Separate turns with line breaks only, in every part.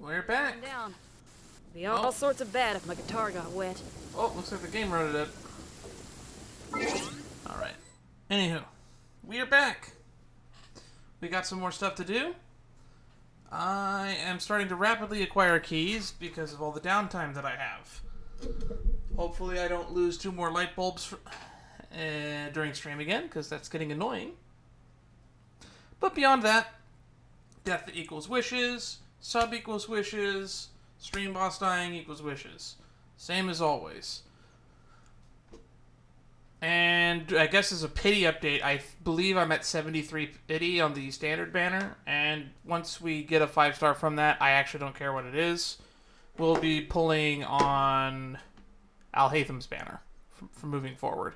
We're back.
Down. Be all sorts of bad if my guitar got wet.
Oh, looks like the game wrote it up. Alright. Anywho, we are back. We got some more stuff to do. I am starting to rapidly acquire keys because of all the downtime that I have. Hopefully I don't lose 2 more light bulbs during stream again, because that's getting annoying. But beyond that, death equals wishes, sub equals wishes, stream boss dying equals wishes. Same as always. And I guess as a pity update, I believe I'm at 73 pity on the standard banner. And once we get a 5-star from that, I actually don't care what it is. We'll be pulling on Al-Haytham's banner from moving forward.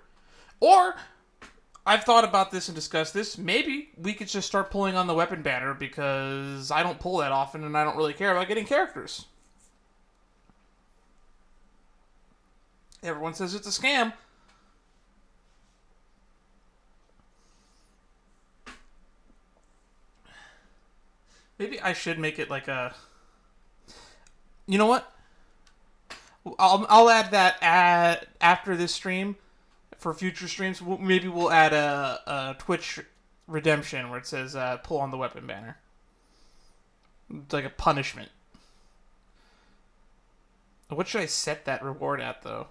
Or, I've thought about this and discussed this. Maybe we could just start pulling on the weapon banner because I don't pull that often and I don't really care about getting characters. Everyone says it's a scam. Maybe I should make it like a... You know what? I'll add that after this stream. For future streams, maybe we'll add a Twitch redemption where it says pull on the weapon banner. It's like a punishment. What should I set that reward at, though?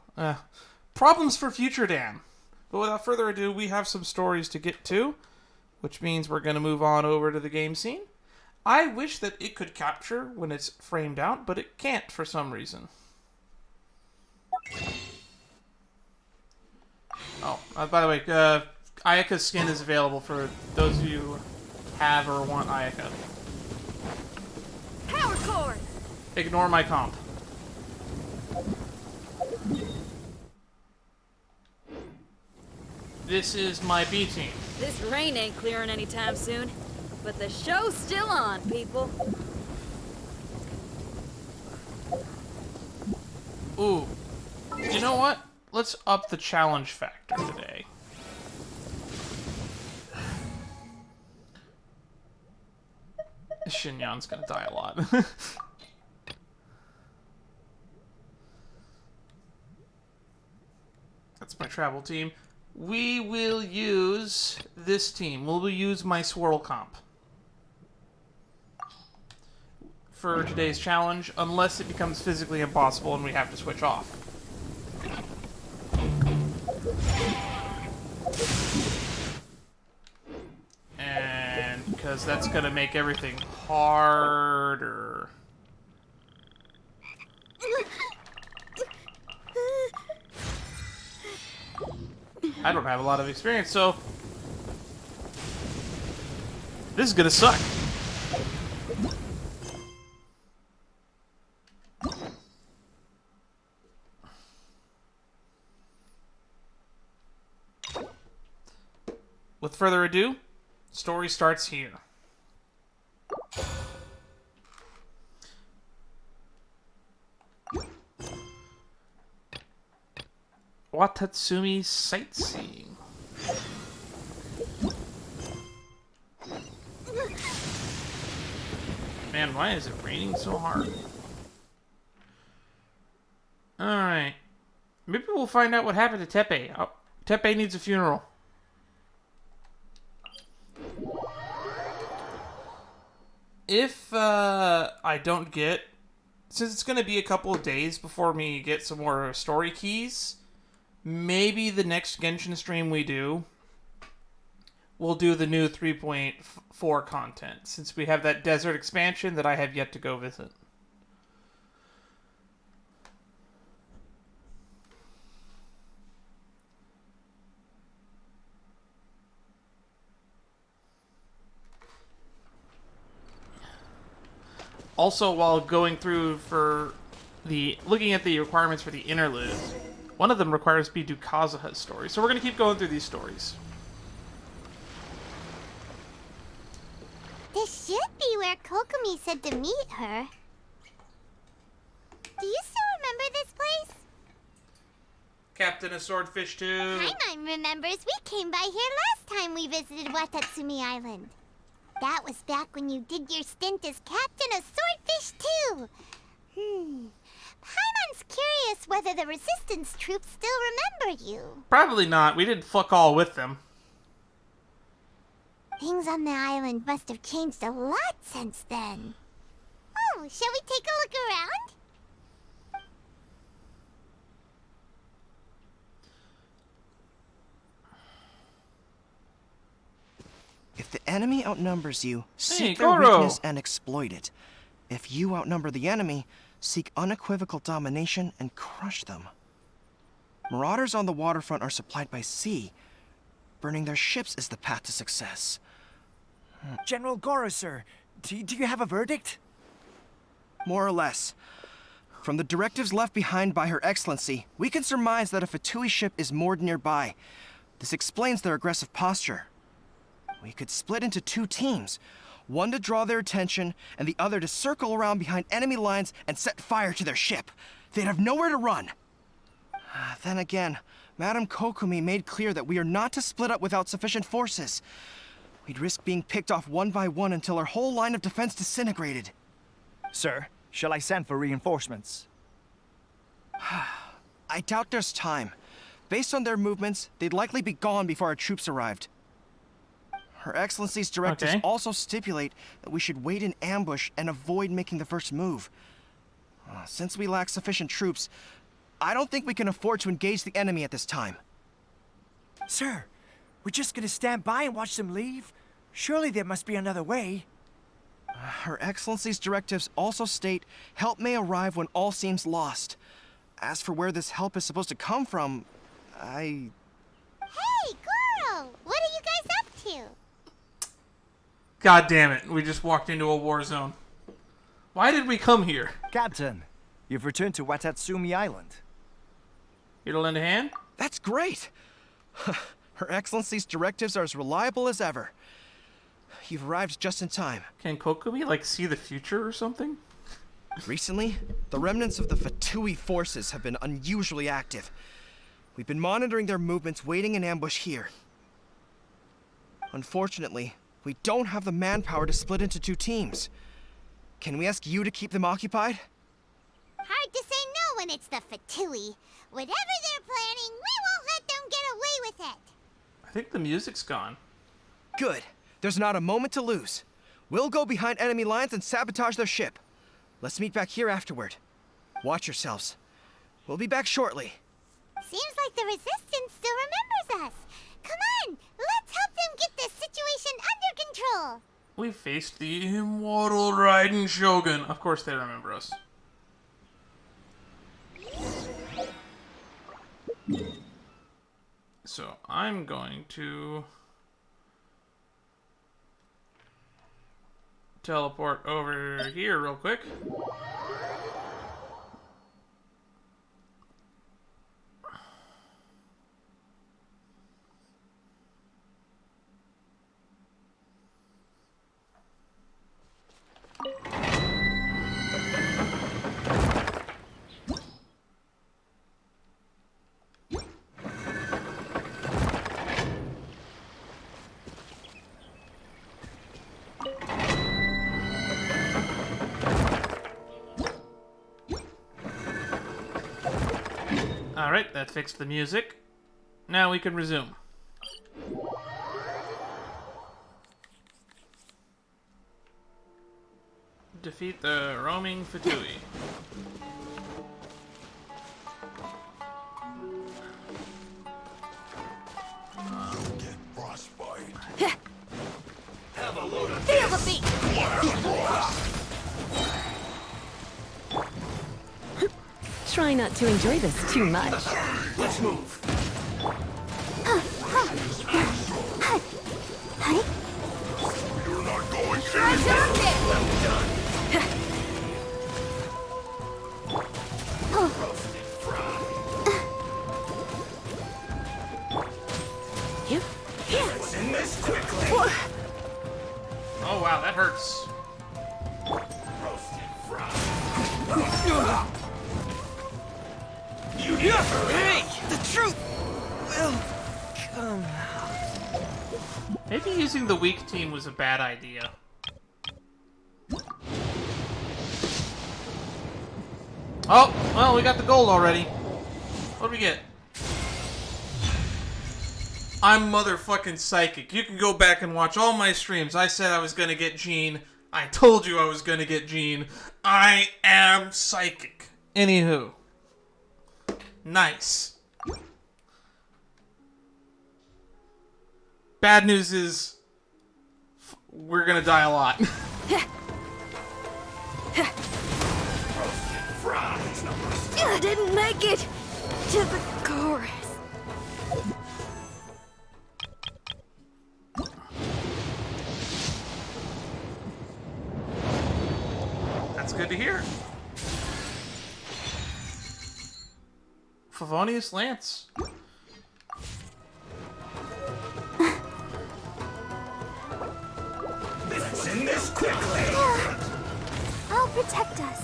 Problems for future, Dan. But without further ado, we have some stories to get to, which means we're going to move on over to the game scene. I wish that it could capture when it's framed out, but it can't for some reason. Oh, by the way, Ayaka's skin is available for those of you who have or want Ayaka.
Power cord!
Ignore my comp. This is my B team.
This rain ain't clearing anytime soon, but the show's still on, people.
Ooh. You know what? Let's up the challenge factor today. Shinyan's gonna die a lot. That's my travel team. We will use this team. We'll use my swirl comp for today's challenge, unless it becomes physically impossible and we have to switch off. And because that's gonna make everything harder. I don't have a lot of experience, so this is gonna suck. With further ado, story starts here. Watatsumi Sightseeing. Man, why is it raining so hard? Alright. Maybe we'll find out what happened to Teppei. Oh, Teppei needs a funeral. If I don't get... Since it's going to be a couple of days before we get some more story keys, maybe the next Genshin stream we do, we'll do the new 3.4 content, since we have that desert expansion that I have yet to go visit. Also, while going through looking at the requirements for the interlude, one of them requires me to do Kazuha's story. So we're going to keep going through these stories.
This should be where Kokomi said to meet her. Do you still remember this place?
Captain of Swordfish 2.
Paimon remembers we came by here last time we visited Watatsumi Island. That was back when you did your stint as captain of Swordfish too. Paimon's curious whether the resistance troops still remember you.
Probably not. We did fuck all with them.
Things on the island must have changed a lot since then. Oh, shall we take a look around?
If the enemy outnumbers you, seek
Hey,
their
Goro.
weakness and exploit it. If you outnumber the enemy, seek unequivocal domination and crush them. Marauders on the waterfront are supplied by sea. Burning their ships is the path to success.
General Goro, sir, do you have a verdict?
More or less. From the directives left behind by Her Excellency, we can surmise that a Fatui ship is moored nearby. This explains their aggressive posture. We could split into 2 teams, one to draw their attention, and the other to circle around behind enemy lines and set fire to their ship. They'd have nowhere to run. Then again, Madame Kokomi made clear that we are not to split up without sufficient forces. We'd risk being picked off one by one until our whole line of defense disintegrated.
Sir, shall I send for reinforcements?
I doubt there's time. Based on their movements, they'd likely be gone before our troops arrived. Her Excellency's directives
Okay.
also stipulate that we should wait in ambush and avoid making the first move. Since we lack sufficient troops, I don't think we can afford to engage the enemy at this time.
Sir, we're just gonna stand by and watch them leave? Surely there must be another way.
Her Excellency's directives also state help may arrive when all seems lost. As for where this help is supposed to come from,
Hey, Goro! What are you guys up to?
God damn it. We just walked into a war zone. Why did we come here?
Captain, you've returned to Watatsumi Island.
Here to lend a hand?
That's great! Her Excellency's directives are as reliable as ever. You've arrived just in time.
Can Kokomi, like, see the future or something?
Recently, the remnants of the Fatui forces have been unusually active. We've been monitoring their movements, waiting in ambush here. Unfortunately, we don't have the manpower to split into 2 teams. Can we ask you to keep them occupied?
Hard to say no when it's the Fatui. Whatever they're planning, we won't let them get away with it.
I think the music's gone.
Good. There's not a moment to lose. We'll go behind enemy lines and sabotage their ship. Let's meet back here afterward. Watch yourselves. We'll be back shortly.
Seems like the Resistance still remembers us. Come on, let's help them get this situation under control.
We faced the immortal Raiden Shogun. Of course they remember us. So I'm going to teleport over here real quick. Alright, that fixed the music. Now we can resume. Defeat the roaming Fatui.
Feel the beat!
Try not to enjoy this too much.
Let's move.
Oh wow, that hurts.
Hey, the truth will come out.
Maybe using the weak team was a bad idea. Oh, well, we got the gold already. What do we get? I'm motherfucking psychic. You can go back and watch all my streams. I said I was gonna get Jean. I told you I was gonna get Jean. I am psychic. Anywho. Nice. Bad news is... we're gonna die a lot.
I didn't make it to the chorus.
That's good to hear. Favonius Lance.
Let's end this quickly!
I'll protect us.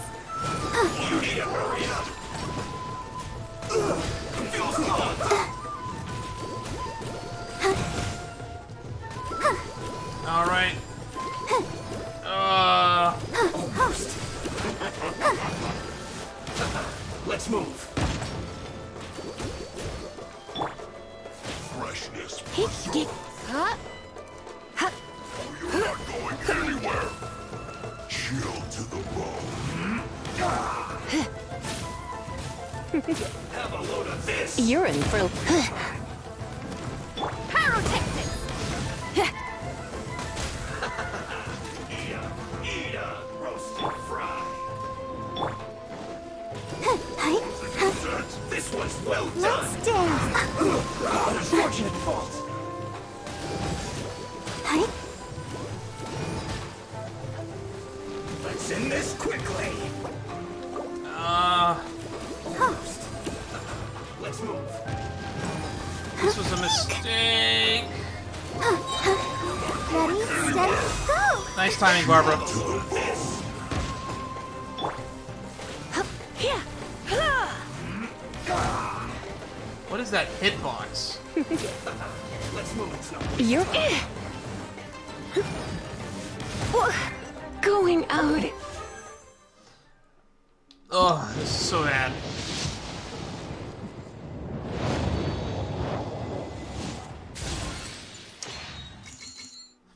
You need to hurry up!
Alright.
Let's move.
Freshness.
Huh?
You're not going anywhere. Chill to the bone.
Have a load of this.
You're in for...
Pyrotechnics!
Eat a roasted fry. This one's well done.
Let's dance.
Unfortunate fault. Let's end this quickly. Let's move.
This was a mistake.
Ready, steady, go!
Nice timing, Barbara. What is that hitbox?
Let's move. It's not
You're... Going out.
Oh, this is so bad.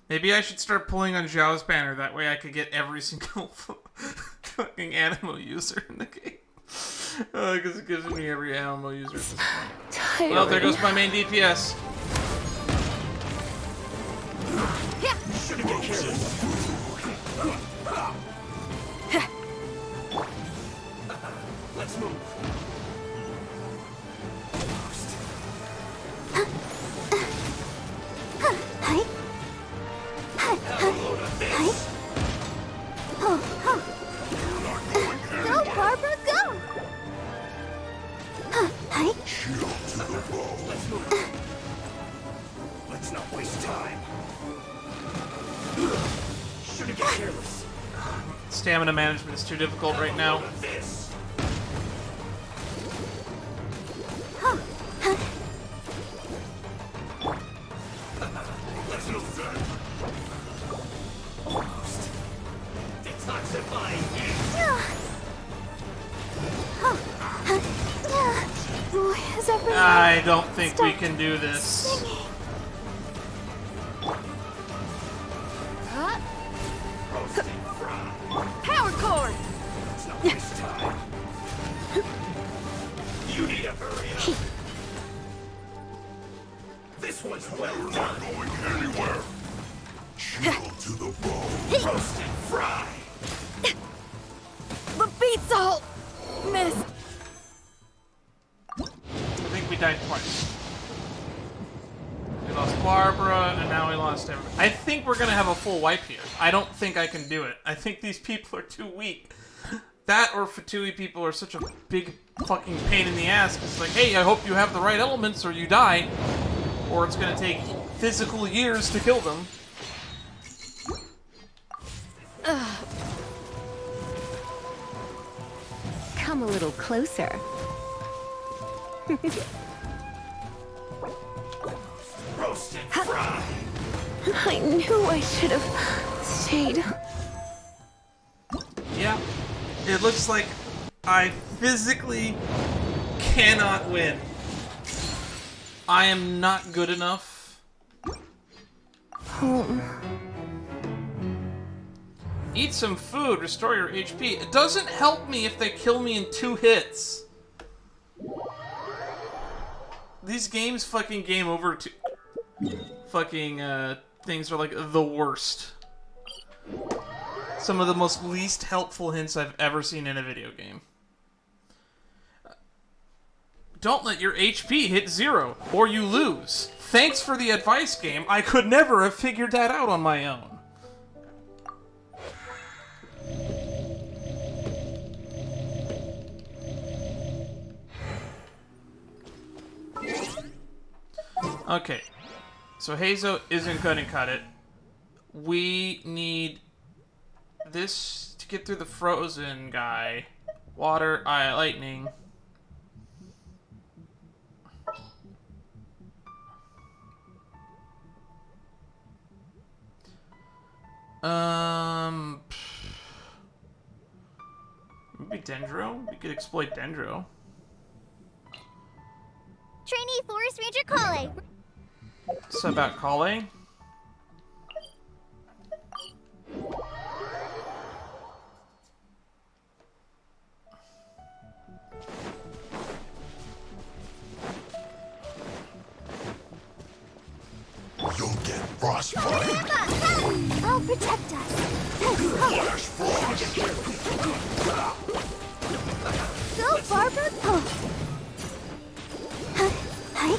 Maybe I should start pulling on Zhao's banner. That way I could get every single fucking Animo user in the game. Because it gives me every Animo user at this point.
Tiring.
Well, there goes my main DPS.
shouldn't get careless. Let's move.
Go, Barbara, go!
Chill to the bone.
Let's move. Let's not waste time. Shouldn't get careless.
Stamina management is too difficult right now.
This. Let's move then. Almost. Detoxifying.
Boy, has everyone
I don't think we can do this.
singing. Huh?
Roasted fry.
Power cord!
Let's not waste time. You need to hurry up. This one's well done.
Going anywhere. Chill to the bone.
Roasted fry.
The beat salt! Missed.
I think we died twice. We lost Barbara, and now we lost everyone. I think we're gonna have a full wipe here. I don't think I can do it. I think these people are too weak. That or Fatui people are such a big fucking pain in the ass. It's like, hey, I hope you have the right elements or you die. Or it's gonna take physical years to kill them.
Come a little closer.
Roasted fry.
I knew I should have stayed.
Yeah, it looks like I physically cannot win. I am not good enough.
Home.
Eat some food, restore your HP. It doesn't help me if they kill me in 2 hits. These games fucking game over to fucking things are like the worst. Some of the most least helpful hints I've ever seen in a video game. Don't let your HP hit 0, or you lose. Thanks for the advice, game. I could never have figured that out on my own. Okay, so Hazo isn't gonna cut it. We need this to get through the frozen guy. Water, lightning. Maybe Dendro? We could exploit Dendro.
Trainee Forest Ranger Kale.
So about Kale?
You'll get frostbite.
I'll protect us.
Flash frost.
Go, Barbara, go. Hi.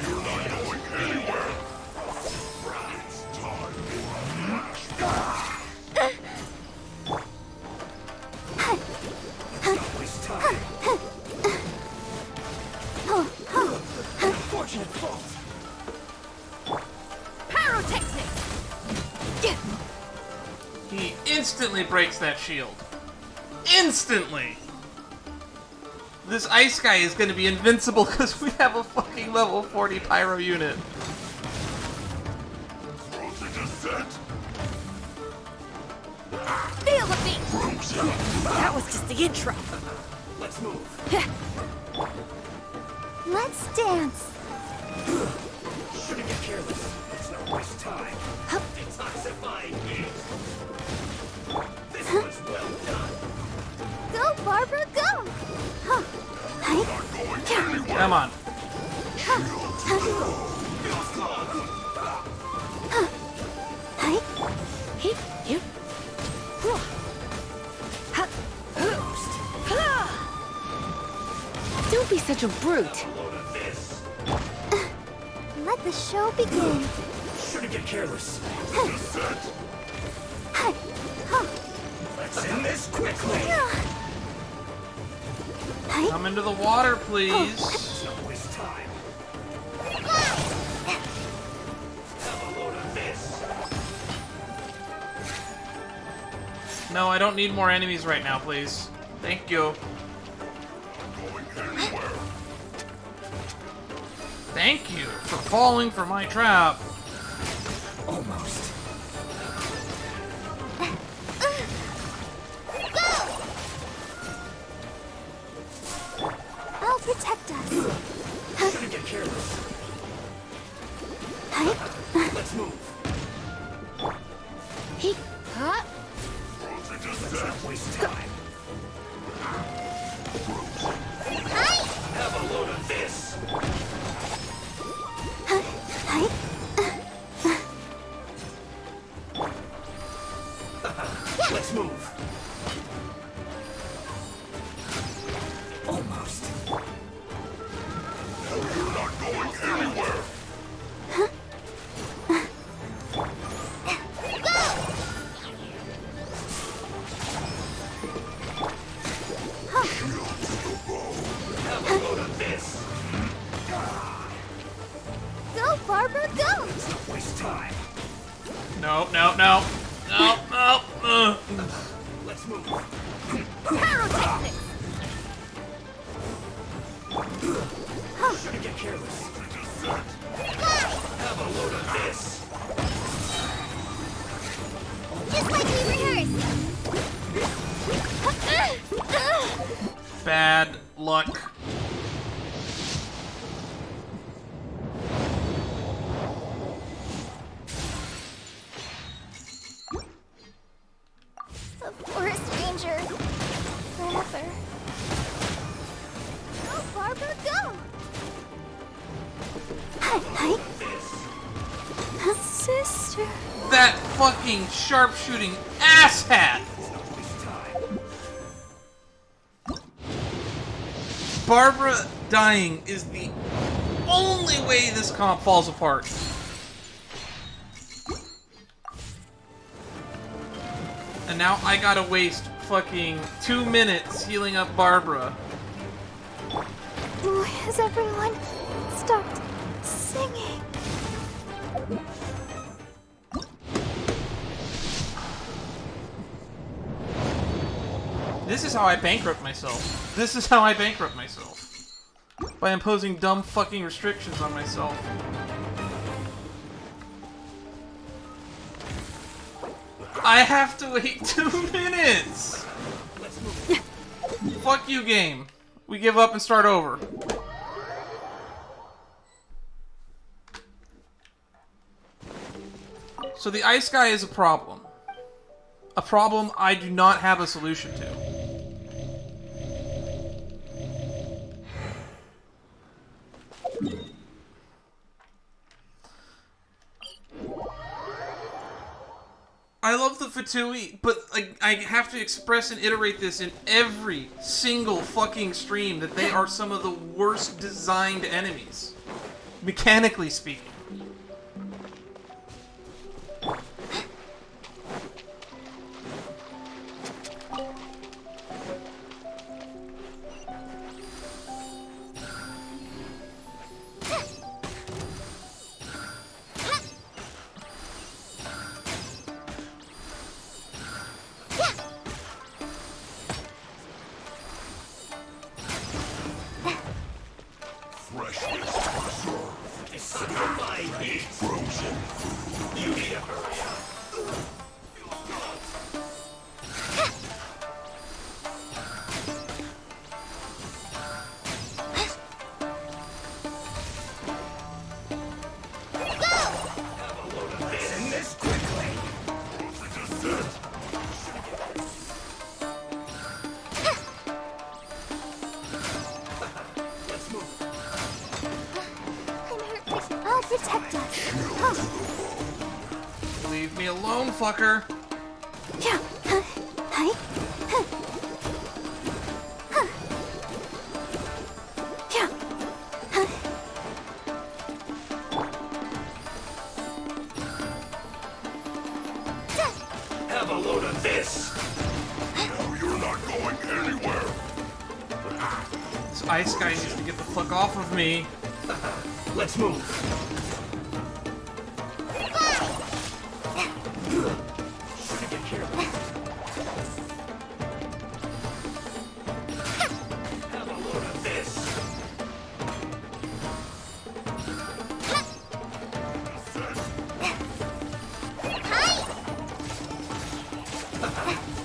You're not going anywhere. It's time for
Waste time. Unfortunate fault.
Pyrotechnics!
He instantly breaks that shield. Instantly! This ice guy is going to be invincible because we have a fucking level 40 pyro unit.
frozen descent.
Feel the beat! That was just the intro.
Let's move.
Let's dance.
Shouldn't get careless. It's no waste time. Detoxifying heat. This was well done.
Go, Barbara, go. Hi.
Not going anywhere.
Come on.
Hi.
Hey, you. Don't be such a brute.
Let the show begin.
Shouldn't get careless.
Descent.
Hi.
Let's end this quickly.
Hi.
Come into the water, please.
No waste time. Have a load of this.
No, I don't need more enemies right now, please. Thank you.
Going anywhere.
Thank you for falling for my trap.
Almost.
I'll protect us.
Shouldn't get careless.
Hi.
Let's move.
Hey. Huh?
Frozen
Let's
descent.
not waste time.
Hi.
Have a load of this.
Hi.
Let's move. Almost.
You're not going anywhere. Shield to the bow.
Have a load of this.
Go, Barbara, go.
Let's not waste time.
No, no, no. No, no.
Let's move.
Pyrotechnics!
Shouldn't get careless.
Have a load of this.
Just like we rehearsed.
Bad luck.
A forest ranger. Forever. Go, Barbara, go! Hi. Sister.
That fucking sharpshooting asshat! Barbara dying is the only way this comp falls apart. And now I gotta waste fucking 2 minutes healing up Barbara.
Why has everyone stopped singing?
This is how I bankrupt myself. This is how I bankrupt myself. By imposing dumb fucking restrictions on myself. I have to wait 2 minutes! Fuck you, game. We give up and start over. So the ice guy is a problem. A problem I do not have a solution to. I love the Fatui, but like I have to express and iterate this in every single fucking stream that they are some of the worst designed enemies. Mechanically speaking.
Freshness preserved. Eat frozen food. You need a hurry up. Have a load of this and this quickly. Let's move.
I'll protect us.
Leave me alone, fucker.
Yeah. Hi. Yeah.
Have a load of this. No, you're not going anywhere.
This ice guy needs to get the fuck off of me.
Let's move. Shouldn't get careless. Have a load of this.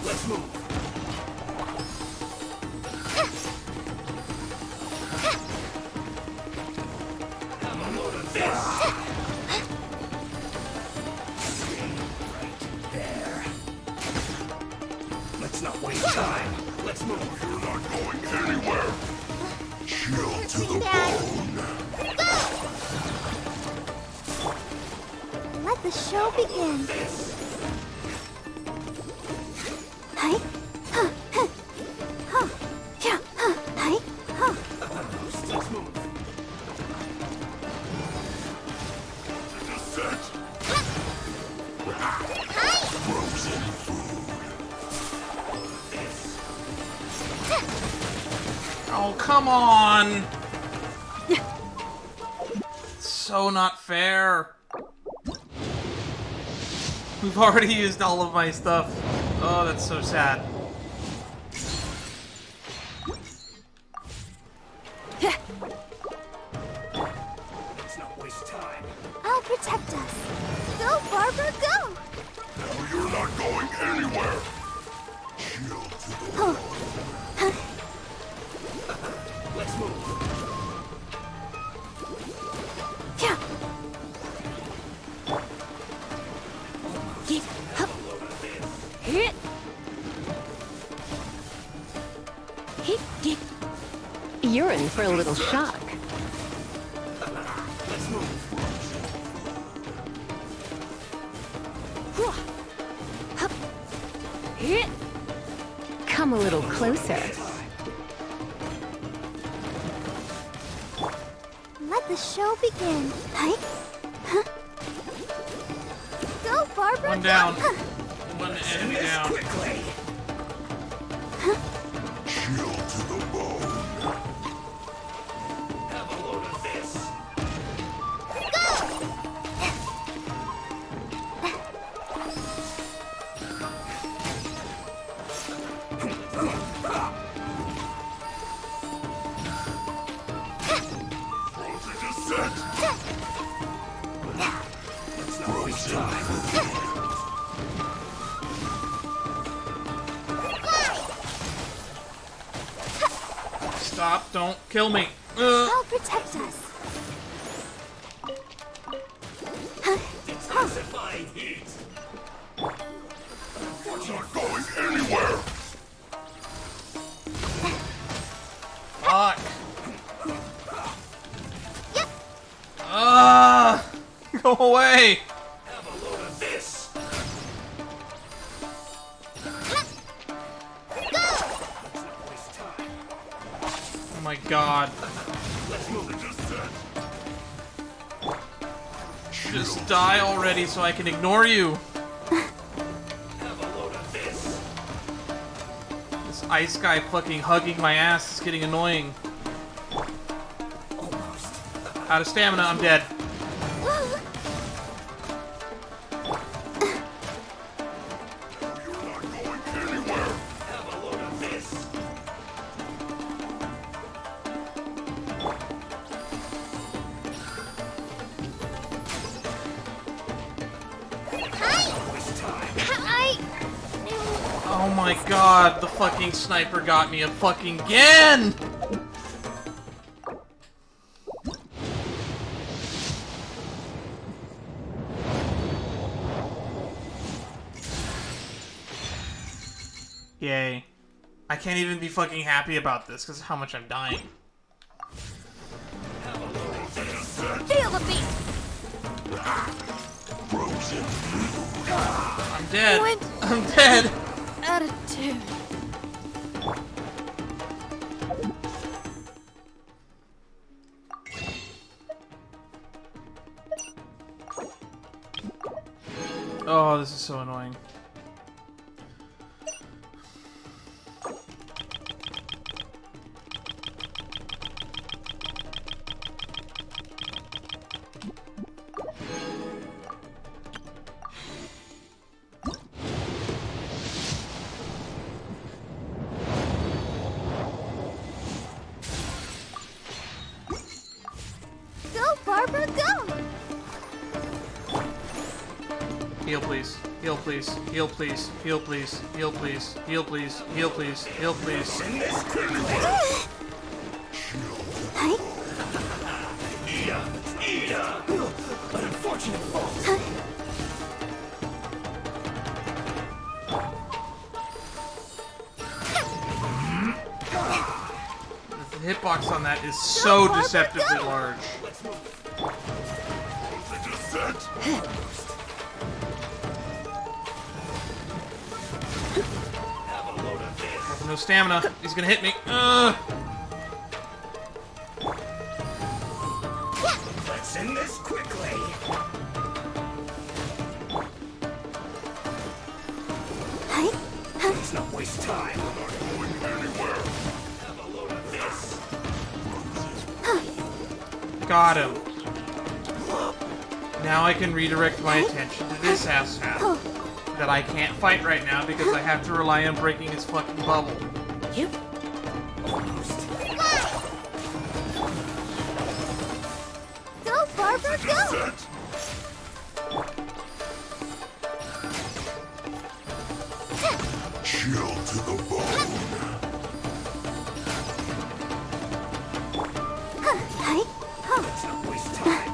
Let's move. Have a load of this. Right there. Let's not waste time. Let's move. You're not going anywhere. Chill to the bone.
Let the show begin. Hi. Yeah. Hi.
Let's move. Set. Frozen food.
Oh, come on! So not fair. We've already used all of my stuff. Oh, that's so sad.
You're in for a little shock.
Let's move.
Come a little closer.
Let the show begin. Hi. Huh? Go, Barbara.
One down.
Go.
One enemy down.
Quickly.
Chill to the bone.
Have a load of this.
Frozen descent.
Let's not waste time.
Stop, don't kill me.
I'll protect us.
Intensifying heat.
Not going anywhere.
Fuck.
Yep.
Go away.
Have a load of this. Waste time.
Oh my god.
Let's move it.
Just die already so I can ignore you.
Have a load of this.
This ice guy fucking hugging my ass is getting annoying.
Almost.
Out of stamina, I'm dead.
You're not going anywhere.
Have a load of this. Waste time.
Oh my god, the fucking sniper got me fucking again! Yay. I can't even be fucking happy about this because of how much I'm dying.
Feel the beat.
Frozen.
I'm dead.
Went
I'm dead.
out of tune.
Oh, this is so annoying.
Go, Barbara, go.
Heal please. Heal please. Heal please. Heal please. Heal please. Heal please. Heal please. Heal please.
Hi.
An unfortunate fault.
The hitbox on that is so deceptively large.
Frozen descent.
Have a load of this.
No stamina. He's gonna hit me.
Let's end this quickly.
Hi.
Let's not waste time. Have a load of this.
Got him. Now I can redirect my attention to this asshat that I can't fight right now because I have to rely on breaking his fucking bubble.
Yep.
Almost.
Go, Barbara, go.
Descent. Chill to the bone.
Hi.
Let's not waste time.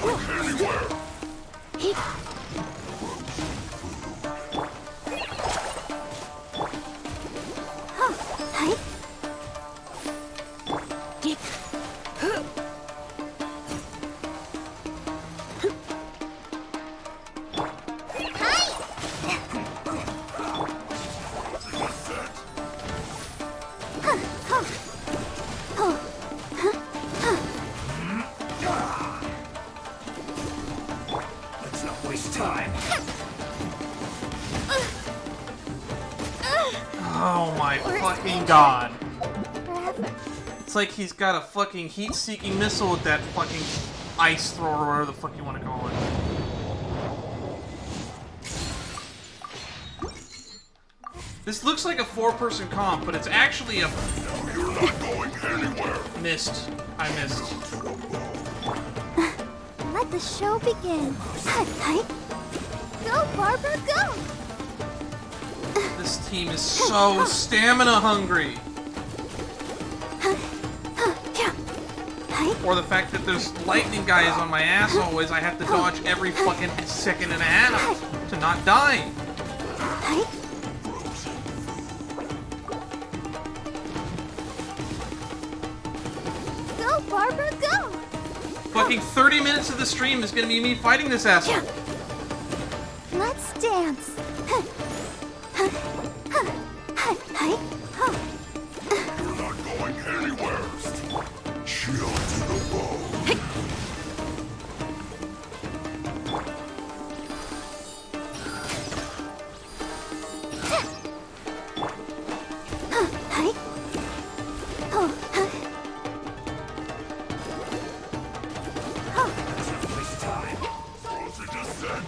going anywhere.
Let's not waste time.
Oh my fucking god.
Forever.
It's like he's got a fucking heat-seeking missile with that fucking ice thrower, or whatever the fuck you want to call it. This looks like a 4-person comp, but it's actually a...
Now you're not going anywhere.
Missed. I missed.
Let the show begin. Go, Barbara, go!
This team is so stamina hungry. Or the fact that there's lightning guys on my ass always, I have to dodge every fucking second and a half to not die.
Go, Barbara, go!
Fucking 30 minutes of the stream is gonna be me fighting this asshole.
Let's dance.
You're not going anywhere. Chill to the bone.
Waste time.
Frozen descent.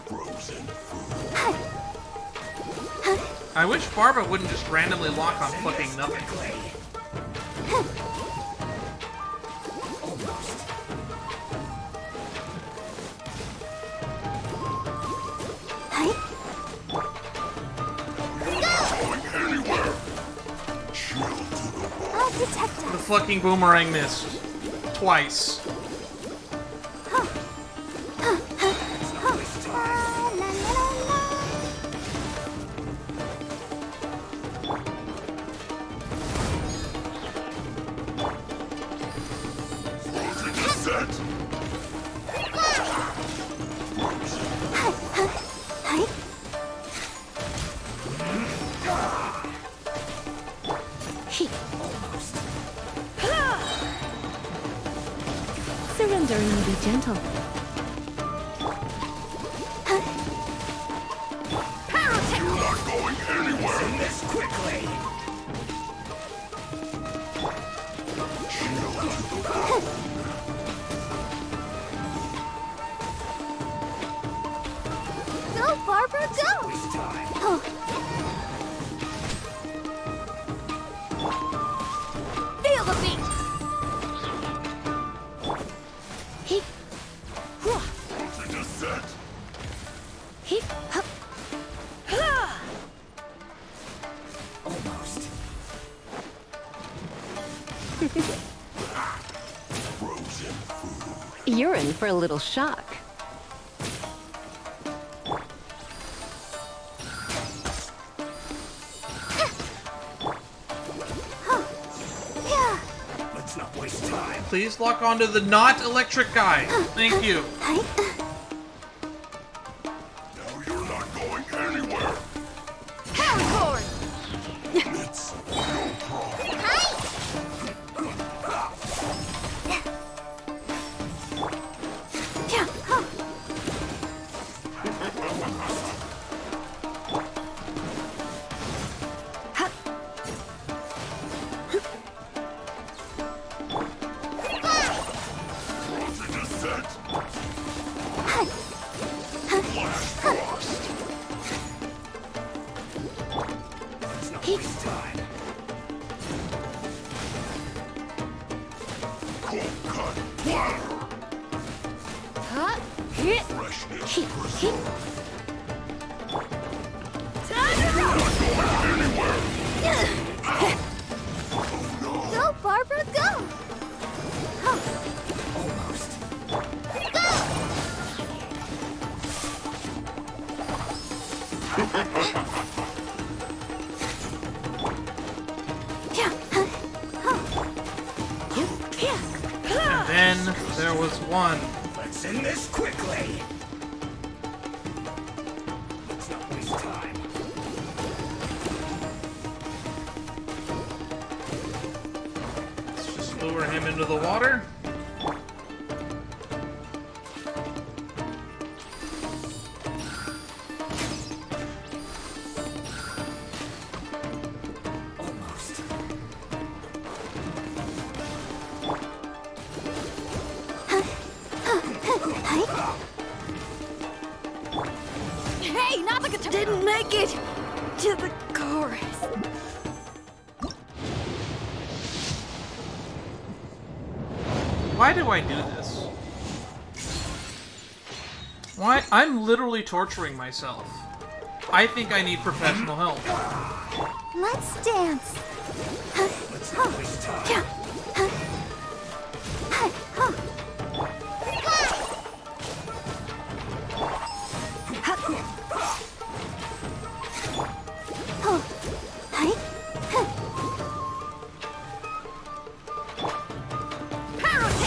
Frozen food.
I wish Barbara wouldn't just randomly lock on fucking nothing.
Going anywhere. Chill to the bone.
I'll protect
The
us.
fucking boomerang missed. Twice.
La, la, la, la.
Frozen descent.
Surrendering will be gentle.
You're not going anywhere.
This quickly.
Chill to the bone.
Go, Barbara, go!
Waste time.
Feel the beat!
Frozen descent.
Almost.
Frozen food.
You're in for a little shock.
Let's not waste time.
Please lock onto the not electric guy. Thank you.
Now you're not going anywhere.
Paracord!
It's no problem. Frozen descent. Flash frost.
Let's not waste time.
Cold cut. Bladder. Freshness preserved.
Time to roll!
Not going anywhere.
when there was one.
Let's end this quickly. Let's not waste time.
Let's just lure him into the water.
Hey, not the guitar! Didn't make it to the chorus.
Why do I do this? Why? I'm literally torturing myself. I think I need professional help.
Let's dance.
Let's not waste time.
Yeah.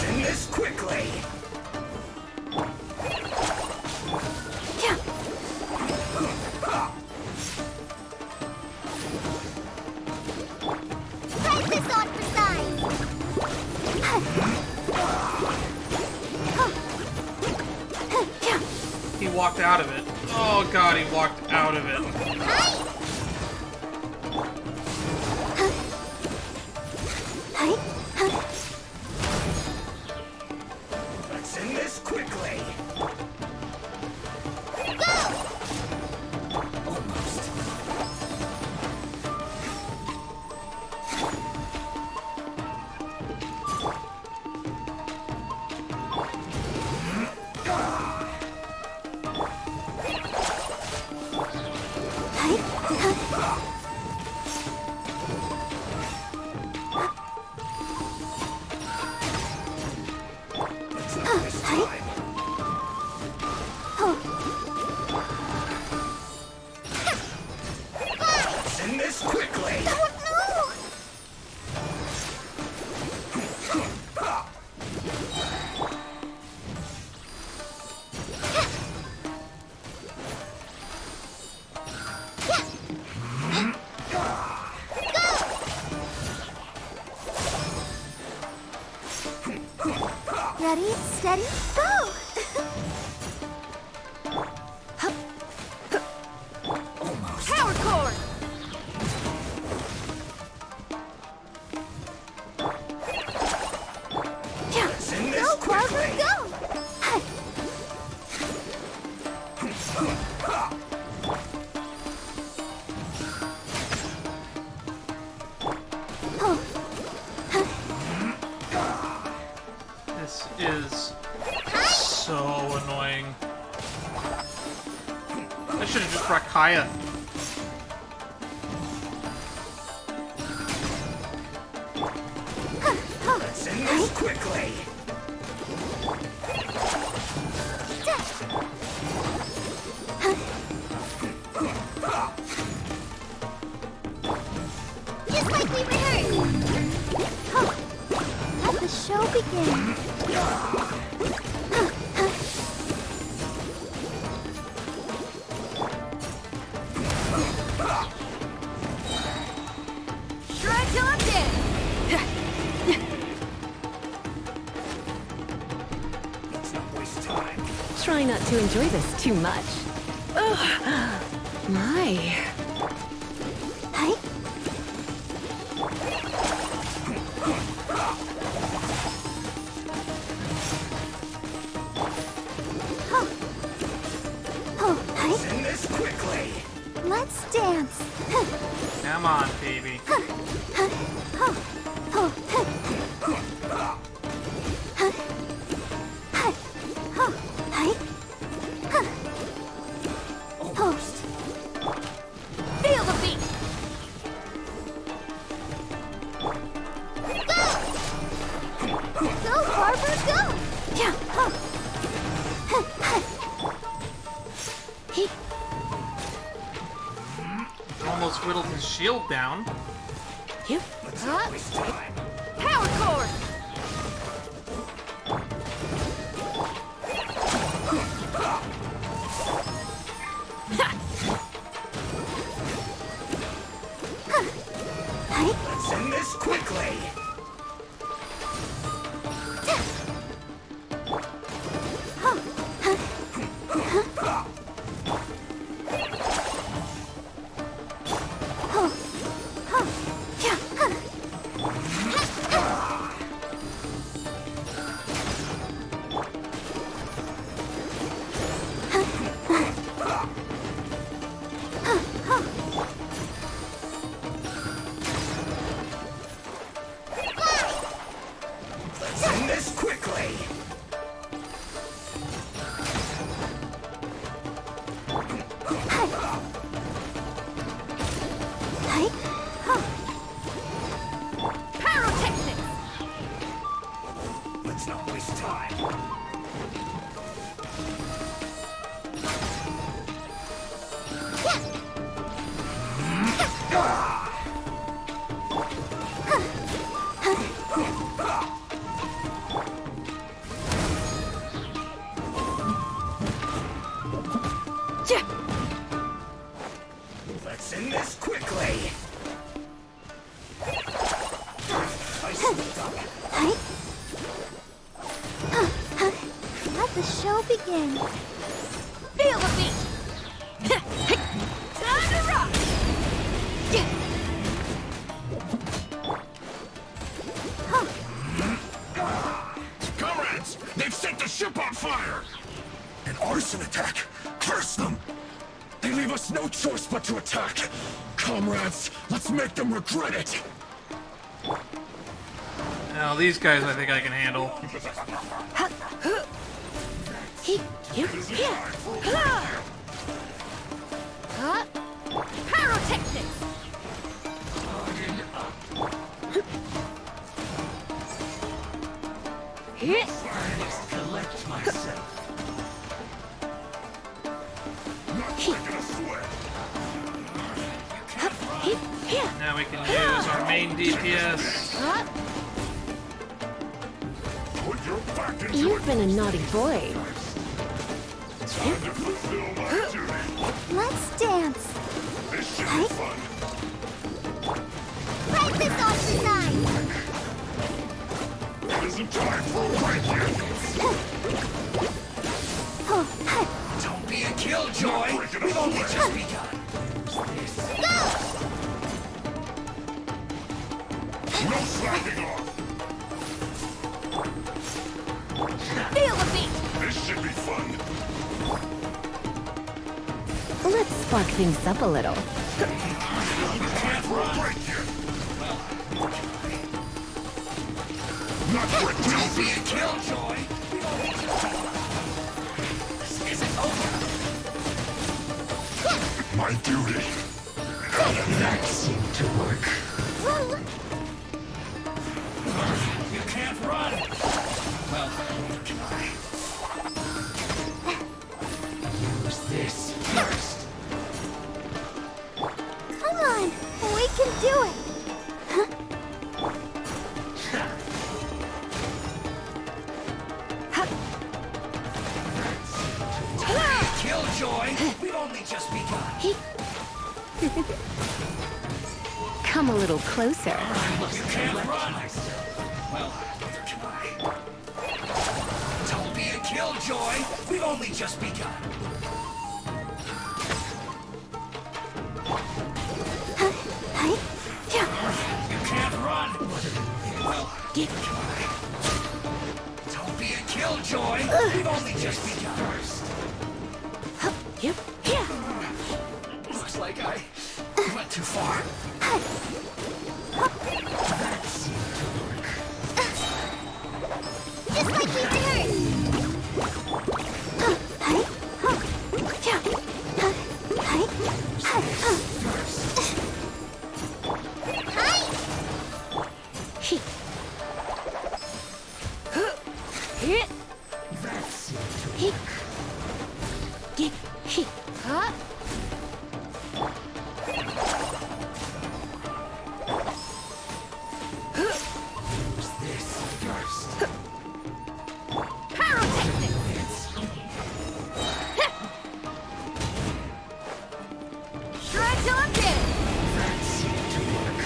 End this quickly.
Try this on for size.
He walked out of it. Oh god, he walked out of it.
Let's end this quickly. Almost. Let's not waste time. Let's end this quickly.
Ready, steady, go!
Almost.
Power chord!
Let's end this
Go, Barbara,
quickly.
go!
This is so annoying. I should have just brought Kaya.
Let's end this quickly.
Just like we rehearsed! Let the show begin!
Try till I'm dead!
Let's not waste time.
Try not to enjoy this too much. Ugh. My.
Hey,
Let's end this quickly.
let's dance!
Come on, baby.
Almost.
Feel the beat!
Go, Barbara, go! Yeah.
Almost whittled his shield down.
Yep.
Let's not waste time.
Power chord!
quickly! Let's end this quickly!
Pyrotechnics!
Let's not waste time. Let's end this quickly! I slipped up.
Let the show begin.
Feel the beat! Time to rock!
Comrades, they've set the ship on fire! An arson attack! Curse them! They leave us no choice but to attack! Comrades, let's make them regret it!
Now, these guys I think I can handle.
Pyrotechnics!
Collect myself.
Now we can use our main DPS.
Put your back into
You've
it!
been a naughty boy.
Time to fulfill my duty!
Let's dance.
This should be fun!
Wipe this off the side.
It isn't time for a break yet!
Don't be a killjoy! We've only just begun!
No slacking off!
Feel the beat!
This should be fun!
Let's spark things up a little.
Time for a break yet! Not for a
Don't be a killjoy! This isn't over!
My duty!
That seemed to work. You can't run! Well, what can I? Use this first.
Come on, we can do it.
Killjoy! We've only just begun.
Come a little closer.
You can't run! Well, what can I? Don't be a killjoy! We've only just begun. You can't run! Well, what can I? Don't be a killjoy! We've only just begun. First.
Yep.
Looks like I went too far. That seemed to work.
Just like we
That seemed to Use this first.
Shred till I'm dead!
That seemed to work.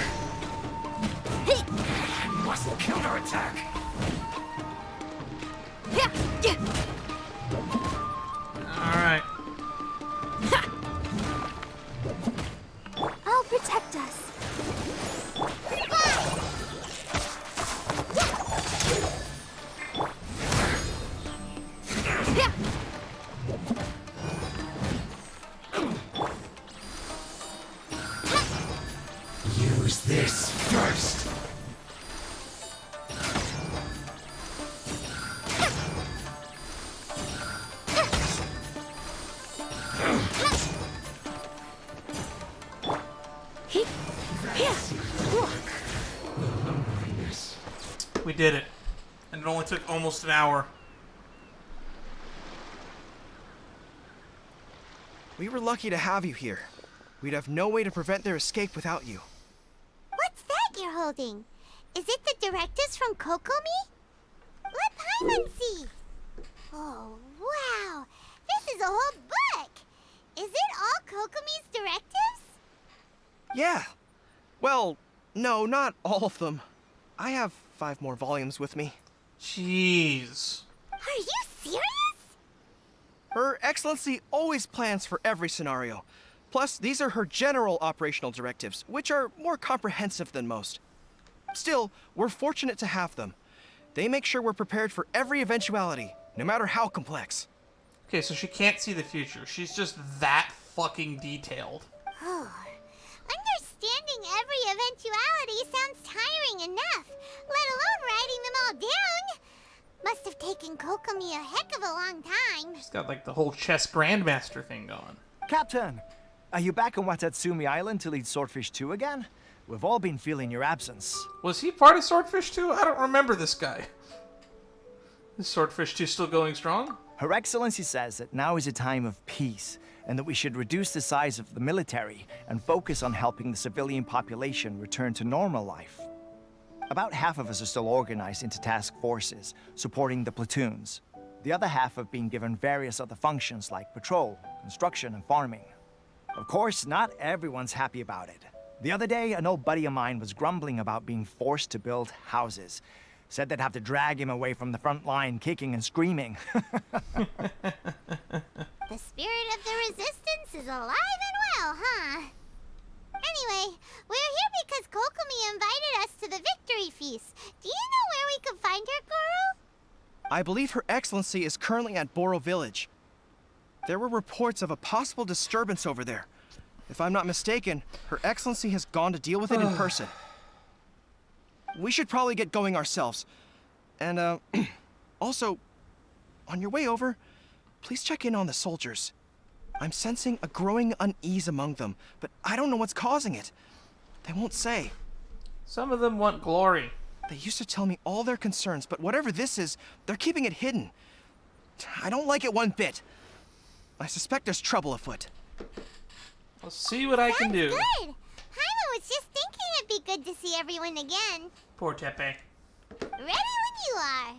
attack!
Alright.
I'll protect us.
Use this first!
We did it. And it only took almost an hour.
We were lucky to have you here. We'd have no way to prevent their escape without you.
What's that you're holding? Is it the directives from Kokomi? Let Paimon see. Oh, wow. This is a whole book. Is it all Kokomi's directives?
Yeah. Well, no, not all of them. I have 5 more volumes with me.
Jeez.
Are you serious?
Her Excellency always plans for every scenario. Plus, these are her general operational directives, which are more comprehensive than most. Still, we're fortunate to have them. They make sure we're prepared for every eventuality, no matter how complex.
Okay, so she can't see the future. She's just that fucking detailed.
Oh, understanding every eventuality sounds tiring enough, let alone writing them all down. Must have taken Kokomi a heck of a long time.
She's got like the whole chess grandmaster thing going.
Captain, are you back on Watatsumi Island to lead Swordfish 2 again? We've all been feeling your absence.
Was he part of Swordfish 2? I don't remember this guy. Is Swordfish 2 still going strong?
Her Excellency says that now is a time of peace, and that we should reduce the size of the military and focus on helping the civilian population return to normal life. About half of us are still organized into task forces, supporting the platoons. The other half have been given various other functions like patrol, construction, and farming. Of course, not everyone's happy about it. The other day, an old buddy of mine was grumbling about being forced to build houses. Said they'd have to drag him away from the front line, kicking and screaming.
The spirit of the resistance is alive and well, huh? Anyway, we're here because Kokomi invited us to the victory feast. Do you know where we could find her, Goro?
I believe Her Excellency is currently at Boro Village. There were reports of a possible disturbance over there. If I'm not mistaken, Her Excellency has gone to deal with it in person. We should probably get going ourselves. And, also, on your way over, please check in on the soldiers. I'm sensing a growing unease among them, but I don't know what's causing it. They won't say.
Some of them want glory.
They used to tell me all their concerns, but whatever this is, they're keeping it hidden. I don't like it one bit. I suspect there's trouble afoot.
I'll see what I can do.
Good. Paimon was just thinking it'd be good to see everyone again.
Poor Tepe.
Ready when you are.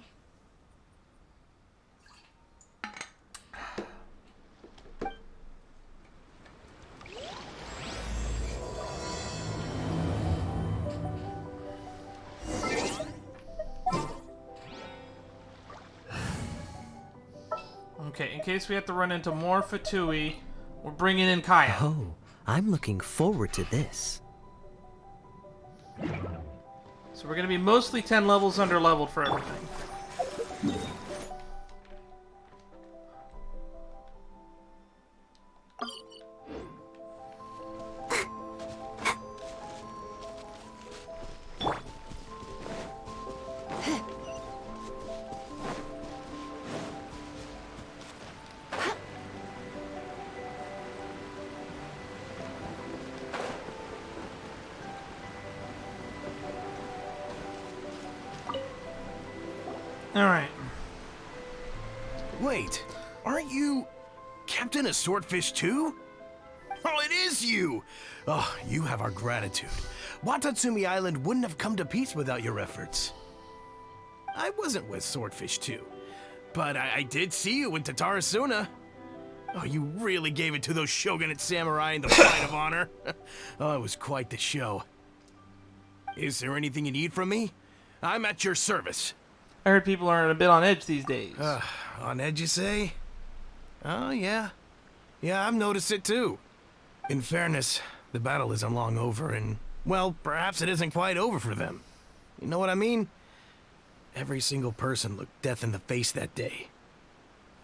Okay, in case we have to run into more Fatui, we're bringing in Kaya.
Oh, I'm looking forward to this.
So we're going to be mostly 10 levels under leveled for everything. Alright.
Wait, aren't you Captain of Swordfish too? Oh, it is you! Oh, you have our gratitude. Watatsumi Island wouldn't have come to peace without your efforts. I wasn't with Swordfish 2, but I did see you in Tatarasuna. Oh, you really gave it to those shogunate samurai in the fight of honor. Oh, it was quite the show. Is there anything you need from me? I'm at your service.
I heard people are a bit on edge these days.
On edge, you say? Oh, yeah. Yeah, I've noticed it too. In fairness, the battle isn't long over, and, well, perhaps it isn't quite over for them. You know what I mean? Every single person looked death in the face that day.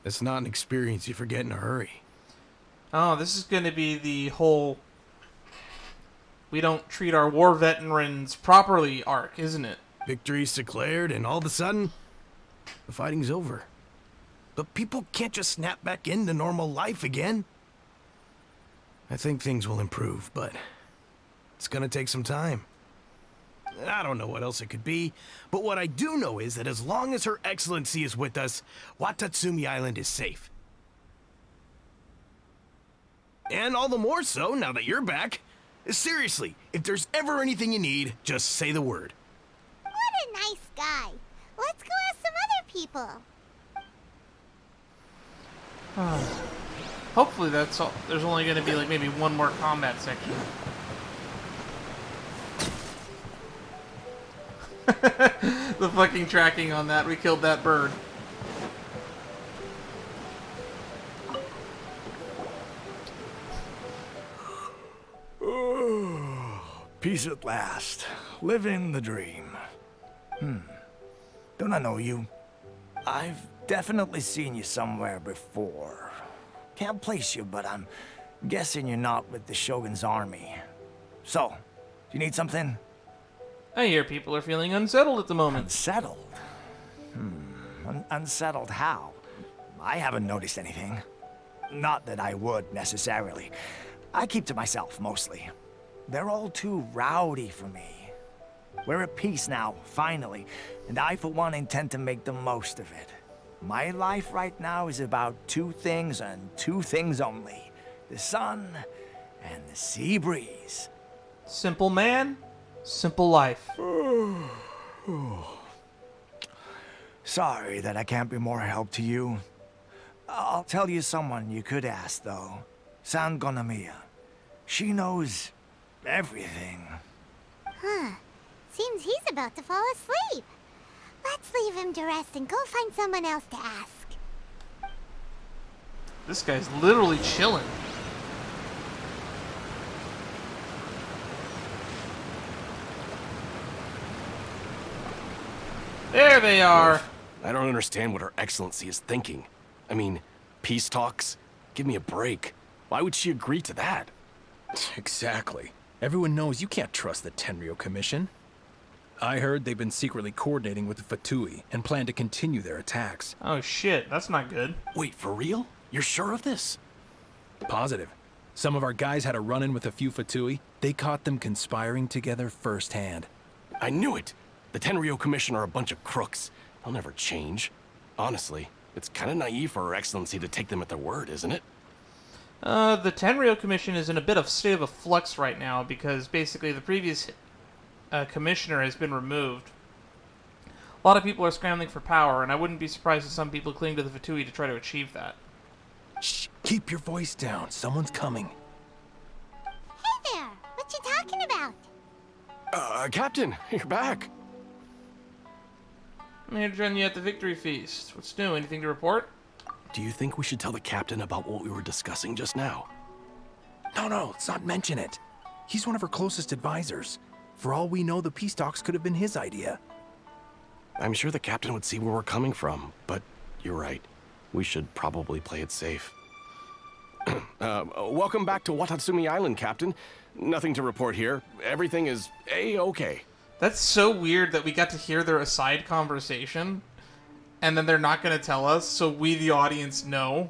It's not an experience you forget in a hurry.
Oh, this is going to be the whole we don't treat our war veterans properly arc, isn't it?
Victory's declared, and all of a sudden, the fighting's over. But people can't just snap back into normal life again. I think things will improve, but it's gonna take some time. I don't know what else it could be, but what I do know is that as long as Her Excellency is with us, Watatsumi Island is safe. And all the more so now that you're back. Seriously, if there's ever anything you need, just say the word.
What a nice guy. Let's go ask some other people.
Hopefully that's all. There's only going to be like maybe one more combat section. The fucking tracking on that. We killed that bird.
Peace at last. Living the dream. Don't I know you? I've definitely seen you somewhere before. Can't place you, but I'm guessing you're not with the Shogun's army. So, do you need something?
I hear people are feeling unsettled at the moment.
Unsettled? Unsettled how? I haven't noticed anything. Not that I would, necessarily. I keep to myself, mostly. They're all too rowdy for me. We're at peace now, finally, and I, for one, intend to make the most of it. My life right now is about two things and two things only. The sun and the sea breeze.
Simple man, simple life.
Sorry that I can't be more help to you. I'll tell you someone you could ask, though. San Gonamiya. She knows everything.
Seems he's about to fall asleep. Let's leave him to rest and go find someone else to ask.
This guy's literally chilling. There they are.
I don't understand what Her Excellency is thinking. I mean, peace talks? Give me a break. Why would she agree to that?
Exactly. Everyone knows you can't trust the Tenryou Commission. I heard they've been secretly coordinating with the Fatui and plan to continue their attacks.
Oh shit, that's not good.
Wait, for real? You're sure of this?
Positive. Some of our guys had a run-in with a few Fatui. They caught them conspiring together firsthand.
I knew it! The Tenryou Commission are a bunch of crooks. They'll never change. Honestly, it's kind of naive for Her Excellency to take them at their word, isn't it?
The Tenryou Commission is in a bit of state of a flux right now because basically the previous commissioner has been removed. A lot of people are scrambling for power, and I wouldn't be surprised if some people cling to the Fatui to try to achieve that.
Shh, keep your voice down. Someone's coming.
Hey there, what you talking about?
Captain, you're back.
I'm here to join you at the Victory Feast. What's new? Anything to report?
Do you think we should tell the captain about what we were discussing just now?
No, let's not mention it. He's one of her closest advisors. For all we know, the peace talks could have been his idea.
I'm sure the captain would see where we're coming from, but you're right. We should probably play it safe. Welcome back to Watatsumi Island, Captain. Nothing to report here. Everything is A-okay.
That's so weird that we got to hear their aside conversation, and then they're not going to tell us, so we, the audience, know,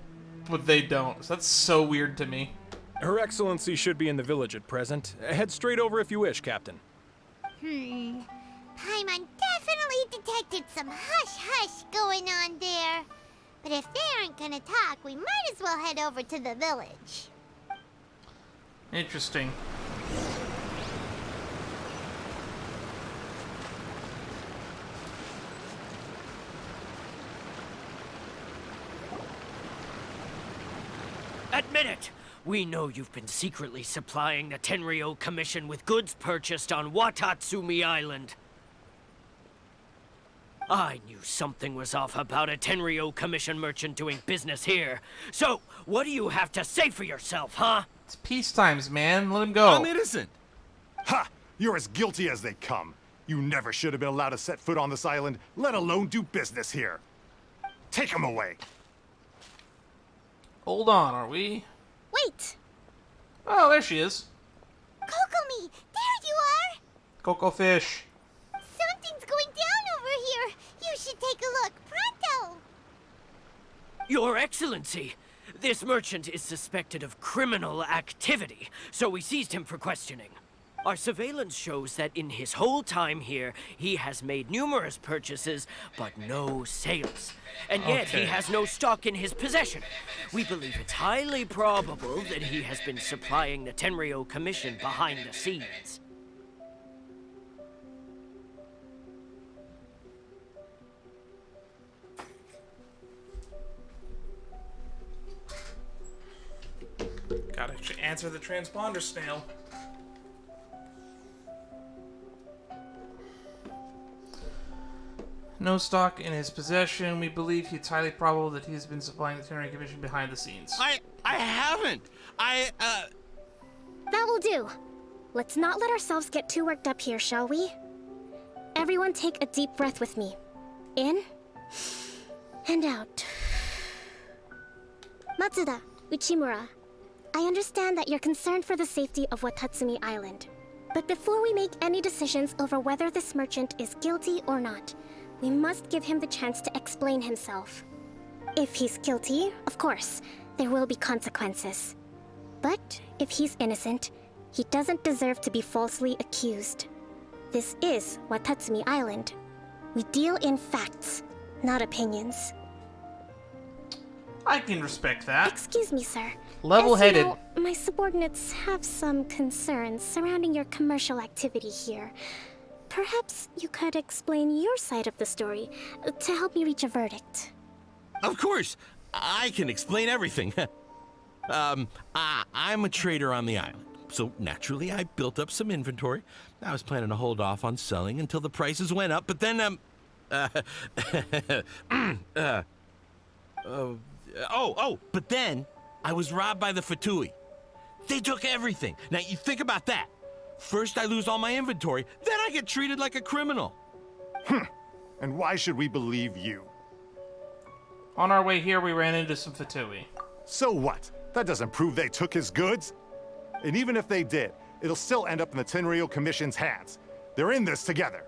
but they don't. So that's so weird to me.
Her Excellency should be in the village at present. Head straight over if you wish, Captain.
Paimon definitely detected some hush-hush going on there. But if they aren't gonna talk, we might as well head over to the village.
Interesting.
Admit it! We know you've been secretly supplying the Tenryou Commission with goods purchased on Watatsumi Island. I knew something was off about a Tenryo Commission merchant doing business here. So, what do you have to say for yourself, huh?
It's peace times, man. Let him go.
I'm innocent.
Ha! You're as guilty as they come. You never should have been allowed to set foot on this island, let alone do business here. Take him away.
Hold on, are we?
Wait!
Oh, there she is.
Kokomi! There you are!
Kokofish.
Something's going down over here! You should take a look, pronto!
Your Excellency, this merchant is suspected of criminal activity, so we seized him for questioning. Our surveillance shows that in his whole time here, he has made numerous purchases, but no sales. And yet he has no stock in his possession. We believe it's highly probable that he has been supplying the Tenryo Commission behind the scenes.
Gotta answer the transponder snail. No stock in his possession. We believe it's highly probable that he's been supplying the Tenryo Commission behind the scenes.
I haven't.
That will do. Let's not let ourselves get too worked up here, shall we? Everyone take a deep breath with me. In and out. Matsuda, Uchimura, I understand that you're concerned for the safety of Watatsumi Island. But before we make any decisions over whether this merchant is guilty or not, we must give him the chance to explain himself. If he's guilty, of course, there will be consequences. But if he's innocent, he doesn't deserve to be falsely accused. This is Watatsumi Island. We deal in facts, not opinions.
I can respect that.
Excuse me, sir.
Level-headed.
As you know, my subordinates have some concerns surrounding your commercial activity here. Perhaps you could explain your side of the story to help me reach a verdict.
Of course, I can explain everything. I'm a trader on the island, so naturally I built up some inventory. I was planning to hold off on selling until the prices went up, but then, but then I was robbed by the Fatui. They took everything. Now, you think about that. First I lose all my inventory, then I get treated like a criminal.
And why should we believe you?
On our way here, we ran into some Fatui.
So what? That doesn't prove they took his goods. And even if they did, it'll still end up in the Tenryo Commission's hands. They're in this together.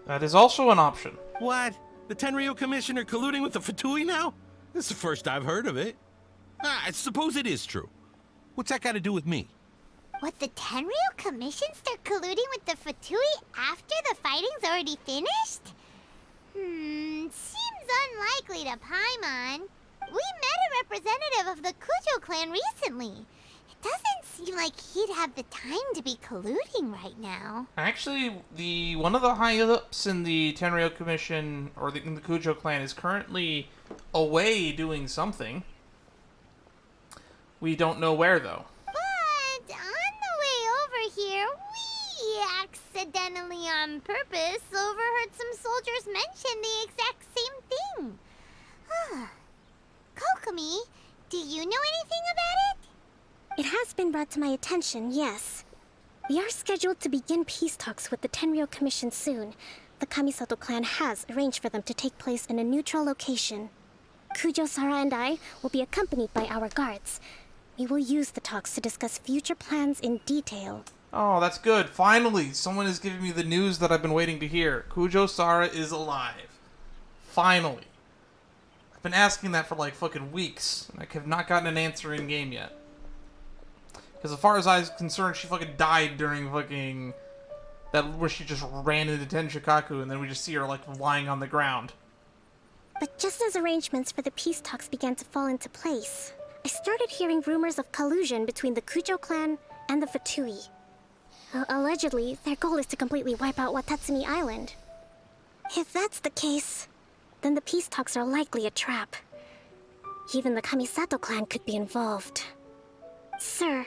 That is also an option.
What? The Tenryo Commission are colluding with the Fatui now? This is the first I've heard of it. I suppose it is true. What's that got to do with me?
What, the Tenryo Commission start colluding with the Fatui after the fighting's already finished? Seems unlikely to Paimon. We met a representative of the Kujo clan recently. It doesn't seem like he'd have the time to be colluding right now.
Actually, one of the high-ups in the Tenryo Commission, or in the Kujo clan, is currently away doing something. We don't know where, though.
But on the way over here, we accidentally on purpose overheard some soldiers mention the exact same thing. Kokomi, do you know anything about it?
It has been brought to my attention, yes. We are scheduled to begin peace talks with the Tenryo Commission soon. The Kamisato clan has arranged for them to take place in a neutral location. Kujo-Sara and I will be accompanied by our guards. We will use the talks to discuss future plans in detail.
Oh, that's good. Finally, someone is giving me the news that I've been waiting to hear. Kujo-Sara is alive. Finally. I've been asking that for like fucking weeks, and I have not gotten an answer in game yet. Because as far as I was concerned, she fucking died during fucking... that where she just ran into Tenshikaku, and then we just see her like lying on the ground.
But just as arrangements for the peace talks began to fall into place, I started hearing rumors of collusion between the Kujo clan and the Fatui. Allegedly, their goal is to completely wipe out Watatsumi Island. If that's the case, then the peace talks are likely a trap. Even the Kamisato clan could be involved. Sir,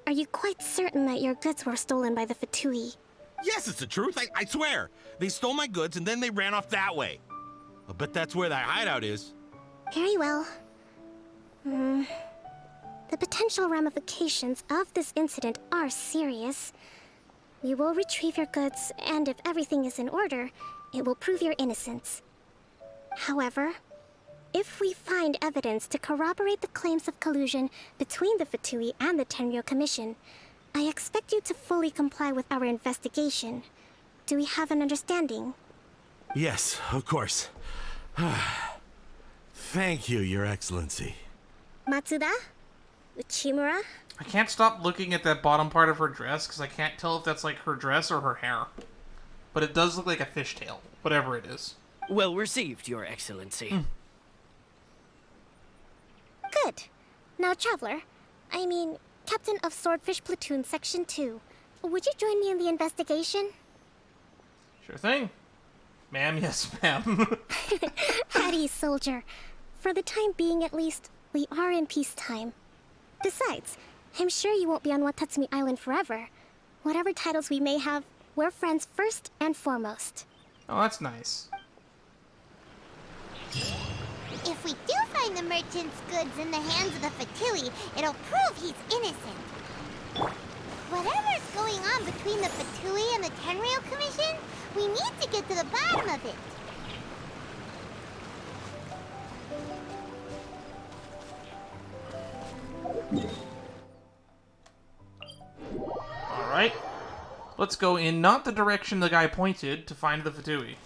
are you quite certain that your goods were stolen by the Fatui?
Yes, it's the truth. I swear. They stole my goods and then they ran off that way. I bet that's where that hideout is.
Very well. The potential ramifications of this incident are serious. We will retrieve your goods, and if everything is in order, it will prove your innocence. However, if we find evidence to corroborate the claims of collusion between the Fatui and the Tenryou Commission, I expect you to fully comply with our investigation. Do we have an understanding?
Yes, of course. Thank you, Your Excellency.
Matsuda? Uchimura?
I can't stop looking at that bottom part of her dress because I can't tell if that's like her dress or her hair. But it does look like a fishtail, whatever it is.
Well received, Your Excellency.
Good. Now, Traveler, Captain of Swordfish Platoon Section 2, would you join me in the investigation?
Sure thing. Ma'am, yes, ma'am.
At ease, soldier. For the time being, at least, we are in peacetime. Besides, I'm sure you won't be on Watatsumi Island forever. Whatever titles we may have, we're friends first and foremost.
Oh, that's nice.
If we do find the merchant's goods in the hands of the Fatui, it'll prove he's innocent. Whatever's going on between the Fatui and the Tenryou Commission, we need to get to the bottom of it.
Alright. Let's go in not the direction the guy pointed to find the Fatui.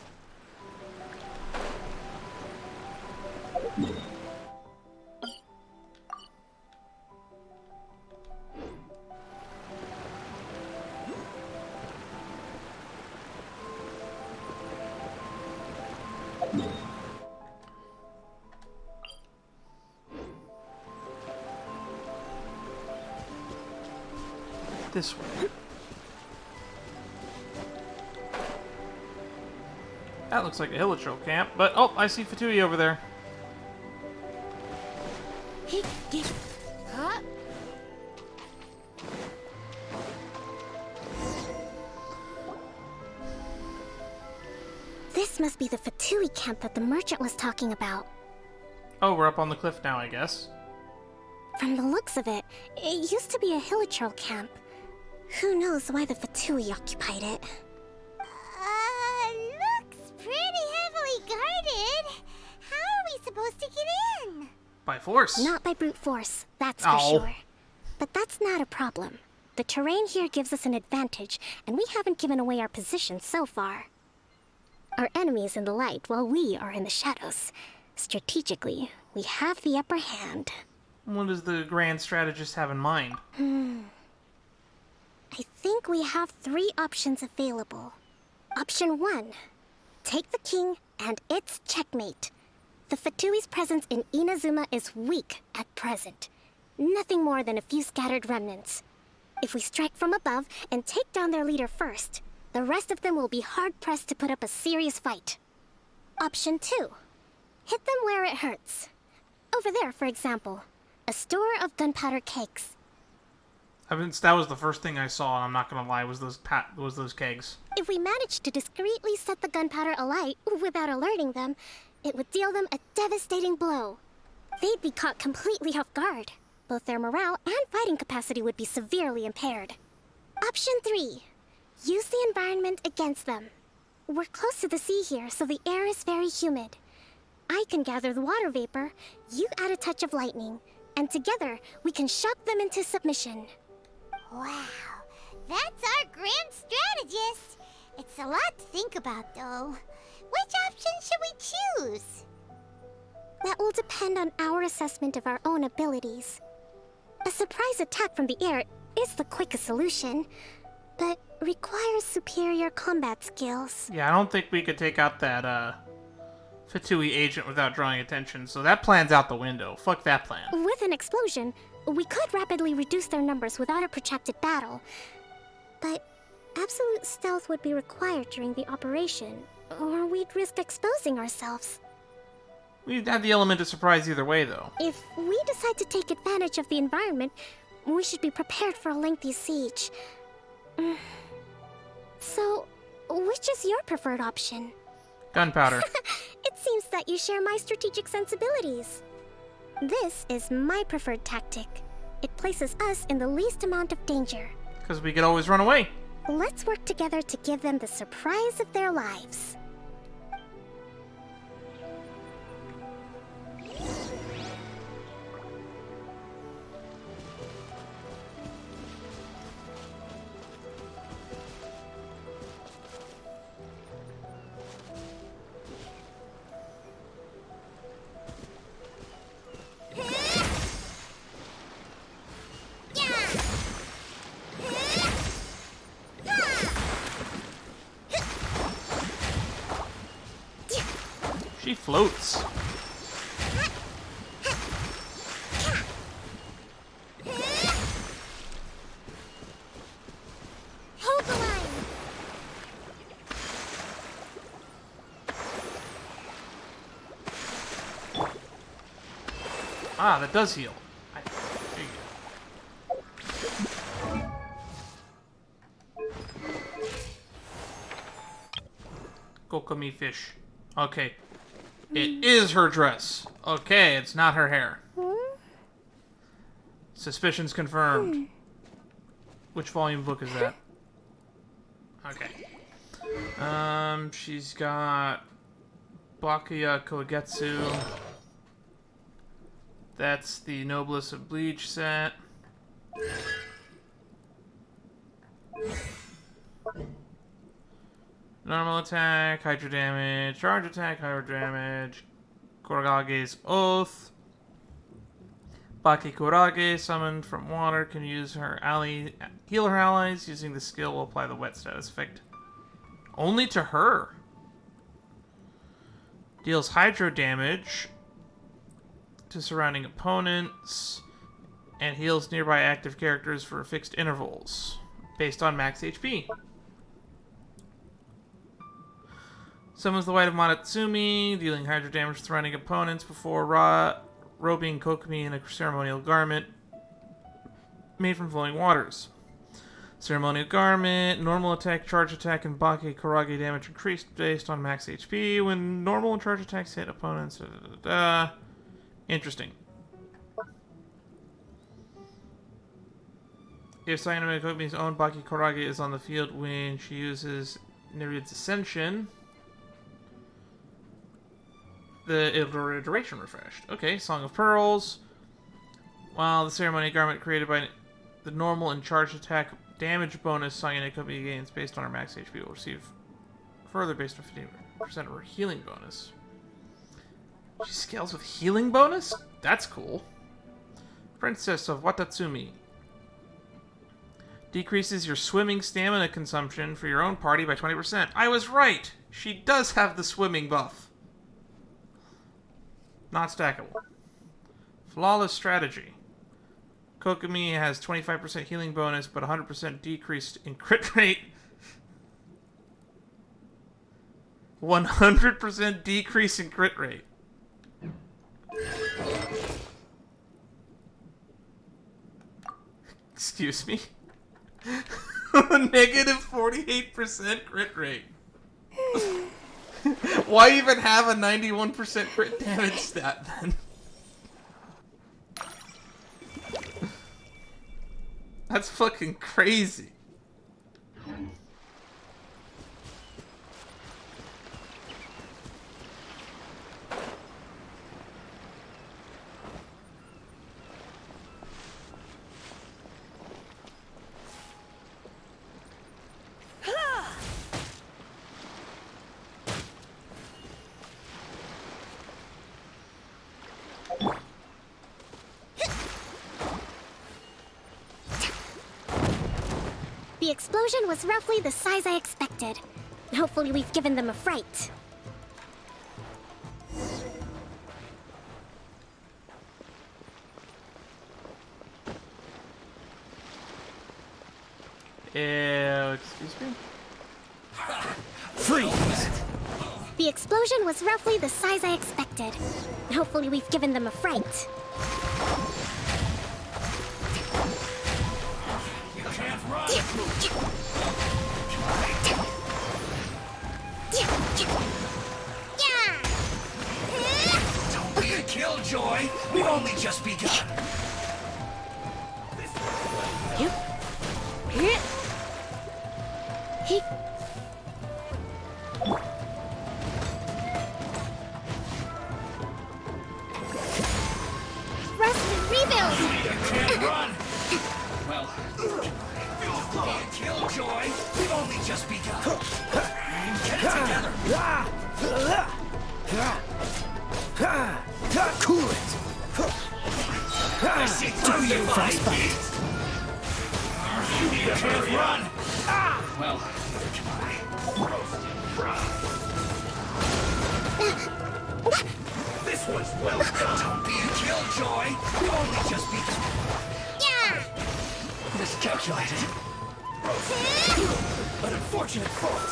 This way. That looks like a Hilichurl camp, but oh, I see Fatui over there.
Huh? This must be the Fatui camp that the merchant was talking about.
Oh, we're up on the cliff now, I guess.
From the looks of it, it used to be a Hilichurl camp. Who knows why the Fatui occupied it?
Looks pretty heavily guarded. How are we supposed to get in?
By force.
Not by brute force, that's for sure. But that's not a problem. The terrain here gives us an advantage, and we haven't given away our position so far. Our enemy is in the light, while we are in the shadows. Strategically, we have the upper hand.
What does the grand strategist have in mind?
I think we have 3 options available. Option 1. Take the king, and it's checkmate. The Fatui's presence in Inazuma is weak at present. Nothing more than a few scattered remnants. If we strike from above and take down their leader first, the rest of them will be hard-pressed to put up a serious fight. Option 2. Hit them where it hurts. Over there, for example. A store of gunpowder kegs.
That was the first thing I saw, and I'm not gonna lie, was those kegs.
If we managed to discreetly set the gunpowder alight without alerting them, it would deal them a devastating blow. They'd be caught completely off guard. Both their morale and fighting capacity would be severely impaired. Option 3. Use the environment against them. We're close to the sea here, so the air is very humid. I can gather the water vapor, you add a touch of lightning, and together we can shock them into submission.
Wow, that's our grand strategist. It's a lot to think about, though. Which option should we choose?
That will depend on our assessment of our own abilities. A surprise attack from the air is the quickest solution, but requires superior combat skills.
Yeah, I don't think we could take out that, Fatui agent without drawing attention, so that plan's out the window. Fuck that plan.
With an explosion, we could rapidly reduce their numbers without a protracted battle. But absolute stealth would be required during the operation, or we'd risk exposing ourselves.
We'd have the element of surprise either way, though.
If we decide to take advantage of the environment, we should be prepared for a lengthy siege. So, which is your preferred option?
Gunpowder.
It seems that you share my strategic sensibilities. This is my preferred tactic. It places us in the least amount of danger.
Because we could always run away.
Let's work together to give them the surprise of their lives.
She floats.
Hold the line.
Ah, that does heal. There you go. Kokomi fish. Okay. It is her dress. Okay, it's not her hair. Suspicions confirmed. Which volume book is that? Okay. She's got Bakuya Kogetsu. That's the Noblest of Bleach set. Normal attack, hydro damage, charge attack, hydro damage, Kuragage's Oath. Baki Kurage, summoned from water, can use her heal her allies using the skill will apply the wet status effect. Only to her. Deals hydro damage to surrounding opponents and heals nearby active characters for fixed intervals based on max HP. Summons the White of Watatsumi, dealing hydro damage to surrounding opponents before robing Kokomi in a ceremonial garment made from flowing waters. Ceremonial garment, normal attack, charge attack, and Baki Kurage damage increased based on max HP when normal and charge attacks hit opponents. Interesting. If Sayonara Kokomi's own Baki Kurage is on the field when she uses Nereid's Ascension, the duration refreshed. Okay, Song of Pearls. While the ceremony garment created by the normal and charged attack damage bonus Sayonara Kokomi gains based on her max HP will receive further based on 50% of her healing bonus. She scales with healing bonus? That's cool. Princess of Watatsumi. Decreases your swimming stamina consumption for your own party by 20%. I was right! She does have the swimming buff. Not stackable. Flawless strategy. Kokomi has 25% healing bonus, but 100% decreased in crit rate. 100% decrease in crit rate. Excuse me? Negative 48% crit rate. Why even have a 91% crit damage stat then? That's fucking crazy.
The explosion was roughly the size I expected. Hopefully we've given them a fright.
Excuse me?
Freeze!
The explosion was roughly the size I expected. Hopefully we've given them a fright.
You can't run! only just begun.
Rest and rebuild!
You can't run! Well, Killjoy, we've only just begun. Get it together!
Cool it!
I see through you, frostbite! You can't run! Well, this was well done. Don't be a killjoy. We've only just begun.
Yeah!
Miscalculated. An unfortunate fault.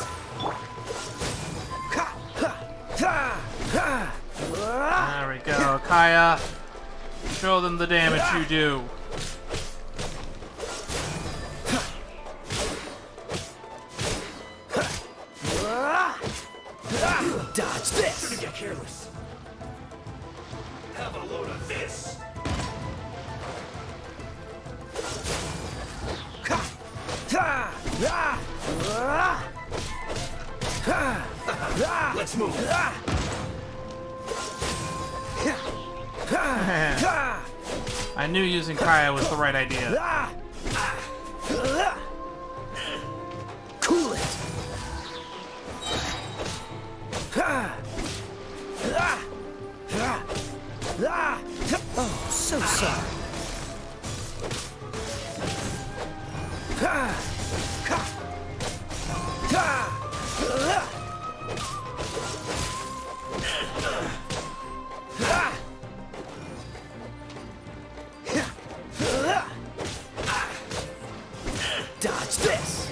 There we go, Kaya. Show them the damage you do.
Dodge this!
Shouldn't get careless. Have a load of this. Let's move.
I knew using Kaya was the right idea.
Cool it! Oh, so sorry. Dodge this!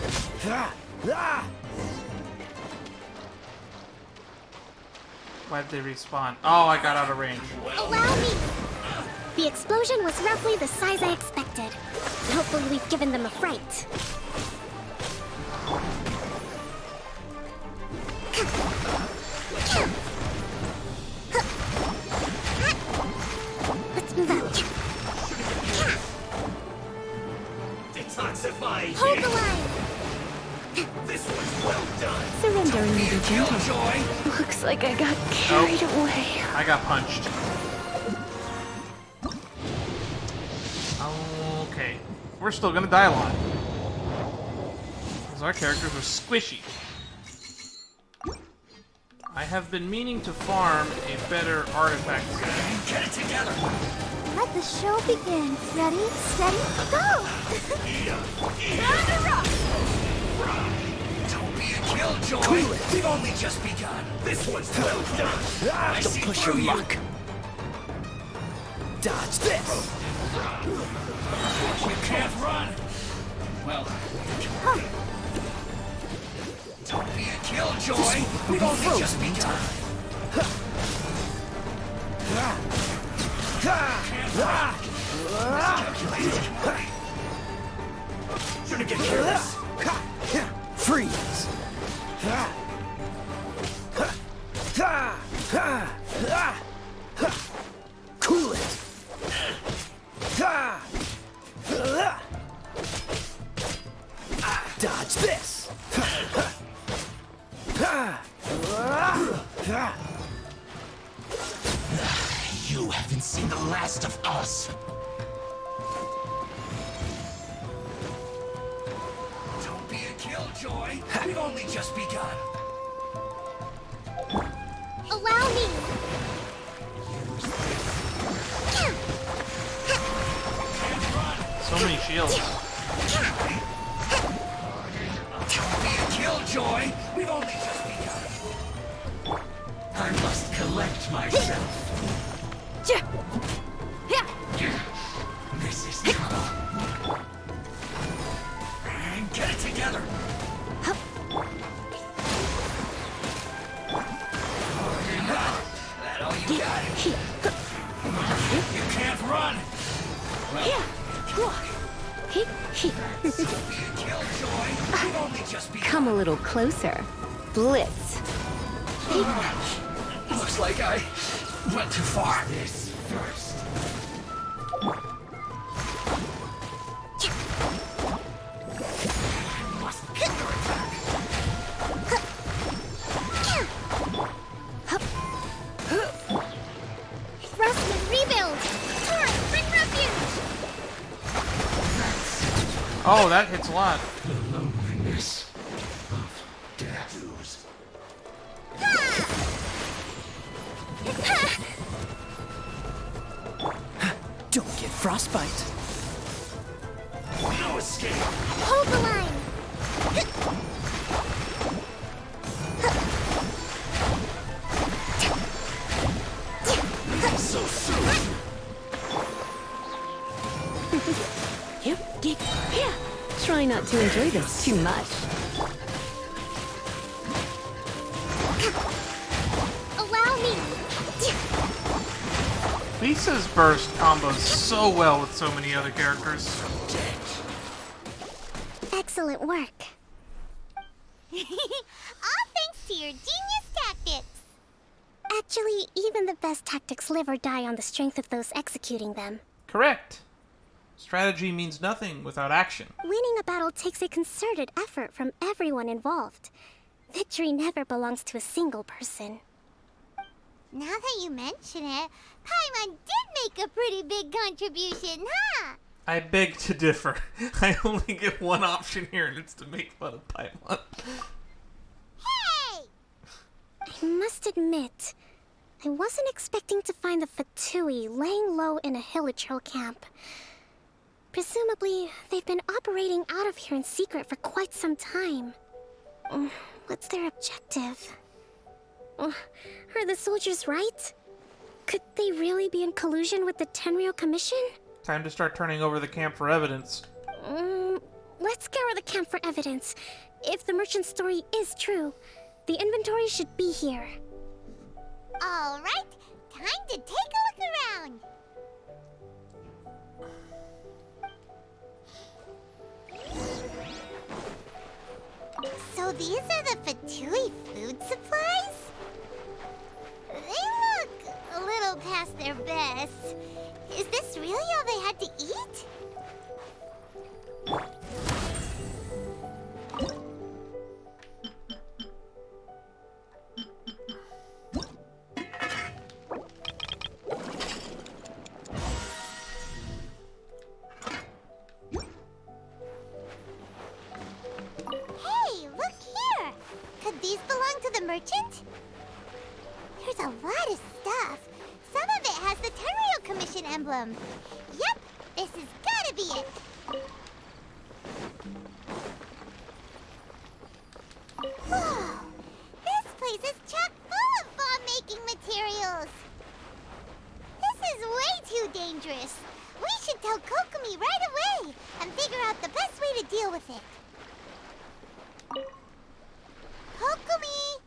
Why did they respawn? Oh, I got out of range.
Allow me! The explosion was roughly the size I expected. Hopefully we've given them a fright. Let's move out.
Detoxify.
Hold the line!
This was well done.
Surrendering may be gentle.
Killjoy.
Looks like I got carried away.
I got punched. Okay. We're still gonna die a lot. Because our characters are squishy. I have been meaning to farm a better artifact set.
Get it together.
Let the show begin. Ready, steady, go!
Don't be a killjoy. We've only just begun. This was well done.
Don't push your luck. Dodge this!
You can't run. Well, don't be a killjoy. We've only just begun. Shouldn't get careless.
Freeze! Cool it! Dodge this!
You haven't seen the last of us. Don't be a killjoy. We've only just begun.
Allow me!
So many shields.
Don't be a killjoy. We've only just begun. I must collect myself. This is trouble. And get it together. That all you got? You can't run.
Come a little closer. Blitz.
Looks like I went too far. This first.
Rustman, rebuild! Torrent, bring refuge!
Oh, that hits a lot.
The loneliness of death.
Don't get frostbite.
No escape.
Hold the line!
So soon.
Yeah. Try not to enjoy this too much.
Allow me!
Lisa's burst combos so well with so many other characters.
Excellent work.
All thanks to your genius tactics.
Actually, even the best tactics live or die on the strength of those executing them.
Correct. Strategy means nothing without action.
Winning a battle takes a concerted effort from everyone involved. Victory never belongs to a single person.
Now that you mention it, Paimon did make a pretty big contribution, huh?
I beg to differ. I only get one option here, and it's to make fun of Paimon.
Hey!
I must admit, I wasn't expecting to find the Fatui laying low in a Hilichurl camp. Presumably, they've been operating out of here in secret for quite some time. What's their objective? Are the soldiers right? Could they really be in collusion with the Tenryou Commission?
Time to start turning over the camp for evidence.
Let's scour the camp for evidence. If the merchant's story is true, the inventory should be here.
All right, time to take a look around. So these are the Fatui food supplies? They look a little past their best. Is this really all they had to eat? Hey, look here! Could these belong to the merchant? There's a lot of stuff. Some of it has the Tenryou Commission emblem. Yep, this has gotta be it. Whoa! This place is chock full of bomb-making materials. This is way too dangerous. We should tell Kokomi right away and figure out the best way to deal with it. Kokomi!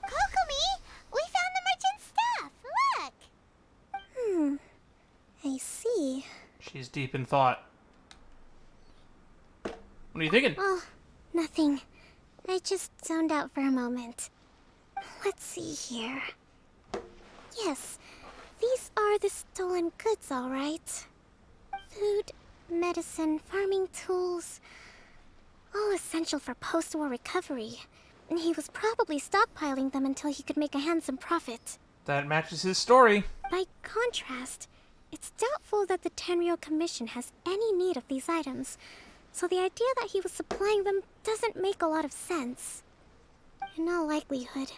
Kokomi! We found the merchant's stuff! Look!
I see.
She's deep in thought. What are you thinking?
Oh, nothing. I just zoned out for a moment. Let's see here. Yes, these are the stolen goods, all right. Food, medicine, farming tools. All essential for post-war recovery. And he was probably stockpiling them until he could make a handsome profit.
That matches his story.
By contrast, it's doubtful that the Tenryou Commission has any need of these items, so the idea that he was supplying them doesn't make a lot of sense. In all likelihood,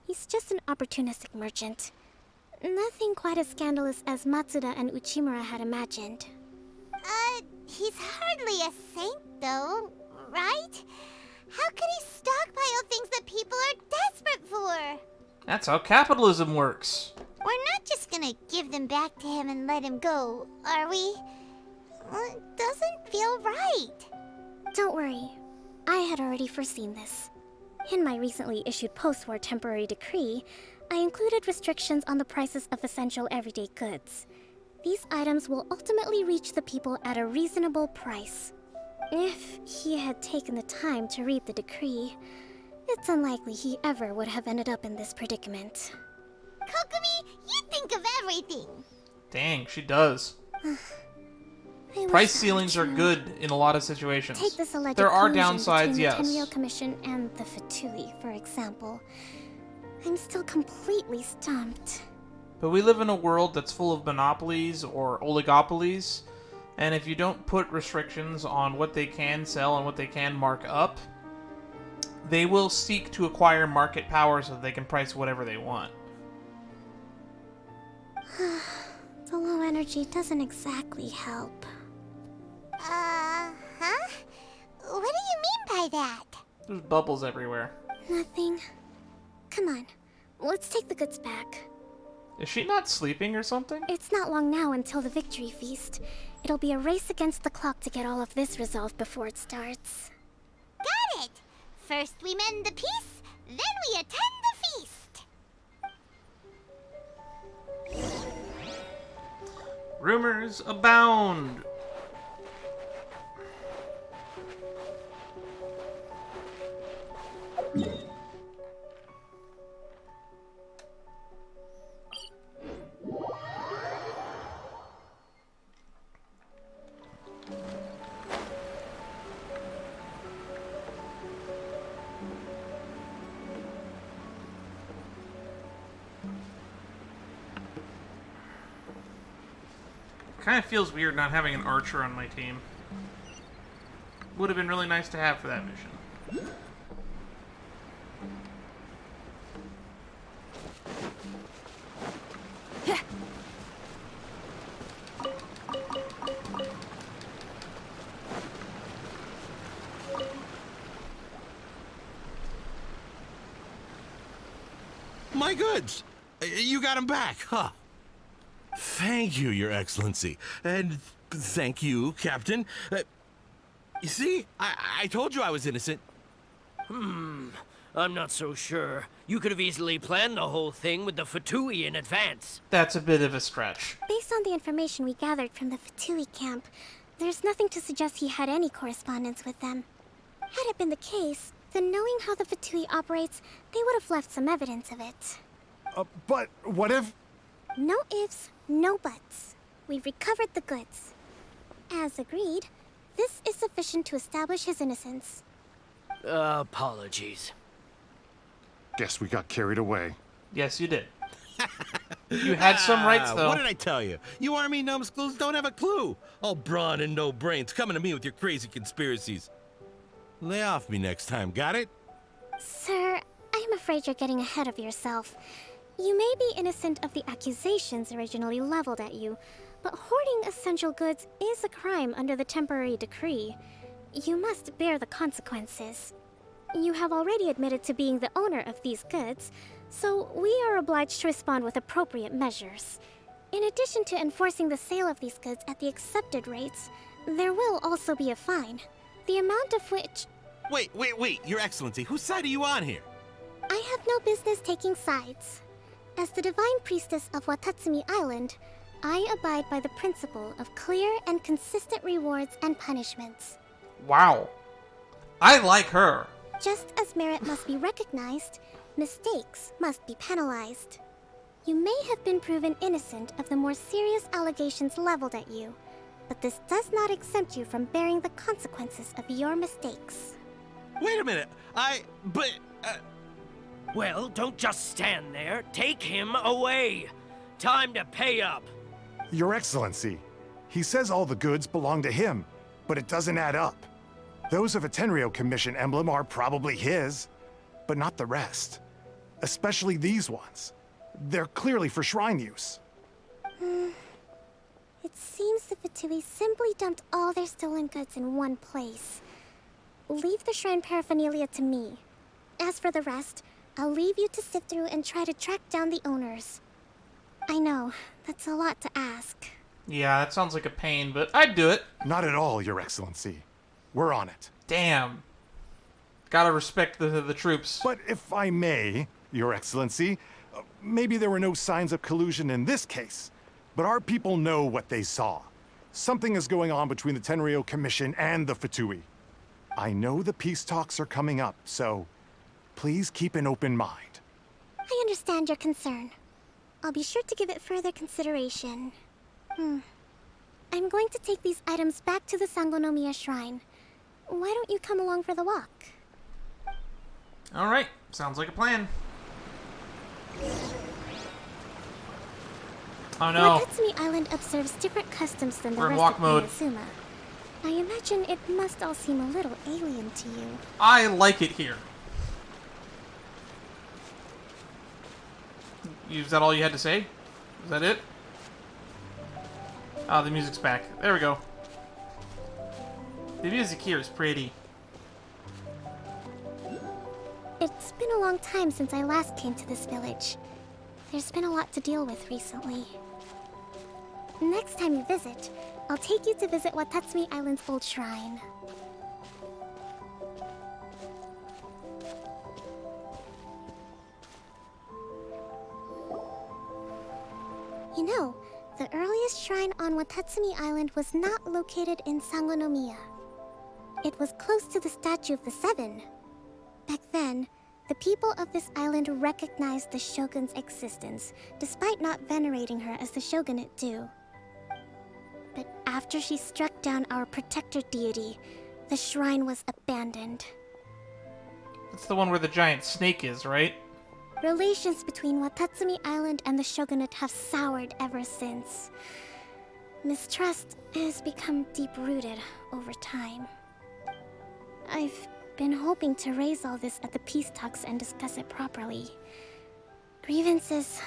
he's just an opportunistic merchant. Nothing quite as scandalous as Matsuda and Uchimura had imagined.
He's hardly a saint, though, right? How could he stockpile things that people are desperate for?
That's how capitalism works.
We're not just gonna give them back to him and let him go, are we? It doesn't feel right.
Don't worry. I had already foreseen this. In my recently issued post-war temporary decree, I included restrictions on the prices of essential everyday goods. These items will ultimately reach the people at a reasonable price. If he had taken the time to read the decree, it's unlikely he ever would have ended up in this predicament.
Kokomi, you think of everything.
Dang, she does.
I wish
Price
I
ceilings are
could
good in a lot of situations.
Take this alleged
There are
collusion
downsides,
between
yes.
the Tenryou Commission and the Fatui, for example. I'm still completely stumped.
But we live in a world that's full of monopolies or oligopolies, and if you don't put restrictions on what they can sell and what they can mark up, they will seek to acquire market power so that they can price whatever they want.
The low energy doesn't exactly help.
Huh? What do you mean by that?
There's bubbles everywhere.
Nothing. Come on, let's take the goods back.
Is she not sleeping or something?
It's not long now until the victory feast. It'll be a race against the clock to get all of this resolved before it starts.
Got it! First we mend the peace, then we attend the feast.
Rumors abound. Kind of feels weird not having an archer on my team. Would have been really nice to have for that mission.
My goods! You got them back, huh? Thank you, Your Excellency. And thank you, Captain. You see, I told you I was innocent.
I'm not so sure. You could have easily planned the whole thing with the Fatui in advance.
That's a bit of a stretch.
Based on the information we gathered from the Fatui camp, there's nothing to suggest he had any correspondence with them. Had it been the case, then knowing how the Fatui operates, they would have left some evidence of it.
But what if...
No ifs, no buts. We've recovered the goods. As agreed, this is sufficient to establish his innocence.
Apologies.
Guess we got carried away.
Yes, you did. You had some rights, though.
What did I tell you? You army numbskulls don't have a clue. All brawn and no brains, coming to me with your crazy conspiracies. Lay off me next time, got it?
Sir, I'm afraid you're getting ahead of yourself. You may be innocent of the accusations originally leveled at you, but hoarding essential goods is a crime under the temporary decree. You must bear the consequences. You have already admitted to being the owner of these goods, so we are obliged to respond with appropriate measures. In addition to enforcing the sale of these goods at the accepted rates, there will also be a fine, the amount of which...
Wait, Your Excellency, whose side are you on here?
I have no business taking sides. As the Divine Priestess of Watatsumi Island, I abide by the principle of clear and consistent rewards and punishments.
Wow. I like her.
Just as merit must be recognized, mistakes must be penalized. You may have been proven innocent of the more serious allegations leveled at you, but this does not exempt you from bearing the consequences of your mistakes.
Wait a minute,
Well, don't just stand there. Take him away. Time to pay up.
Your Excellency, he says all the goods belong to him, but it doesn't add up. Those of a Tenryou Commission emblem are probably his, but not the rest. Especially these ones. They're clearly for shrine use.
It seems the Fatui simply dumped all their stolen goods in one place. Leave the shrine paraphernalia to me. As for the rest, I'll leave you to sift through and try to track down the owners. I know, that's a lot to ask.
Yeah, that sounds like a pain, but I'd do it.
Not at all, Your Excellency. We're on it.
Damn. Gotta respect the troops.
But if I may, Your Excellency, maybe there were no signs of collusion in this case, but our people know what they saw. Something is going on between the Tenryou Commission and the Fatui. I know the peace talks are coming up, so please keep an open mind.
I understand your concern. I'll be sure to give it further consideration. I'm going to take these items back to the Sangonomiya Shrine. Why don't you come along for the walk?
Alright, sounds like a plan. Oh no.
Watatsumi Island observes different customs than the
We're in
rest
walk
of
mode.
Inazuma. I imagine it must all seem a little alien to you.
I like it here. Is that all you had to say? Is that it? Oh, the music's back. There we go. The music here is pretty.
It's been a long time since I last came to this village. There's been a lot to deal with recently. Next time you visit, I'll take you to visit Watatsumi Island's old shrine. You know, the earliest shrine on Watatsumi Island was not located in Sangonomiya. It was close to the Statue of the Seven. Back then, the people of this island recognized the shogun's existence, despite not venerating her as the shogunate do. But after she struck down our protector deity, the shrine was abandoned.
That's the one where the giant snake is, right?
Relations between Watatsumi Island and the shogunate have soured ever since. Mistrust has become deep-rooted over time. I've been hoping to raise all this at the peace talks and discuss it properly. Grievances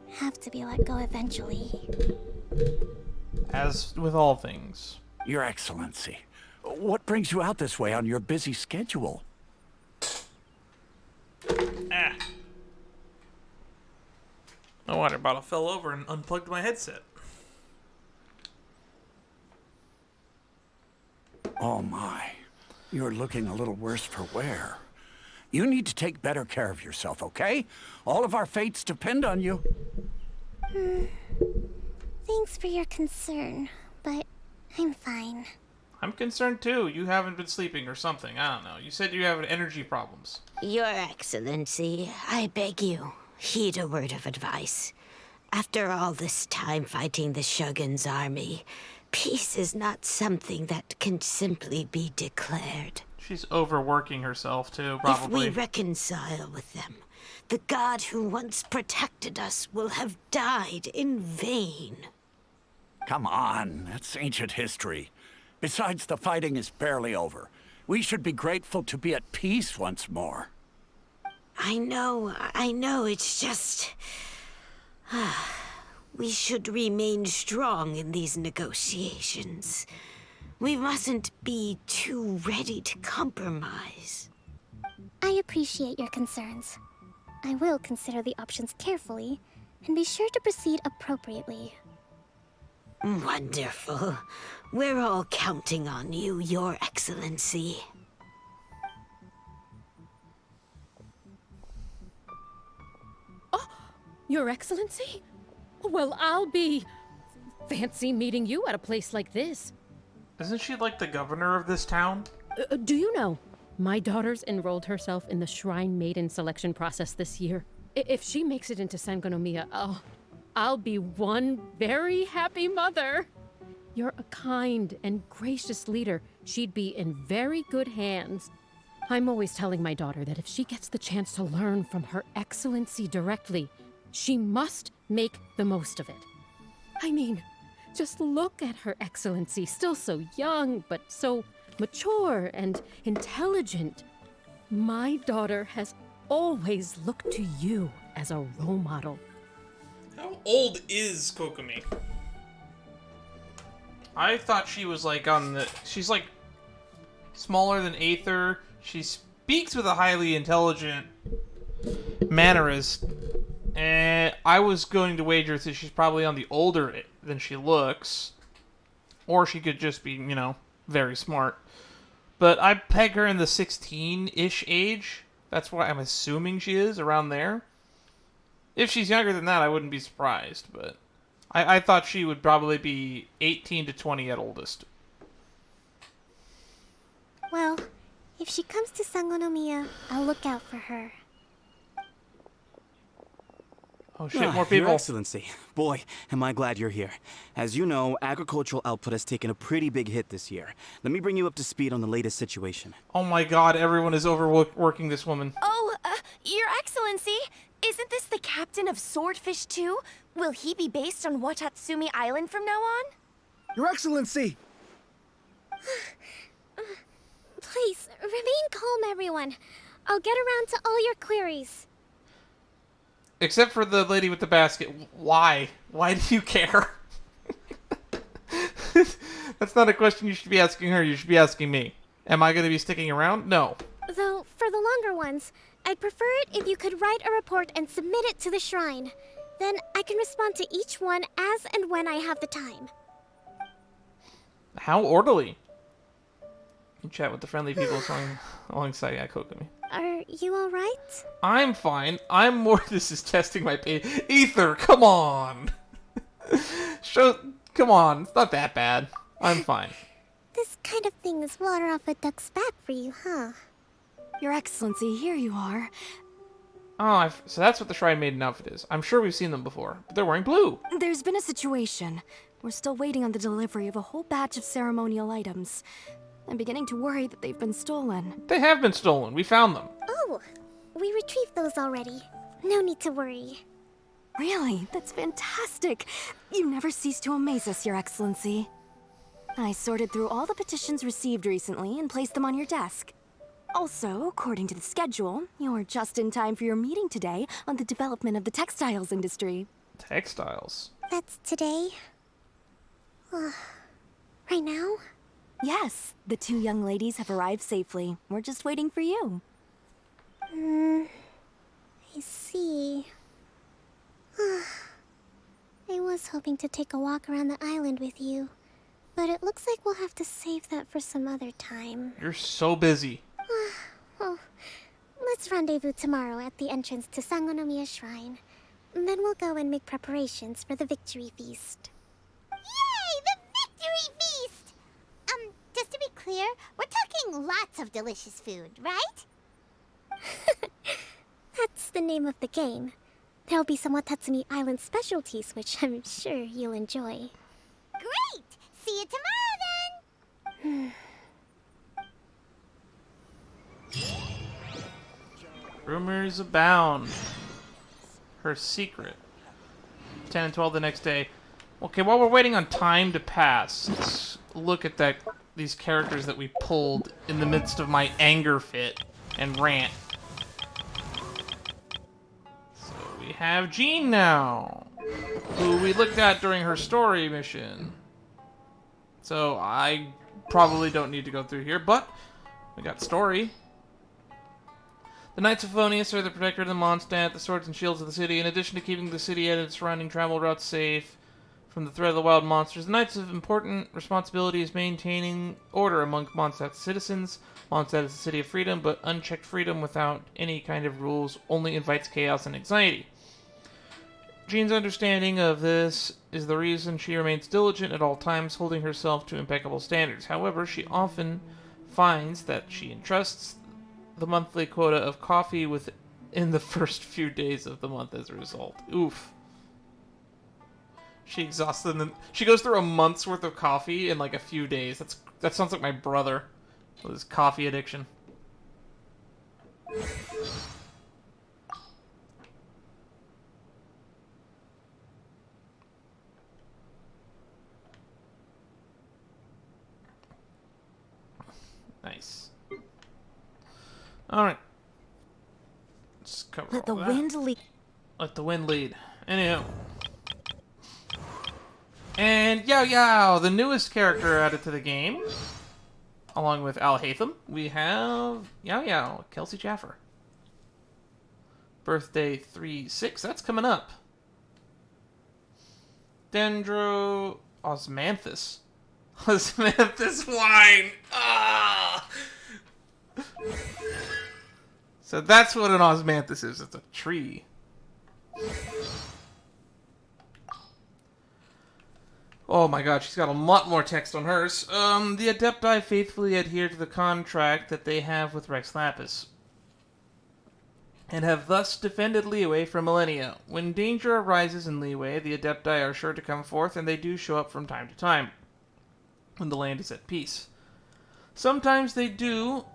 have to be let go eventually.
As with all things.
Your Excellency, what brings you out this way on your busy schedule?
Ah. My water bottle fell over and unplugged my headset.
Oh my, you're looking a little worse for wear. You need to take better care of yourself, okay? All of our fates depend on you.
Thanks for your concern, but I'm fine.
I'm concerned too. You haven't been sleeping or something. I don't know. You said you have energy problems.
Your Excellency, I beg you, heed a word of advice. After all this time fighting the Shogun's army, peace is not something that can simply be declared.
She's overworking herself too, probably.
If we reconcile with them, the god who once protected us will have died in vain.
Come on, that's ancient history. Besides, the fighting is barely over. We should be grateful to be at peace once more.
I know, it's just... we should remain strong in these negotiations. We mustn't be too ready to compromise.
I appreciate your concerns. I will consider the options carefully, and be sure to proceed appropriately.
Wonderful. We're all counting on you, Your Excellency.
Your Excellency? Well, I'll be... fancy meeting you at a place like this.
Isn't she like the governor of this town?
Do you know, my daughter's enrolled herself in the Shrine Maiden selection process this year. If she makes it into Sangonomiya, I'll be one very happy mother. You're a kind and gracious leader. She'd be in very good hands. I'm always telling my daughter that if she gets the chance to learn from Her Excellency directly, she must make the most of it. I mean, just look at Her Excellency, still so young, but so mature and intelligent. My daughter has always looked to you as a role model.
How old is Kokomi? I thought she was like on the... She's like smaller than Aether. She speaks with a highly intelligent mannerist. And I was going to wager that she's probably on the older than she looks. Or she could just be, you know, very smart. But I peg her in the 16-ish age. That's what I'm assuming she is, around there. If she's younger than that, I wouldn't be surprised, but... I thought she would probably be 18 to 20 at oldest.
Well, if she comes to Sangonomiya, I'll look out for her.
Oh shit, more
Your
people.
Excellency, boy, am I glad you're here. As you know, agricultural output has taken a pretty big hit this year. Let me bring you up to speed on the latest situation.
Oh my god, everyone is overworking this woman.
Oh, Your Excellency, isn't this the captain of Swordfish 2? Will he be based on Watatsumi Island from now on?
Your Excellency!
Please, remain calm, everyone. I'll get around to all your queries.
Except for the lady with the basket. Why? Why do you care? That's not a question you should be asking her. You should be asking me. Am I going to be sticking around? No.
Though, for the longer ones, I'd prefer it if you could write a report and submit it to the shrine. Then I can respond to each one as and when I have the time.
How orderly. You chat with the friendly people alongside Kokomi.
Are you alright?
I'm fine. I'm more... This is testing my pain. Ether, come on! Come on. It's not that bad. I'm fine.
This kind of thing is water off a duck's back for you, huh?
Your Excellency, here you are.
Oh, so that's what the Shrine Maiden outfit is. I'm sure we've seen them before, but they're wearing blue.
There's been a situation. We're still waiting on the delivery of a whole batch of ceremonial items. I'm beginning to worry that they've been stolen.
They have been stolen. We found them.
Oh, we retrieved those already. No need to worry.
Really? That's fantastic. You never cease to amaze us, Your Excellency. I sorted through all the petitions received recently and placed them on your desk. Also, according to the schedule, you're just in time for your meeting today on the development of the textiles industry.
Textiles?
That's today? Right now?
Yes, the two young ladies have arrived safely. We're just waiting for you.
I see. I was hoping to take a walk around the island with you, but it looks like we'll have to save that for some other time.
You're so busy.
Well, let's rendezvous tomorrow at the entrance to Sangonomiya Shrine. Then we'll go and make preparations for the victory feast.
Yay! The victory feast! Just to be clear, we're talking lots of delicious food, right?
That's the name of the game. There'll be some Watatsumi Island specialties, which I'm sure you'll enjoy.
Great! See you tomorrow, then!
Rumors abound. Her secret. 10 and 12 the next day. Okay, while we're waiting on time to pass, let's look at these characters that we pulled in the midst of my anger fit and rant. So we have Jean now, who we looked at during her story mission. So I probably don't need to go through here, but we got story. The Knights of Favonius are the protector of the Mondstadt, the swords and shields of the city. In addition to keeping the city and its surrounding travel routes safe from the threat of the wild monsters, the Knights have important responsibilities maintaining order among Mondstadt's citizens. Mondstadt is a city of freedom, but unchecked freedom without any kind of rules only invites chaos and anxiety. Jean's understanding of this is the reason she remains diligent at all times, holding herself to impeccable standards. However, she often finds that she entrusts the monthly quota of coffee within the first few days of the month as a result. Oof. She exhausted them. She goes through a month's worth of coffee in like a few days. That sounds like my brother with his coffee addiction. Nice. Alright. Let's cover
Let the
all that.
wind lead.
Let the wind lead. Anyhow. And Yaoyao, the newest character added to the game. Along with Al Hatham, we have Yaoyao, Kelsey Jaffer. Birthday 3/6, that's coming up. Dendro Osmanthus. Osmanthus wine! Ah! So that's what an osmanthus is. It's a tree. Oh my god, she's got a lot more text on hers. The Adepti faithfully adhere to the contract that they have with Rex Lapis. and have thus defended Liyue for millennia. When danger arises in Liyue, the Adepti are sure to come forth, and they do show up from time to time when the land is at peace. Sometimes they do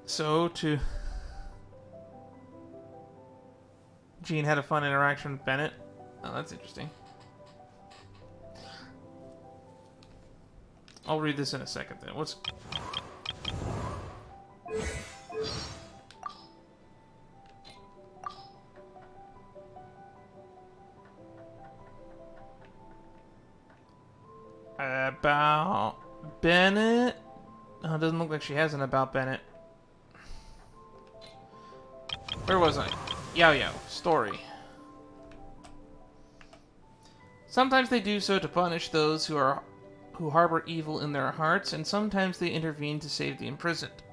so to... Jean had a fun interaction with Bennett. Oh, that's interesting. I'll read this in a second then. What's... About Bennett? Oh, it doesn't look like she has an about Bennett. Where was I? Yaoyao. Story. Sometimes they do so to punish those who harbor evil in their hearts, and sometimes they intervene to save the imprisoned.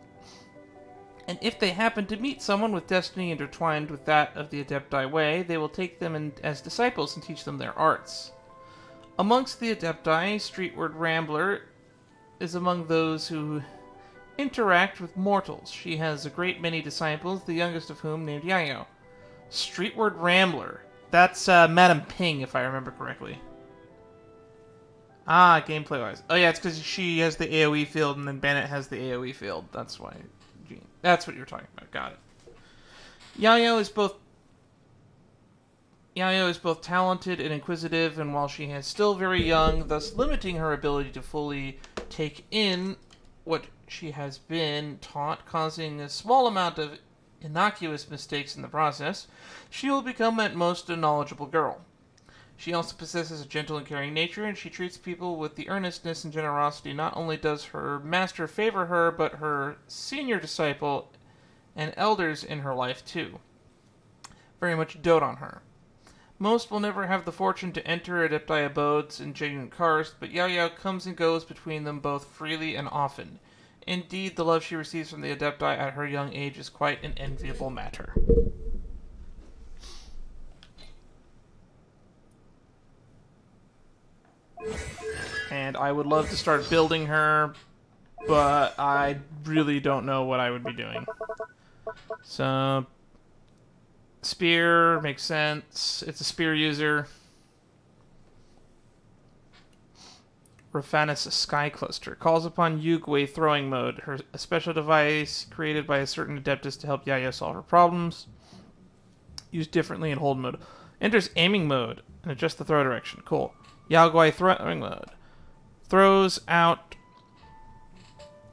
And if they happen to meet someone with destiny intertwined with that of the Adepti way, they will take them as disciples and teach them their arts. Amongst the Adepti, Streetward Rambler is among those who interact with mortals. She has a great many disciples, the youngest of whom named Yaoyao. Streetward Rambler. That's Madam Ping, if I remember correctly. Ah, gameplay-wise. Oh yeah, it's because she has the AoE field and then Bennett has the AoE field. That's why. Jean. That's what you're talking about. Got it. Yaoyao is both talented and inquisitive, and while she is still very young, thus limiting her ability to fully take in what she has been taught, causing a small amount of innocuous mistakes in the process, she will become at most a knowledgeable girl. She also possesses a gentle and caring nature, and she treats people with the earnestness and generosity. Not only does her master favor her, but her senior disciple and elders in her life too very much dote on her. Most will never have the fortune to enter Adepti abodes in genuine karst, but Yaoyao comes and goes between them both freely and often. Indeed, the love she receives from the Adepti at her young age is quite an enviable matter. And I would love to start building her, but I really don't know what I would be doing. So, spear makes sense. It's a spear user. Raphanus Sky Cluster calls upon Yugwei throwing mode, a special device created by a certain Adeptus to help Yaoyao solve her problems. Used differently in hold mode. Enters aiming mode and adjusts the throw direction. Cool. Yugwei throwing mode. Throws out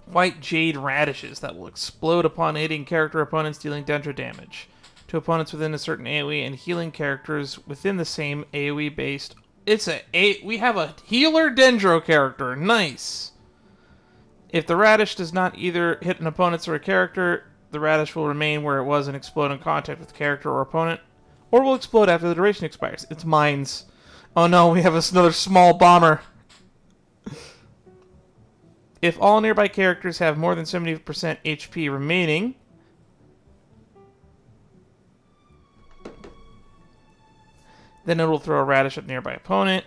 white jade radishes that will explode upon hitting character opponents, dealing dendro damage to opponents within a certain AoE and healing characters within the same AoE based. We have a healer dendro character. Nice. If the radish does not either hit an opponent or a character, the radish will remain where it was and explode in contact with the character or opponent, or will explode after the duration expires. It's mines. Oh no, we have another small bomber. If all nearby characters have more than 70% HP remaining, then it will throw a radish at nearby opponent.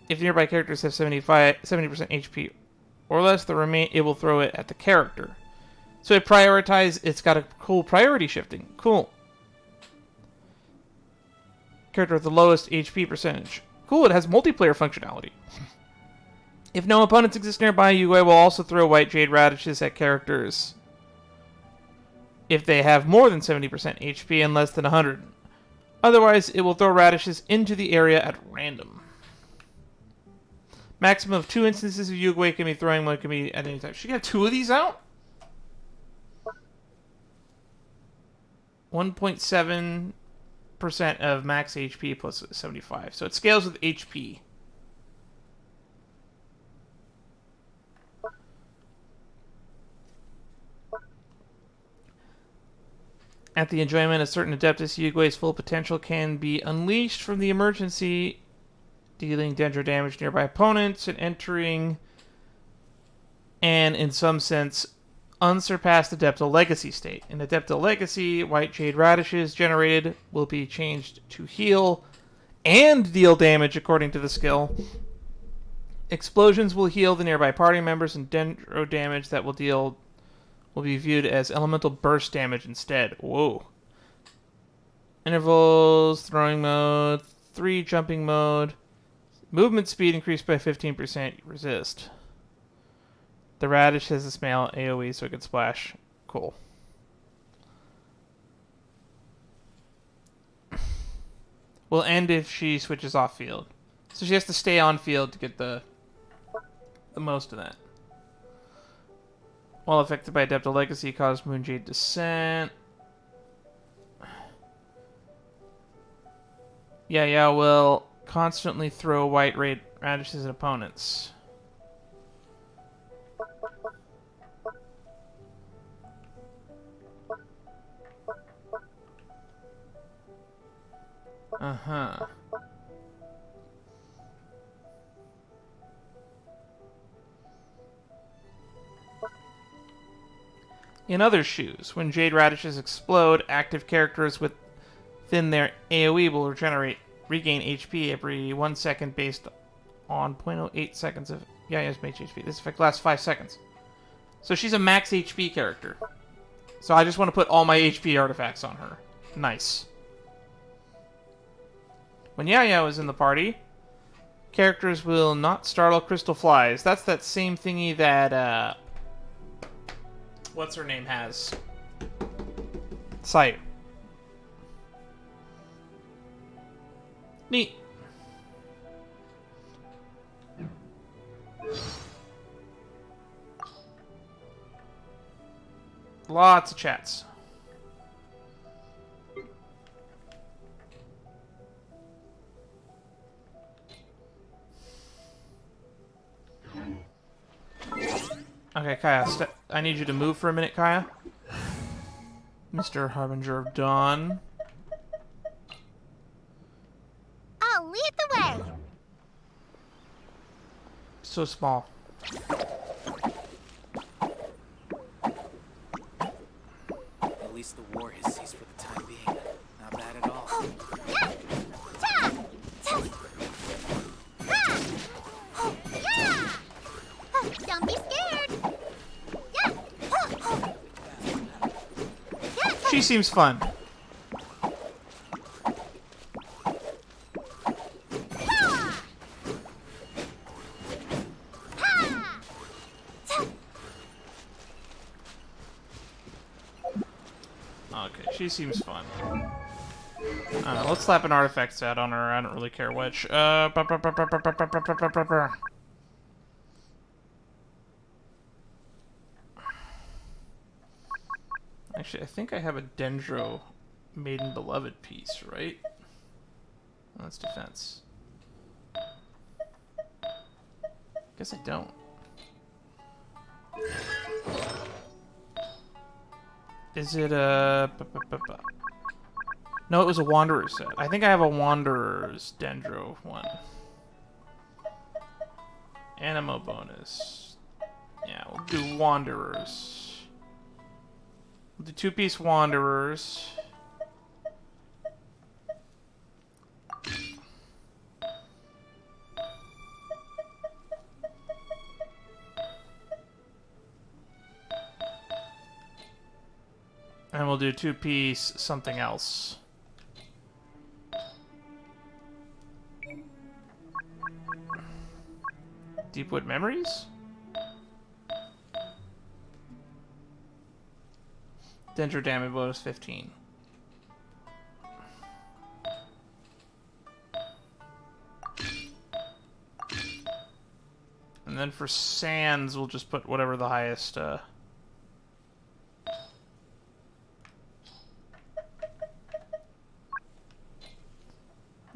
If nearby characters have 70% HP or less, it will throw it at the character. So it's got a cool priority shifting. Cool. Character with the lowest HP percentage. Cool, it has multiplayer functionality. If no opponents exist nearby, Yugwei will also throw white jade radishes at characters if they have more than 70% HP and less than 100. Otherwise, it will throw radishes into the area at random. Maximum of 2 instances of Yugwei can be throwing one can be at any time. Should we have 2 of these out? 1.7% of max HP plus 75. So it scales with HP. At the enjoyment of certain Adeptus, Yugwei's full potential can be unleashed from the emergency, dealing dendro damage to nearby opponents and entering an, in some sense, unsurpassed Adeptal Legacy state. In Adeptal Legacy, white jade radishes generated will be changed to heal and deal damage according to the skill. Explosions will heal the nearby party members, and dendro damage that will be viewed as elemental burst damage instead. Whoa. Intervals, throwing mode, 3 jumping mode. Movement speed increased by 15%. Resist. The radish has a smell AoE so it can splash. Cool. Will end if she switches off field. So she has to stay on field to get the most of that. While affected by Adeptal Legacy, cause Moonjade Descent. Yaoyao will constantly throw white radishes at opponents. Uh-huh. In other shoes, when jade radishes explode, active characters within their AoE will regain HP every 1 second based on 0.08 seconds of Yaoyao's max HP. This effect lasts 5 seconds. So she's a max HP character. So I just want to put all my HP artifacts on her. Nice. When Yaoyao is in the party, characters will not startle crystal flies. That's that same thingy that, what's her name has? Sight. Neat. Lots of chats. Okay, Kaya, I need you to move for a minute, Kaya. Mr. Harbinger of Dawn.
I'll lead the way.
So small.
At least the war has ceased for the time being. Not bad at all.
Don't be scared.
She seems fun. Okay, she seems fun. Let's slap an artifact set on her. I don't really care which. Actually, I think I have a Dendro Maiden Beloved piece, right? That's defense. Guess I don't. Is it a... No, it was a Wanderer set. I think I have a Wanderer's Dendro one. Animo bonus. Yeah, we'll do Wanderers. We'll do 2-piece Wanderers. And we'll do 2-piece something else. Deepwood Memories? Dendro damage bonus 15. And then for sands, we'll just put whatever the highest, What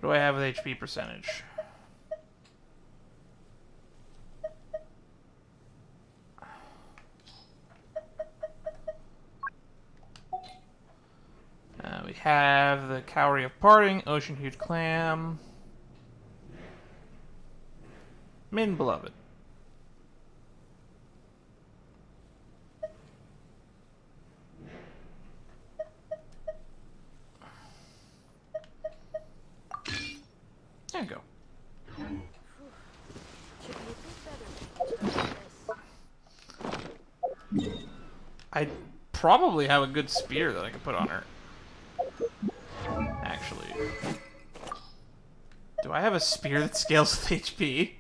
do I have with HP percentage? We have the Cowrie of Parting, Ocean Hued Clam, Maiden Beloved. There you go. I probably have a good spear that I could put on her. Do I have a spear that scales with HP?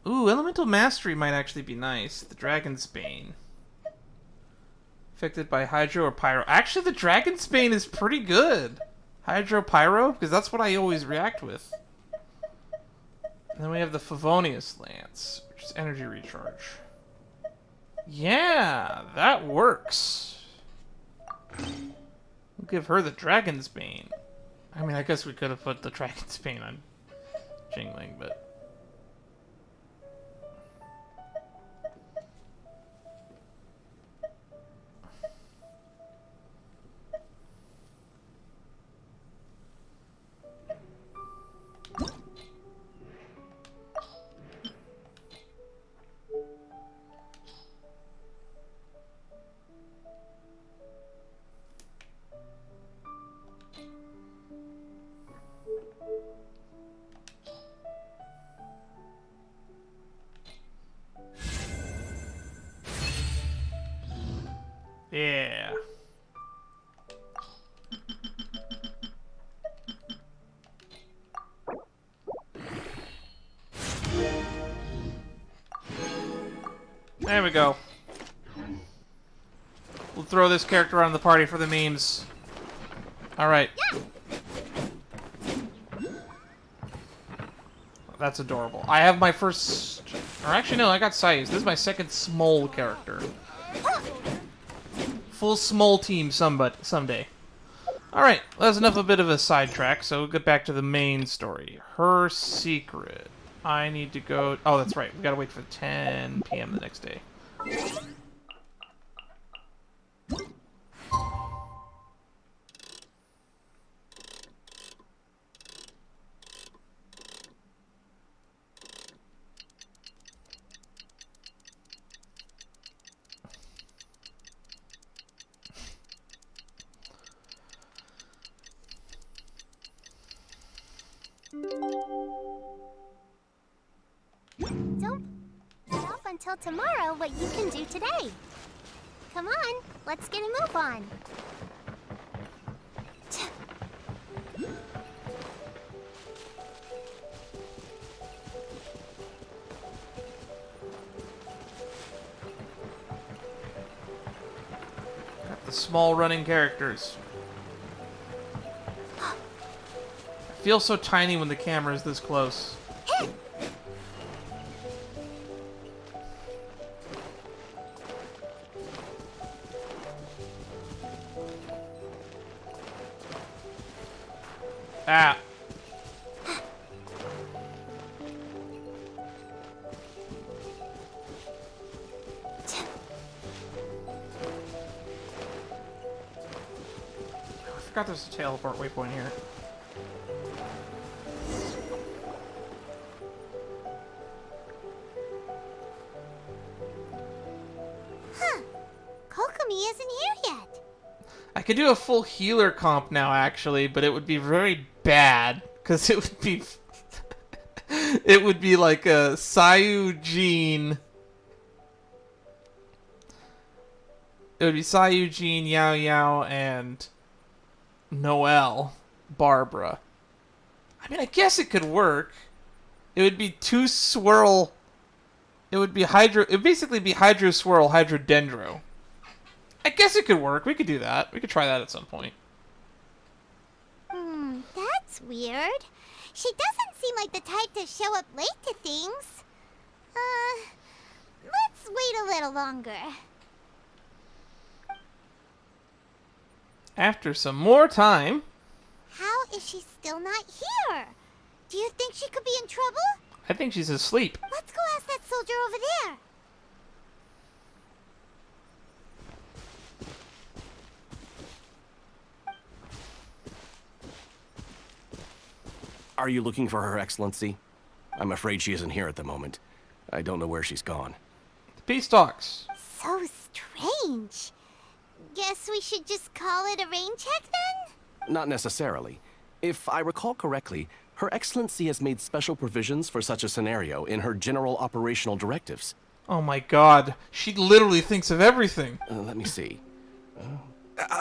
Ooh, Elemental Mastery might actually be nice. The Dragon's Bane. Affected by Hydro or Pyro. Actually, the Dragon's Bane is pretty good. Hydro Pyro? Because that's what I always react with. And then we have the Favonius Lance, which is Energy Recharge. Yeah, that works. We'll give her the Dragon's Bane. I mean, I guess we could have put the Dragon's Bane on Jingling, but... Yeah. There we go. We'll throw this character around the party for the memes. Alright. That's adorable. I have my first... Or actually, no, I got Sais. This is my second small character. Full small team someday. Alright, well, that's enough of a bit of a sidetrack, so we'll get back to the main story. Her secret. I need to go... Oh, that's right. We gotta wait for 10 p.m. the next day.
Don't put off until tomorrow what you can do today. Come on, let's get a move on.
Got the small running characters. I feel so tiny when the camera is this close. Ah. I forgot there's a teleport waypoint here.
Huh. Kokomi isn't here yet.
I could do a full healer comp now, actually, but it would be very bad, because it would be... it would be like a Sayu, Jean... It would be Sayu, Jean, Yaoyao, and Noelle, Barbara. I mean, I guess it could work. It would be two swirl... It would be Hydro... It would basically be Hydro Swirl, Hydro Dendro. I guess it could work. We could do that. We could try that at some point.
That's weird. She doesn't seem like the type to show up late to things. Let's wait a little longer.
After some more time...
How is she still not here? Do you think she could be in trouble?
I think she's asleep.
Let's go ask that soldier over there.
Are you looking for Her Excellency? I'm afraid she isn't here at the moment. I don't know where she's gone.
Peace talks.
So strange. Guess we should just call it a rain check then?
Not necessarily. If I recall correctly, Her Excellency has made special provisions for such a scenario in her general operational directives.
Oh my god. She literally thinks of everything.
Let me see.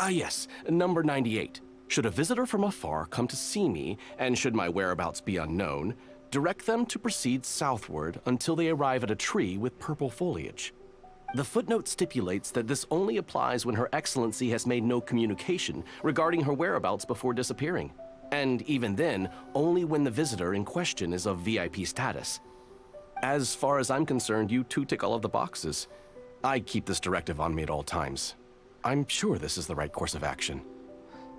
Yes, number 98. Should a visitor from afar come to see me, and should my whereabouts be unknown, direct them to proceed southward until they arrive at a tree with purple foliage. The footnote stipulates that this only applies when Her Excellency has made no communication regarding her whereabouts before disappearing. And even then, only when the visitor in question is of VIP status. As far as I'm concerned, you two tick all of the boxes. I keep this directive on me at all times. I'm sure this is the right course of action.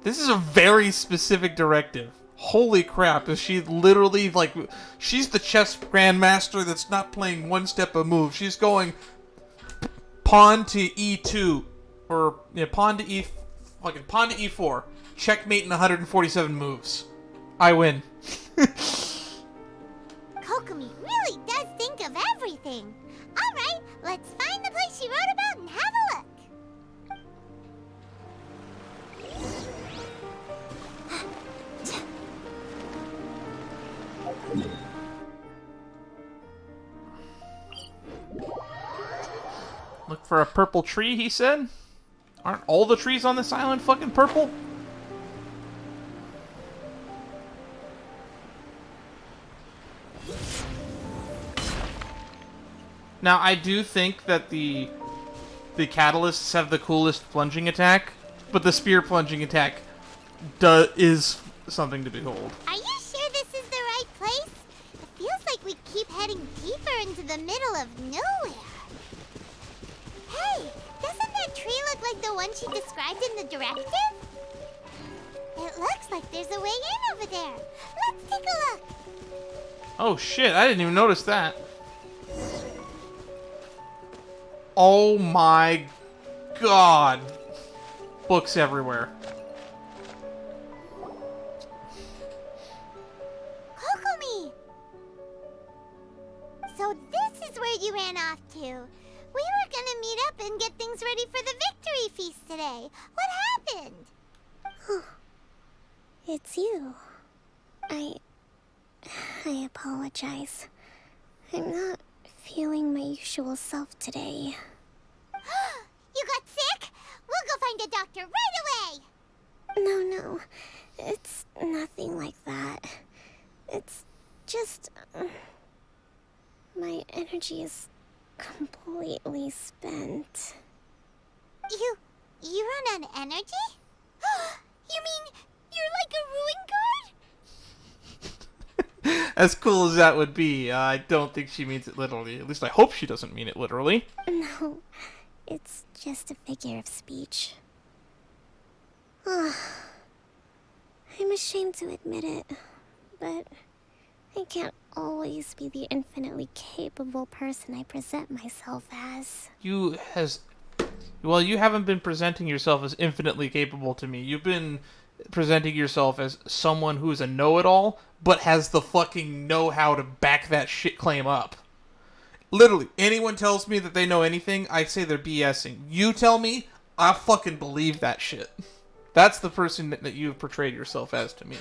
This is a very specific directive. Holy crap, is she literally, like, she's the chess grandmaster that's not playing one step a move. She's going pawn to e2, or, yeah, pawn to e4. Checkmate in 147 moves. I win.
Kokomi really does think of everything. Alright, let's find the place she wrote about and have a look.
Look for a purple tree, he said? Aren't all the trees on this island fucking purple? Now, I do think that the catalysts have the coolest plunging attack, but the spear plunging attack is something to behold.
Are you sure this is the right place? It feels like we keep heading deeper into the middle of nowhere. Hey, doesn't that tree look like the one she described in the directive? It looks like there's a way in over there. Let's take a look.
Oh shit, I didn't even notice that. Oh my god. Books everywhere.
Kokomi! So this is where you ran off to. We were gonna meet up and get things ready for the victory feast today. What happened?
It's you. I apologize. I'm not feeling my usual self today.
You got sick? We'll go find a doctor right away!
No. It's nothing like that. It's just... my energy is completely spent.
You run on energy? You mean you're like a ruin guard?
As cool as that would be, I don't think she means it literally. At least I hope she doesn't mean it literally.
No, it's just a figure of speech. I'm ashamed to admit it, but I can't always be the infinitely capable person I present myself as.
You haven't been presenting yourself as infinitely capable to me. You've been presenting yourself as someone who is a know-it-all, but has the fucking know-how to back that shit claim up. Literally, anyone tells me that they know anything, I say they're BSing. You tell me, I fucking believe that shit. That's the person that you've portrayed yourself as to me.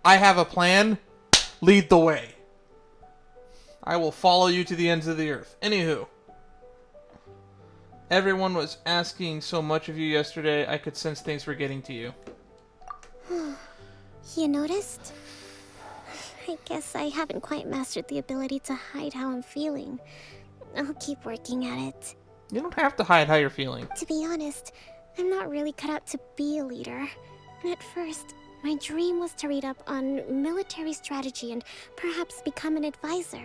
I have a plan. Lead the way. I will follow you to the ends of the earth. Anywho. Everyone was asking so much of you yesterday, I could sense things were getting to you.
You noticed? I guess I haven't quite mastered the ability to hide how I'm feeling. I'll keep working at it.
You don't have to hide how you're feeling.
To be honest, I'm not really cut out to be a leader. And at first, my dream was to read up on military strategy and perhaps become an advisor.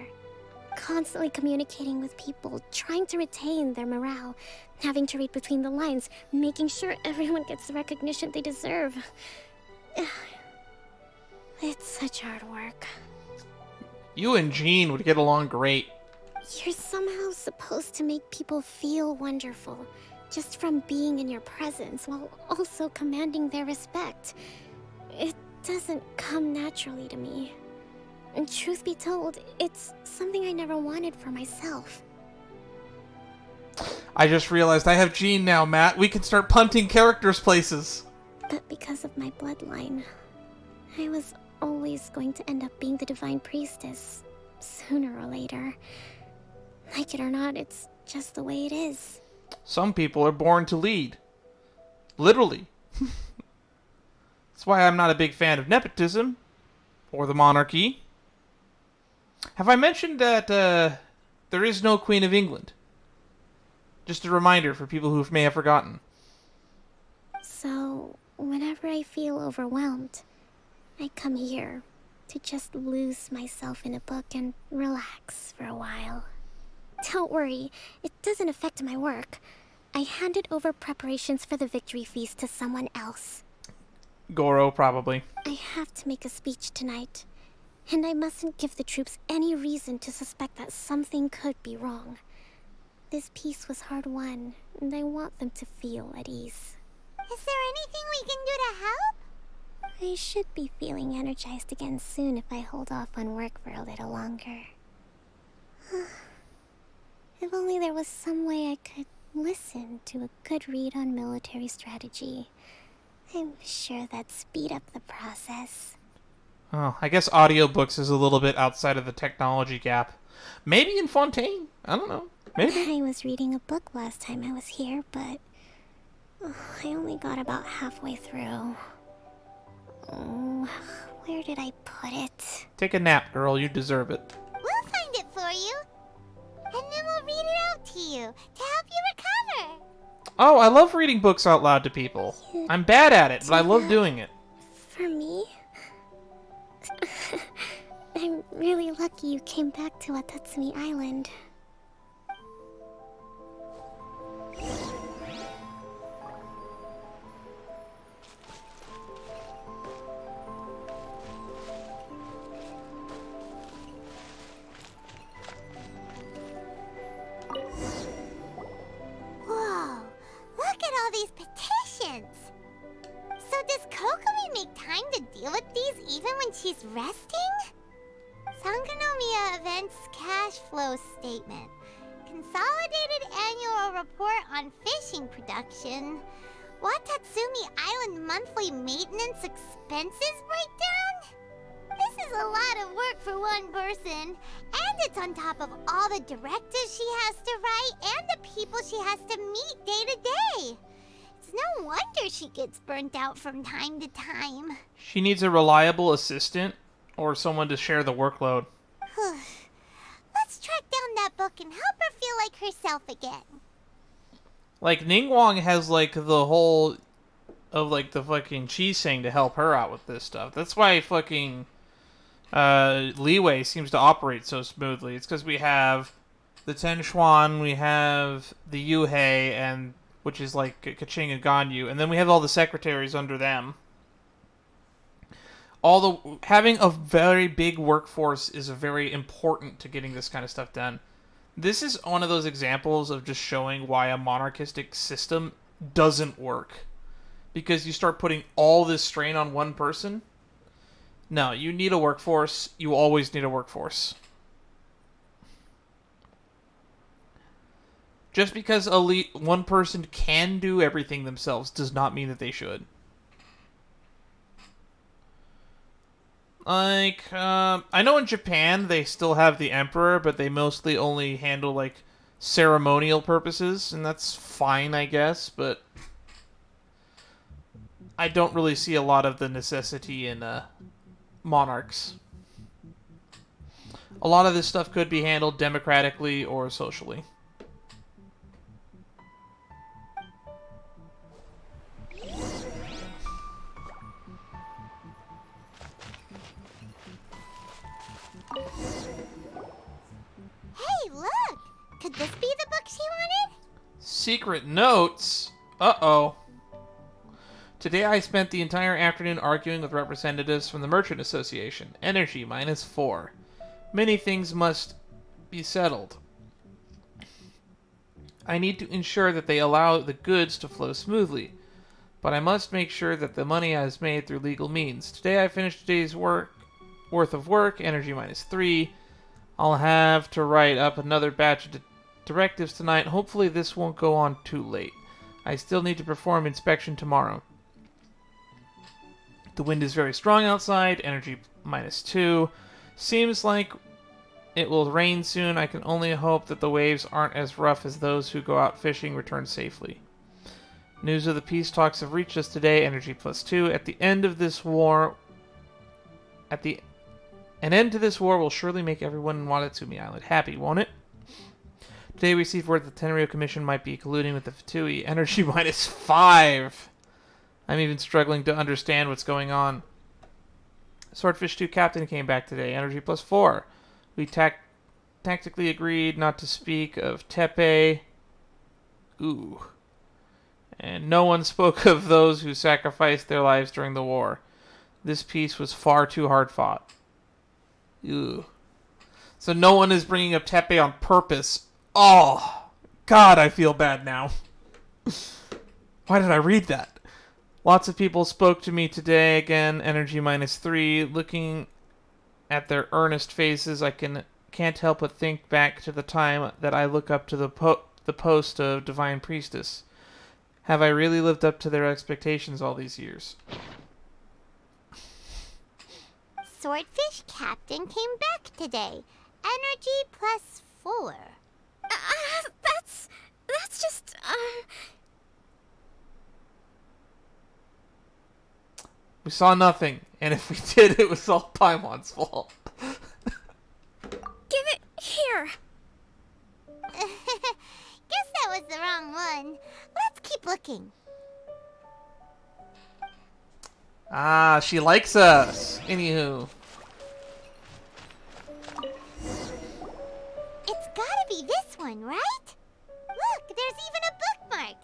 Constantly communicating with people, trying to retain their morale, having to read between the lines, making sure everyone gets the recognition they deserve. It's such hard work.
You and Jean would get along great.
You're somehow supposed to make people feel wonderful, just from being in your presence, while also commanding their respect. It doesn't come naturally to me. And truth be told, it's something I never wanted for myself.
I just realized I have Jean now, Matt. We can start punting characters places.
But because of my bloodline, I was always going to end up being the Divine Priestess, sooner or later. Like it or not, it's just the way it is.
Some people are born to lead. Literally. That's why I'm not a big fan of nepotism or the monarchy. Have I mentioned that there is no Queen of England? Just a reminder for people who may have forgotten.
So, whenever I feel overwhelmed, I come here to just lose myself in a book and relax for a while. Don't worry, it doesn't affect my work. I handed over preparations for the victory feast to someone else.
Goro, probably.
I have to make a speech tonight, and I mustn't give the troops any reason to suspect that something could be wrong. This peace was hard won, and I want them to feel at ease.
Is there anything we can do to help?
I should be feeling energized again soon if I hold off on work for a little longer. If only there was some way I could listen to a good read on military strategy. I'm sure that'd speed up the process.
Oh, I guess audiobooks is a little bit outside of the technology gap. Maybe in Fontaine? I don't know. Maybe.
I was reading a book last time I was here, but I only got about halfway through. Where did I put it?
Take a nap, girl. You deserve it.
We'll find it for you. And then we'll read it out to you to help you recover.
Oh, I love reading books out loud to people. I'm bad at it, but I love doing it.
For me? I'm really lucky you came back to Watatsumi Island.
Whoa, look at all these petitions. So does Kokomi make time to deal with these even when she's resting? Sangonomiya Events Cash Flow Statement. Consolidated Annual Report on Fishing Production. Watatsumi Island Monthly Maintenance Expenses Breakdown? This is a lot of work for one person. And it's on top of all the directives she has to write and the people she has to meet day to day. It's no wonder she gets burnt out from time to time.
She needs a reliable assistant or someone to share the workload.
Let's track down that book and help her feel like herself again.
Like, Ningguang has, like, the whole of, like, the fucking Qi-Sing to help her out with this stuff. That's why fucking Leeway seems to operate so smoothly. It's because we have the Ten Shuan, we have the Yuhei, and which is, like, Kaching and Ganyu, and then we have all the secretaries under them. Having a very big workforce is very important to getting this kind of stuff done. This is one of those examples of just showing why a monarchistic system doesn't work. Because you start putting all this strain on one person. No, you need a workforce. You always need a workforce. Just because one person can do everything themselves does not mean that they should. Like, I know in Japan they still have the emperor, but they mostly only handle, like, ceremonial purposes, and that's fine, I guess, but I don't really see a lot of the necessity in monarchs. A lot of this stuff could be handled democratically or socially.
Hey, look! Could this be the book she wanted?
Secret notes? Uh-oh. Today I spent the entire afternoon arguing with representatives from the Merchant Association. Energy -4. Many things must be settled. I need to ensure that they allow the goods to flow smoothly, but I must make sure that the money is made through legal means. Today I finished today's worth of work, energy -3. I'll have to write up another batch of directives tonight. Hopefully this won't go on too late. I still need to perform inspection tomorrow. The wind is very strong outside, energy -2. Seems like it will rain soon. I can only hope that the waves aren't as rough as those who go out fishing return safely. News of the peace talks have reached us today. Energy +2. At the end of this war... An end to this war will surely make everyone in Watatsumi Island happy, won't it? Today we received word that the Tenryou Commission might be colluding with the Fatui. Energy -5. I'm even struggling to understand what's going on. Swordfish 2 Captain came back today. Energy +4. We tactically agreed not to speak of Tepe. Ooh. And no one spoke of those who sacrificed their lives during the war. This peace was far too hard fought. Ooh. So no one is bringing up Tepe on purpose. Oh, God, I feel bad now. Why did I read that? Lots of people spoke to me today. Again, energy -3. Looking at their earnest faces, I can't help but think back to the time that I look up to the post of Divine Priestess. Have I really lived up to their expectations all these years?
Swordfish Captain came back today. Energy +4.
That's just,
We saw nothing, and if we did, it was all Paimon's fault.
Give it here.
Guess that was the wrong one. Let's keep looking.
Ah, she likes us. Anywho.
It's gotta be this one, right? Look, there's even a bookmark.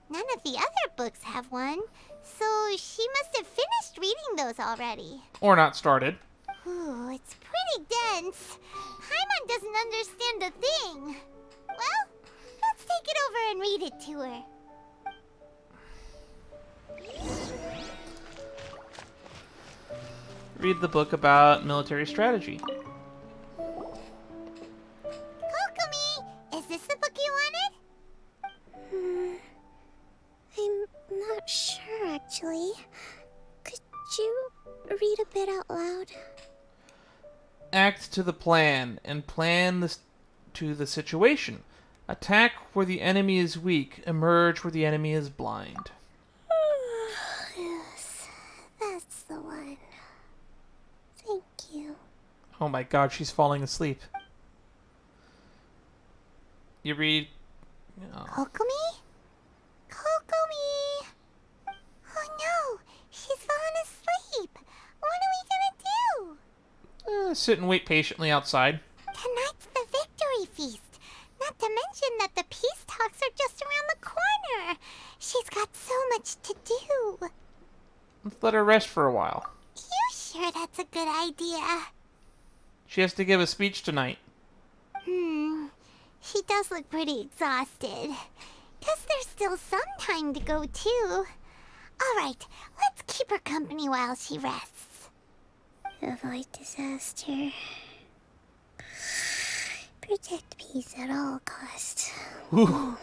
None of the other books have one, so she must have finished reading those already.
Or not started.
Ooh, it's pretty dense. Paimon doesn't understand a thing. Well, let's take it over and read it to her.
Read the book about military strategy.
Kokomi, is this the book you wanted?
I'm not sure, actually. Could you read a bit out loud?
Act to the plan, and plan to the situation. Attack where the enemy is weak. Emerge where the enemy is blind.
Yes, that's the one. Thank you.
Oh my God, she's falling asleep. You read... Oh.
Kokomi? Kokomi! Oh no, she's fallen asleep. What are we gonna do?
Sit and wait patiently outside.
Tonight's the victory feast. Not to mention that the peace talks are just around the corner. She's got so much to do.
Let's let her rest for a while.
You sure that's a good idea?
She has to give a speech tonight.
She does look pretty exhausted. Guess there's still some time to go, too. Alright, let's keep her company while she rests.
Avoid disaster. Protect peace at all costs.
Ooh,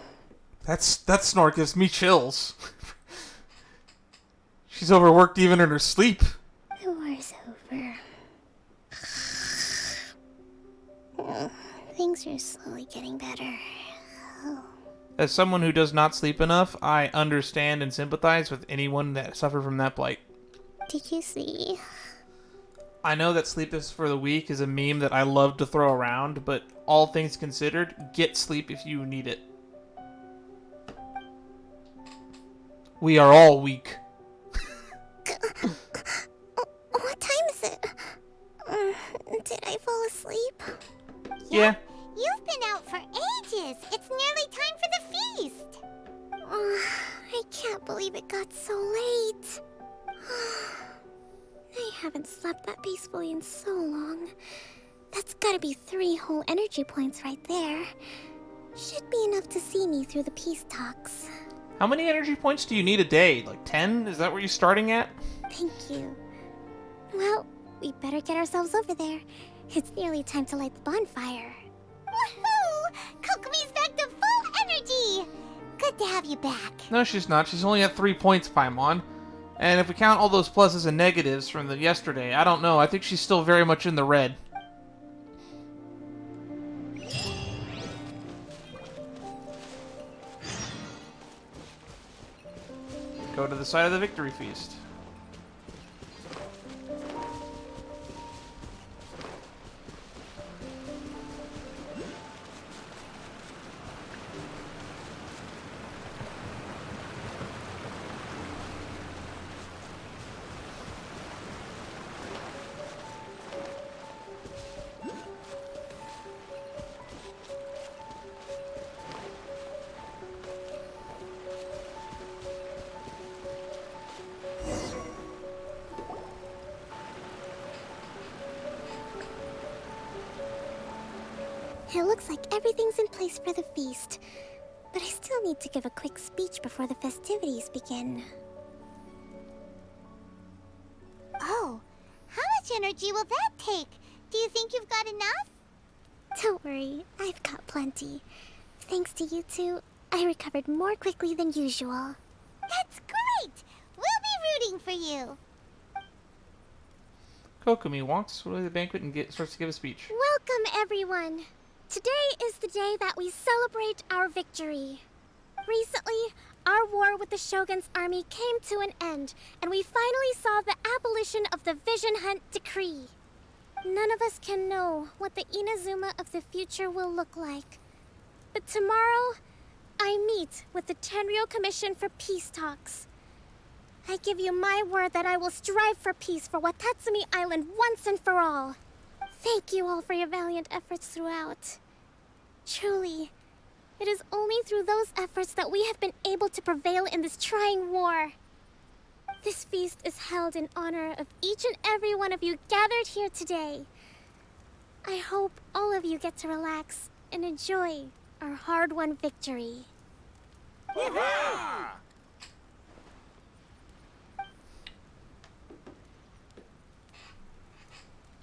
that snort gives me chills. She's overworked even in her sleep.
The war's over. Things are slowly getting better.
As someone who does not sleep enough, I understand and sympathize with anyone that suffered from that blight.
Did you see?
I know that sleep is for the weak is a meme that I love to throw around, but all things considered, get sleep if you need it. We are all weak.
What time is it? Did I fall asleep?
Yeah.
You've been out for ages. It's nearly time for the feast.
I can't believe it got so late. I haven't slept that peacefully in so long. That's gotta be 3 whole energy points right there. Should be enough to see me through the peace talks.
How many energy points do you need a day? Like 10? Is that where you're starting at?
Thank you. Well, we better get ourselves over there. It's nearly time to light the bonfire.
Woohoo! Kokomi's back to full energy! Good to have you back.
No, she's not. She's only at 3 points, Paimon. And if we count all those pluses and negatives from the yesterday, I don't know. I think she's still very much in the red. go to the side of the victory feast.
It looks like everything's in place for the feast, but I still need to give a quick speech before the festivities begin.
Oh, how much energy will that take? Do you think you've got enough?
Don't worry, I've got plenty. Thanks to you two, I recovered more quickly than usual.
That's great! We'll be rooting for you.
Kokomi walks through the banquet and starts to give a speech.
Welcome, everyone. Today is the day that we celebrate our victory. Recently, our war with the Shogun's army came to an end, and we finally saw the abolition of the Vision Hunt Decree. None of us can know what the Inazuma of the future will look like. But tomorrow, I meet with the Tenryou Commission for peace talks. I give you my word that I will strive for peace for Watatsumi Island once and for all. Thank you all for your valiant efforts throughout. Truly, it is only through those efforts that we have been able to prevail in this trying war. This feast is held in honor of each and every one of you gathered here today. I hope all of you get to relax and enjoy our hard-won victory.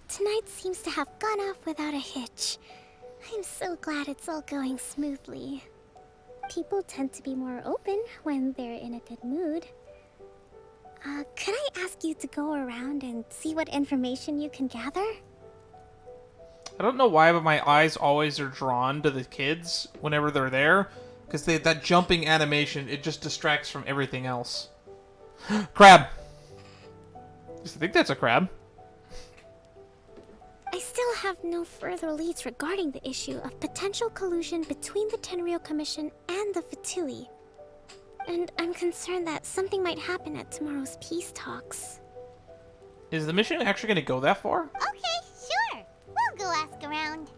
Tonight seems to have gone off without a hitch. I'm so glad it's all going smoothly. People tend to be more open when they're in a good mood. Could I ask you to go around and see what information you can gather?
I don't know why, but my eyes always are drawn to the kids whenever they're there. Because that jumping animation, it just distracts from everything else. Crab! I think that's a crab.
I still have no further leads regarding the issue of potential collusion between the Tenryou Commission and the Fatui. And I'm concerned that something might happen at tomorrow's peace talks.
Is the mission actually going to go that far?
Okay, sure. We'll go ask around.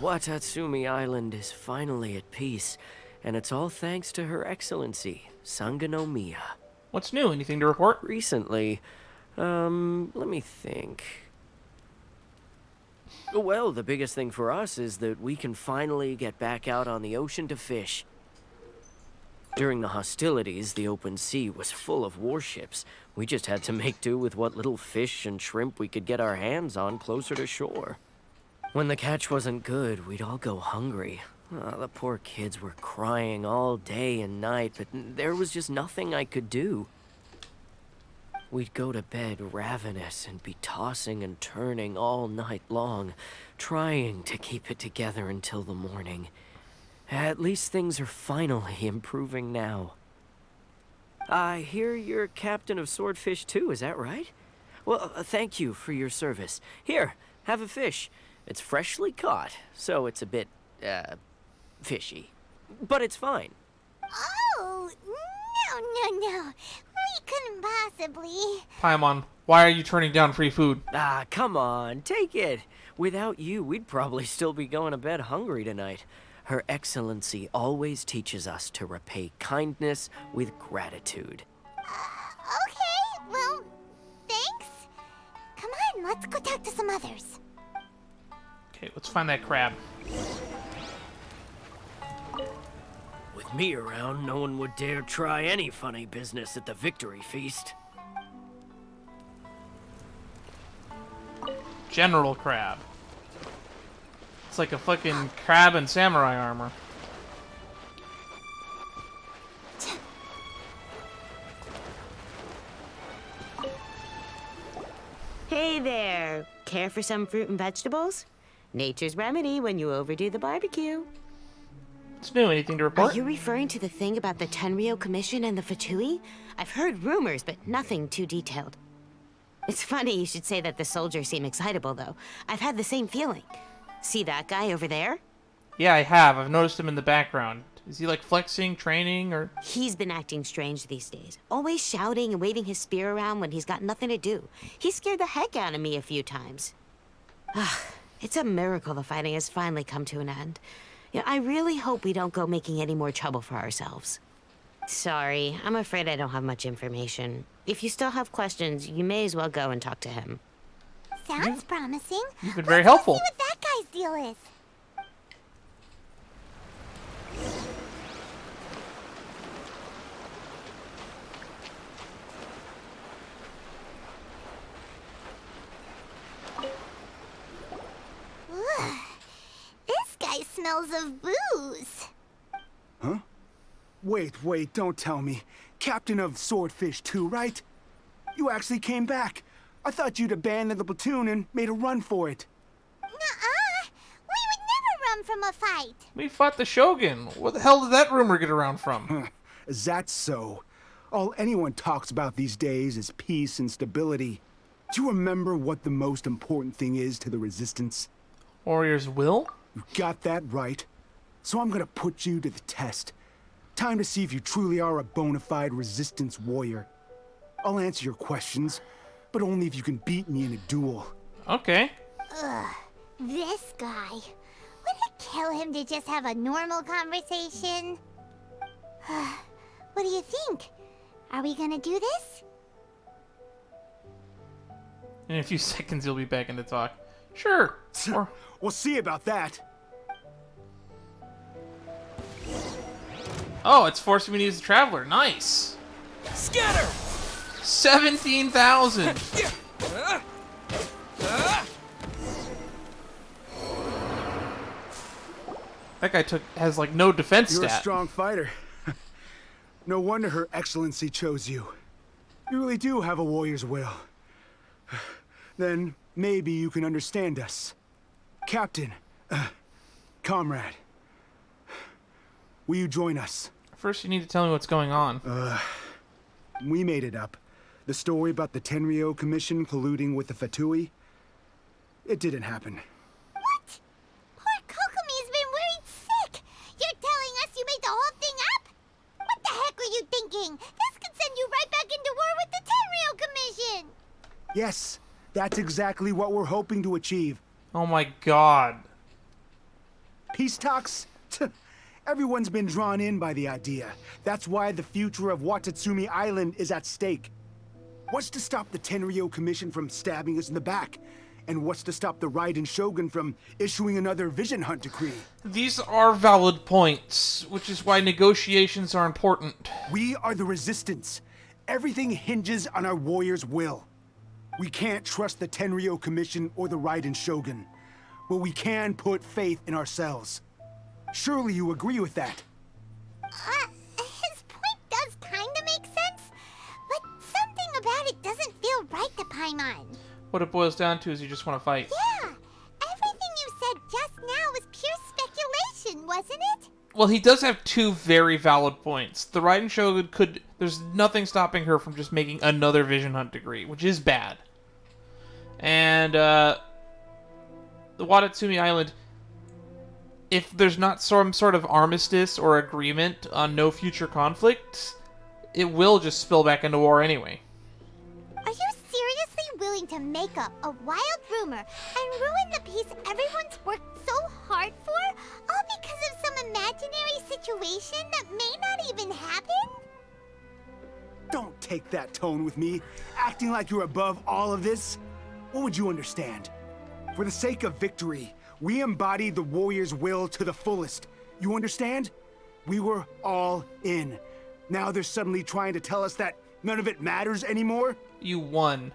Watatsumi Island is finally at peace, and it's all thanks to Her Excellency, Sangonomiya.
What's new? Anything to report?
Recently, let me think. Well, the biggest thing for us is that we can finally get back out on the ocean to fish. During the hostilities, the open sea was full of warships. We just had to make do with what little fish and shrimp we could get our hands on closer to shore. When the catch wasn't good, we'd all go hungry. The poor kids were crying all day and night, but there was just nothing I could do. We'd go to bed ravenous and be tossing and turning all night long, trying to keep it together until the morning. At least things are finally improving now. I hear you're captain of Swordfish too, is that right? Well, thank you for your service. Here, have a fish. It's freshly caught, so it's a bit, fishy. But it's fine.
Oh, no. We couldn't possibly.
Paimon, why are you turning down free food?
Come on, take it. Without you, we'd probably still be going to bed hungry tonight. Her Excellency always teaches us to repay kindness with gratitude.
Okay, well, thanks. Come on, let's go talk to some others.
Okay, let's find that crab.
With me around, no one would dare try any funny business at the victory feast.
General Crab. It's like a fucking crab in samurai armor.
Hey there. Care for some fruit and vegetables? Nature's remedy when you overdo the barbecue.
What's new? Anything to report?
Are you referring to the thing about the Tenryou Commission and the Fatui? I've heard rumors, but nothing too detailed. It's funny you should say that the soldiers seem excitable, though. I've had the same feeling. See that guy over there?
Yeah, I have. I've noticed him in the background. Is he like flexing, training, or...?
He's been acting strange these days. Always shouting and waving his spear around when he's got nothing to do. He scared the heck out of me a few times. It's a miracle the fighting has finally come to an end. Yeah, I really hope we don't go making any more trouble for ourselves. Sorry, I'm afraid I don't have much information. If you still have questions, you may as well go and talk to him.
Sounds promising.
You've been very helpful.
Let's see what that guy's deal is. Ugh. This guy smells of booze.
Huh? Wait, don't tell me. Captain of Swordfish 2, right? You actually came back. I thought you'd abandoned the platoon and made a run for it.
Nuh-uh. We would never run from a fight.
We fought the Shogun. Where the hell did that rumor get around from?
Is that so? All anyone talks about these days is peace and stability. Do you remember what the most important thing is to the Resistance?
Warrior's will?
You got that right. So I'm gonna put you to the test. Time to see if you truly are a bona fide Resistance warrior. I'll answer your questions, but only if you can beat me in a duel.
Okay.
Ugh, this guy. Would it kill him to just have a normal conversation? What do you think? Are we gonna do this?
In a few seconds, you'll be back in to talk. Sure. Or...
We'll see about that.
Oh, it's forcing me to use the Traveler. Nice.
Scatter!
17,000. That guy has like no defense
You're
stat.
a strong fighter. No wonder Her Excellency chose you. You really do have a warrior's will. Then maybe you can understand us. Captain, comrade, will you join us?
First, you need to tell me what's going on.
We made it up. The story about the Tenryou Commission colluding with the Fatui. It didn't happen.
What? Poor Kokomi's been worried sick. You're telling us you made the whole thing up? What the heck were you thinking? This could send you right back into war with the Tenryou Commission.
Yes, that's exactly what we're hoping to achieve.
Oh my god.
Peace talks? Everyone's been drawn in by the idea. That's why the future of Watatsumi Island is at stake. What's to stop the Tenryou Commission from stabbing us in the back? And what's to stop the Raiden Shogun from issuing another Vision Hunt decree?
These are valid points, which is why negotiations are important.
We are the Resistance. Everything hinges on our warrior's will. We can't trust the Tenryou Commission or the Raiden Shogun, but we can put faith in ourselves. Surely you agree with that?
His point does kinda make sense, but something about it doesn't feel right to Paimon.
What it boils down to is you just want to fight.
Yeah, everything you said just now was pure speculation, wasn't it?
Well, he does have two very valid points. The Raiden Shogun could... There's nothing stopping her from just making another Vision Hunt degree, which is bad. And, the Watatsumi Island... If there's not some sort of armistice or agreement on no future conflict, it will just spill back into war anyway.
Are you seriously willing to make up a wild rumor and ruin the peace everyone's worked so hard for, all because of some imaginary situation that may not even happen?
Don't take that tone with me, acting like you're above all of this. What would you understand? For the sake of victory, we embodied the warrior's will to the fullest. You understand? We were all in. Now they're suddenly trying to tell us that none of it matters anymore?
You won.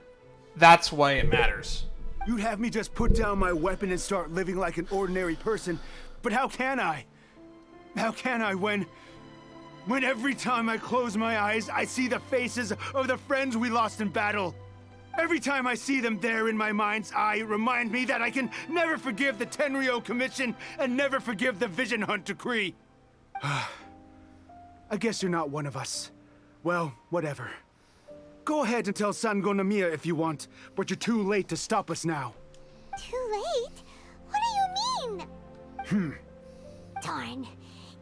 That's why it matters.
You'd have me just put down my weapon and start living like an ordinary person, but how can I? How can I when every time I close my eyes, I see the faces of the friends we lost in battle? Every time I see them there in my mind's eye, it reminds me that I can never forgive the Tenryo Commission and never forgive the Vision Hunt Decree. I guess you're not one of us. Well, whatever. Go ahead and tell Sangonomiya if you want, but you're too late to stop us now.
Too late? What do you mean? Darn.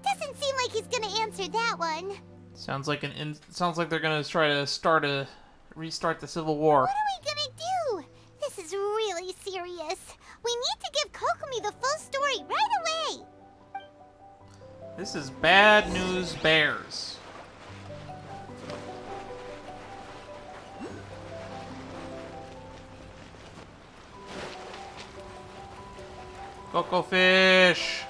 Doesn't seem like he's gonna answer that one.
Sounds like they're gonna try to restart the Civil War.
What are we gonna do? This is really serious. We need to give Kokomi the full story right away.
This is bad news bears. Kokofish!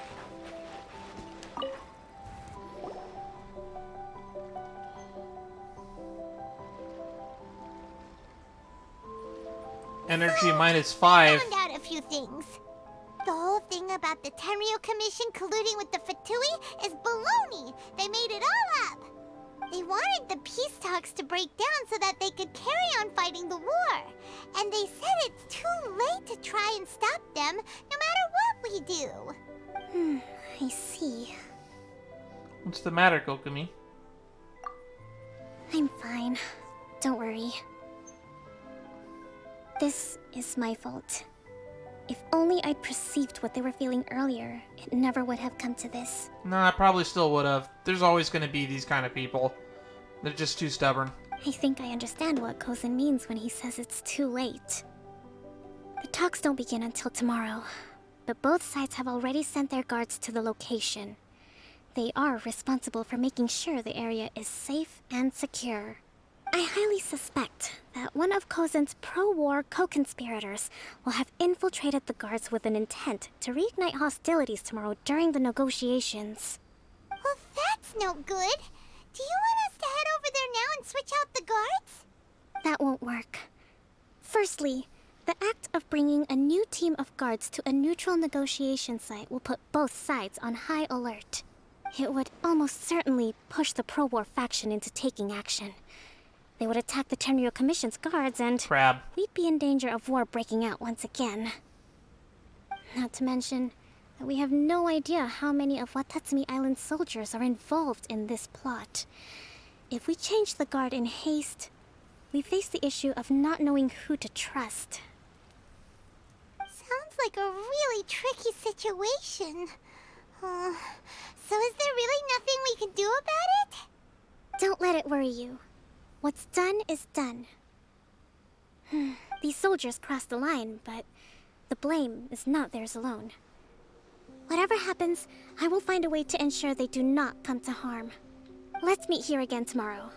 Energy -5.
I found out a few things. The whole thing about the Tenryo Commission colluding with the Fatui is baloney. They made it all up. They wanted the peace talks to break down so that they could carry on fighting the war. And they said it's too late to try and stop them, no matter what we do.
I see.
What's the matter, Kokomi?
I'm fine. Don't worry. This is my fault. If only I'd perceived what they were feeling earlier, it never would have come to this.
No, I probably still would have. There's always going to be these kind of people. They're just too stubborn.
I think I understand what Kozan means when he says it's too late. The talks don't begin until tomorrow, but both sides have already sent their guards to the location. They are responsible for making sure the area is safe and secure. I highly suspect that one of Kozan's pro-war co-conspirators will have infiltrated the guards with an intent to reignite hostilities tomorrow during the negotiations.
Well, that's no good. Do you want us to head over there now and switch out the guards?
That won't work. Firstly, the act of bringing a new team of guards to a neutral negotiation site will put both sides on high alert. It would almost certainly push the pro-war faction into taking action. They would attack the Tenryo Commission's guards and we'd be in danger of war breaking out once again. Not to mention that we have no idea how many of Watatsumi Island's soldiers are involved in this plot. If we change the guard in haste, we face the issue of not knowing who to trust.
Sounds like a really tricky situation. So is there really nothing we can do about it?
Don't let it worry you. What's done is done. These soldiers crossed the line, but the blame is not theirs alone. Whatever happens, I will find a way to ensure they do not come to harm. Let's meet here again tomorrow.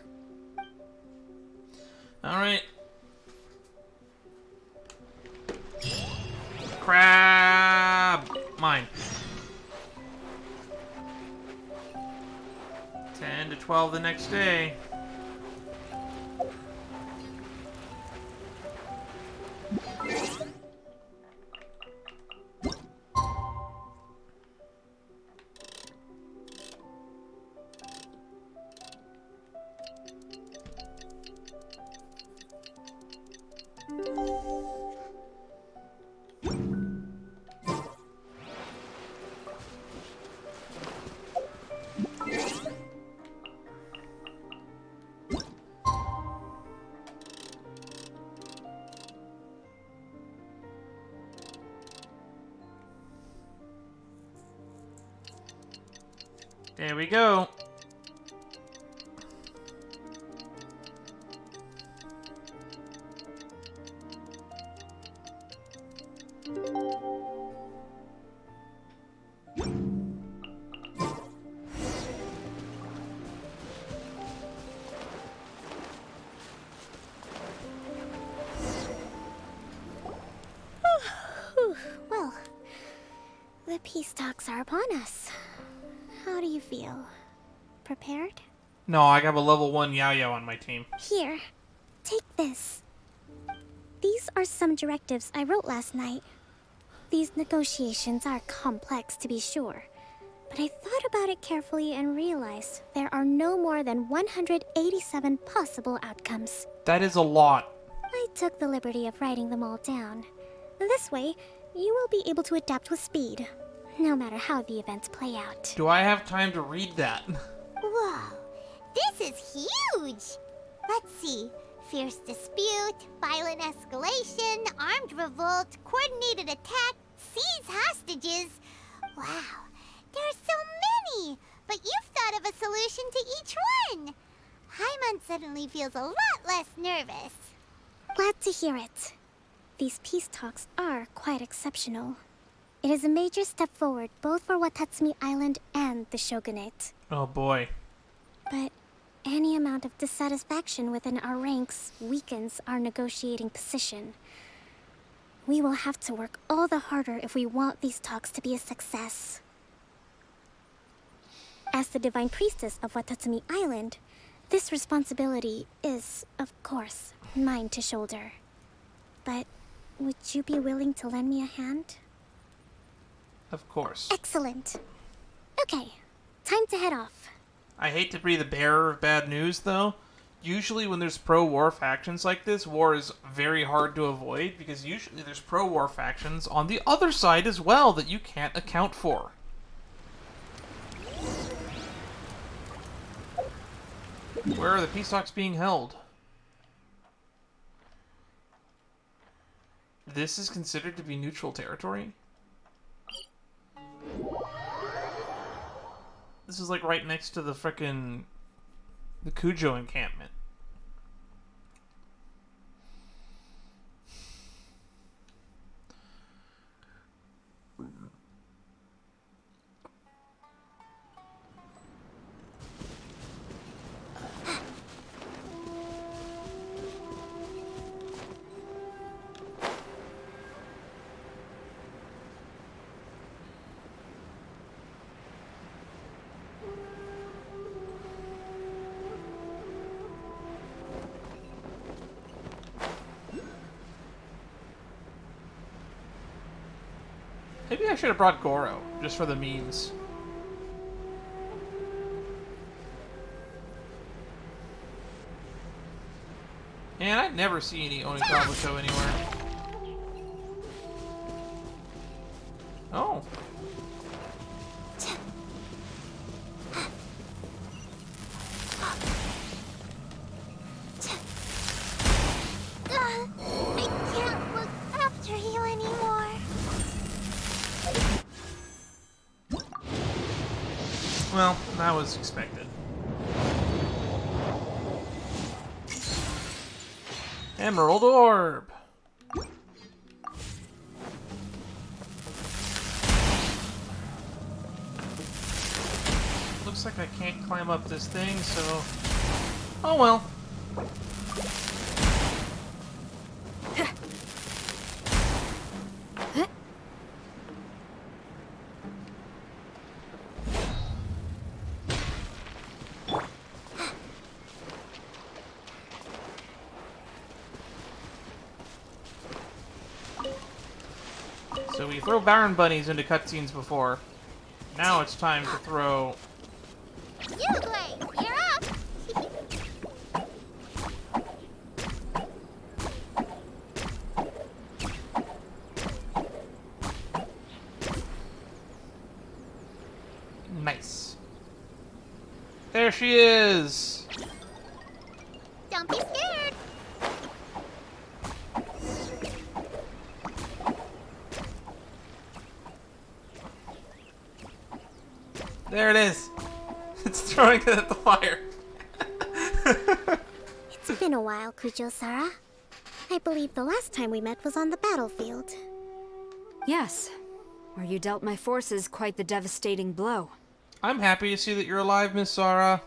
Alright. Crab! Mine. 10 to 12 the next day. There we go.
Well, the peace talks are upon us. How do you feel? Prepared?
No, I have a level 1 Yaoyao on my team.
Here, take this. These are some directives I wrote last night. These negotiations are complex, to be sure, but I thought about it carefully and realized there are no more than 187 possible outcomes.
That is a lot.
I took the liberty of writing them all down. This way, you will be able to adapt with speed, no matter how the events play out.
Do I have time to read that?
Whoa, this is huge! Let's see. Fierce dispute, violent escalation, armed revolt, coordinated attack, seize hostages. Wow, there are so many! But you've thought of a solution to each one! Hyman suddenly feels a lot less nervous.
Glad to hear it. These peace talks are quite exceptional. It is a major step forward both for Watatsumi Island and the Shogunate.
Oh boy.
But any amount of dissatisfaction within our ranks weakens our negotiating position. We will have to work all the harder if we want these talks to be a success. As the Divine Priestess of Watatsumi Island, this responsibility is, of course, mine to shoulder. But would you be willing to lend me a hand?
Of course.
Excellent. Okay, time to head off.
I hate to be the bearer of bad news, though. Usually when there's pro-war factions like this, war is very hard to avoid, because usually there's pro-war factions on the other side as well that you can't account for. Where are the peace talks being held? This is considered to be neutral territory? This is like right next to the frickin' the Kujo encampment. Maybe I should have brought Goro, just for the memes. And I never see any Onikabuto anywhere. Oh.
I can't look after you anymore.
Well, that was expected. Emerald Orb! Looks like I can't climb up this thing, so... Oh well. So we throw Baron Bunnies into cutscenes before. Now it's time to throw...
Uglay, you're up!
Nice. There she is!
Don't be scared!
There it is! It's throwing it at the fire.
It's been a while, Kujo-Sara. I believe the last time we met was on the battlefield.
Yes, where you dealt my forces quite the devastating blow.
I'm happy to see that you're alive, Miss Sara.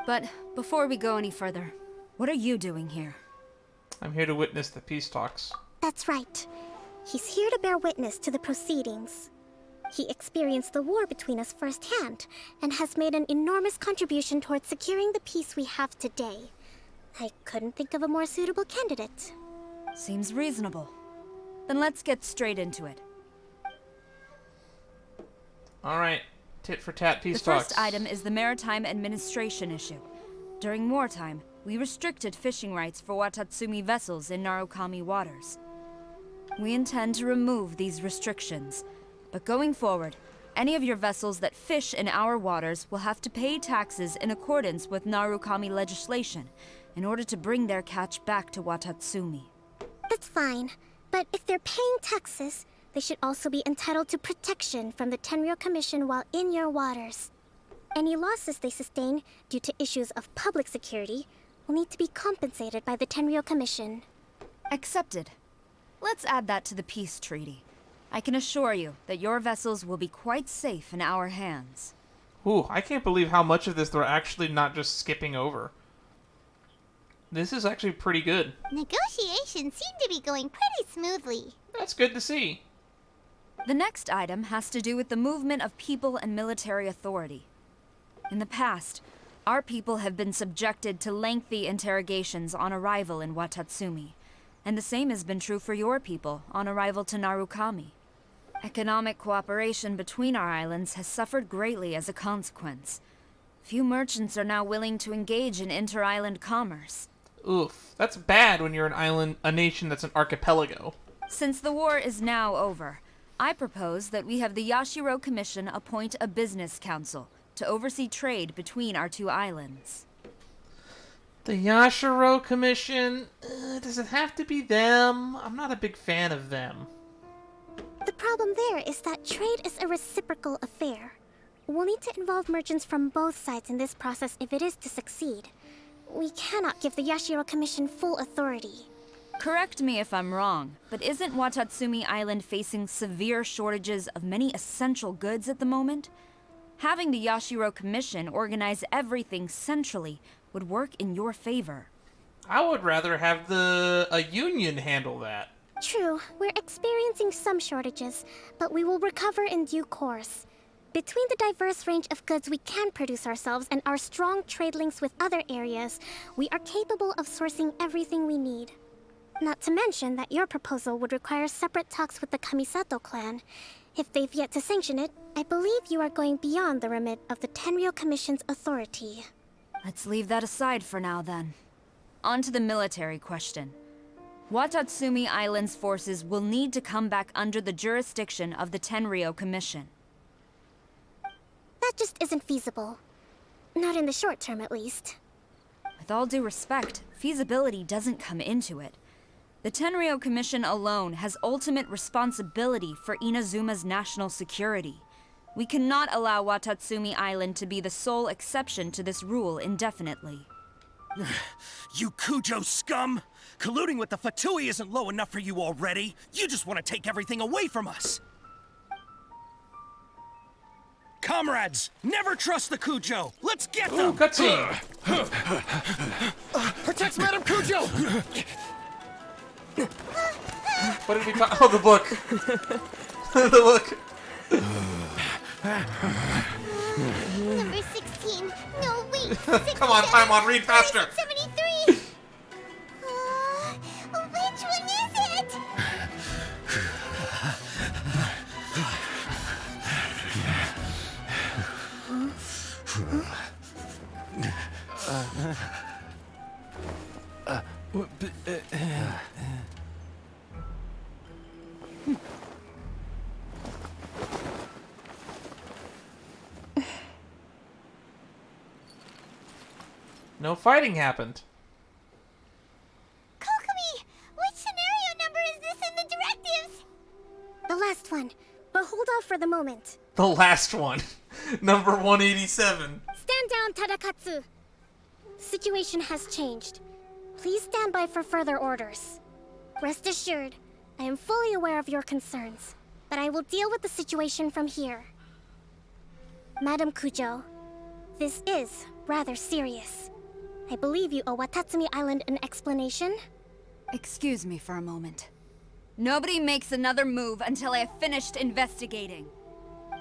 But before we go any further, what are you doing here?
I'm here to witness the peace talks.
That's right. He's here to bear witness to the proceedings. He experienced the war between us firsthand, and has made an enormous contribution towards securing the peace we have today. I couldn't think of a more suitable candidate.
Seems reasonable. Then let's get straight into it.
Alright, tit for tat peace
The
talks.
first item is the Maritime Administration issue. During wartime, we restricted fishing rights for Watatsumi vessels in Narukami waters. We intend to remove these restrictions, but going forward, any of your vessels that fish in our waters will have to pay taxes in accordance with Narukami legislation in order to bring their catch back to Watatsumi.
That's fine, but if they're paying taxes, they should also be entitled to protection from the Tenryou Commission while in your waters. Any losses they sustain due to issues of public security will need to be compensated by the Tenryou Commission.
Accepted. Let's add that to the peace treaty. I can assure you that your vessels will be quite safe in our hands.
Ooh, I can't believe how much of this they're actually not just skipping over. This is actually pretty good.
Negotiations seem to be going pretty smoothly.
That's good to see.
The next item has to do with the movement of people and military authority. In the past, our people have been subjected to lengthy interrogations on arrival in Watatsumi, and the same has been true for your people on arrival to Narukami. Economic cooperation between our islands has suffered greatly as a consequence. Few merchants are now willing to engage in inter-island commerce.
Oof, that's bad when you're a nation that's an archipelago.
Since the war is now over, I propose that we have the Yashiro Commission appoint a business council to oversee trade between our two islands.
The Yashiro Commission? Does it have to be them? I'm not a big fan of them.
The problem there is that trade is a reciprocal affair. We'll need to involve merchants from both sides in this process if it is to succeed. We cannot give the Yashiro Commission full authority.
Correct me if I'm wrong, but isn't Watatsumi Island facing severe shortages of many essential goods at the moment? Having the Yashiro Commission organize everything centrally would work in your favor.
I would rather have a union handle that.
True, we're experiencing some shortages, but we will recover in due course. Between the diverse range of goods we can produce ourselves and our strong trade links with other areas, we are capable of sourcing everything we need. Not to mention that your proposal would require separate talks with the Kamisato clan. If they've yet to sanction it, I believe you are going beyond the remit of the Tenryou Commission's authority.
Let's leave that aside for now, then. On to the military question. Watatsumi Island's forces will need to come back under the jurisdiction of the Tenryou Commission.
That just isn't feasible. Not in the short term, at least.
With all due respect, feasibility doesn't come into it. The Tenryou Commission alone has ultimate responsibility for Inazuma's national security. We cannot allow Watatsumi Island to be the sole exception to this rule indefinitely.
You Kujo scum! Colluding with the Fatui isn't low enough for you already. You just want to take everything away from us. Comrades, never trust the Kujo. Let's get them.
Ooh, cutscene.
Protect Madame Kujo.
What did we talk? Oh, the book. The book.
Number 16. No, wait. 67,
Come on, Paimon, read faster.
73. Which one is it?
No fighting happened.
Kokomi, which scenario number is this in the directives?
The last one, but hold off for the moment.
The last one. Number 187.
Stand down, Tadakatsu. The situation has changed. Please stand by for further orders. Rest assured, I am fully aware of your concerns, but I will deal with the situation from here. Madam Kujo, this is rather serious. I believe you owe Watatsumi Island an explanation.
Excuse me for a moment. Nobody makes another move until I have finished investigating.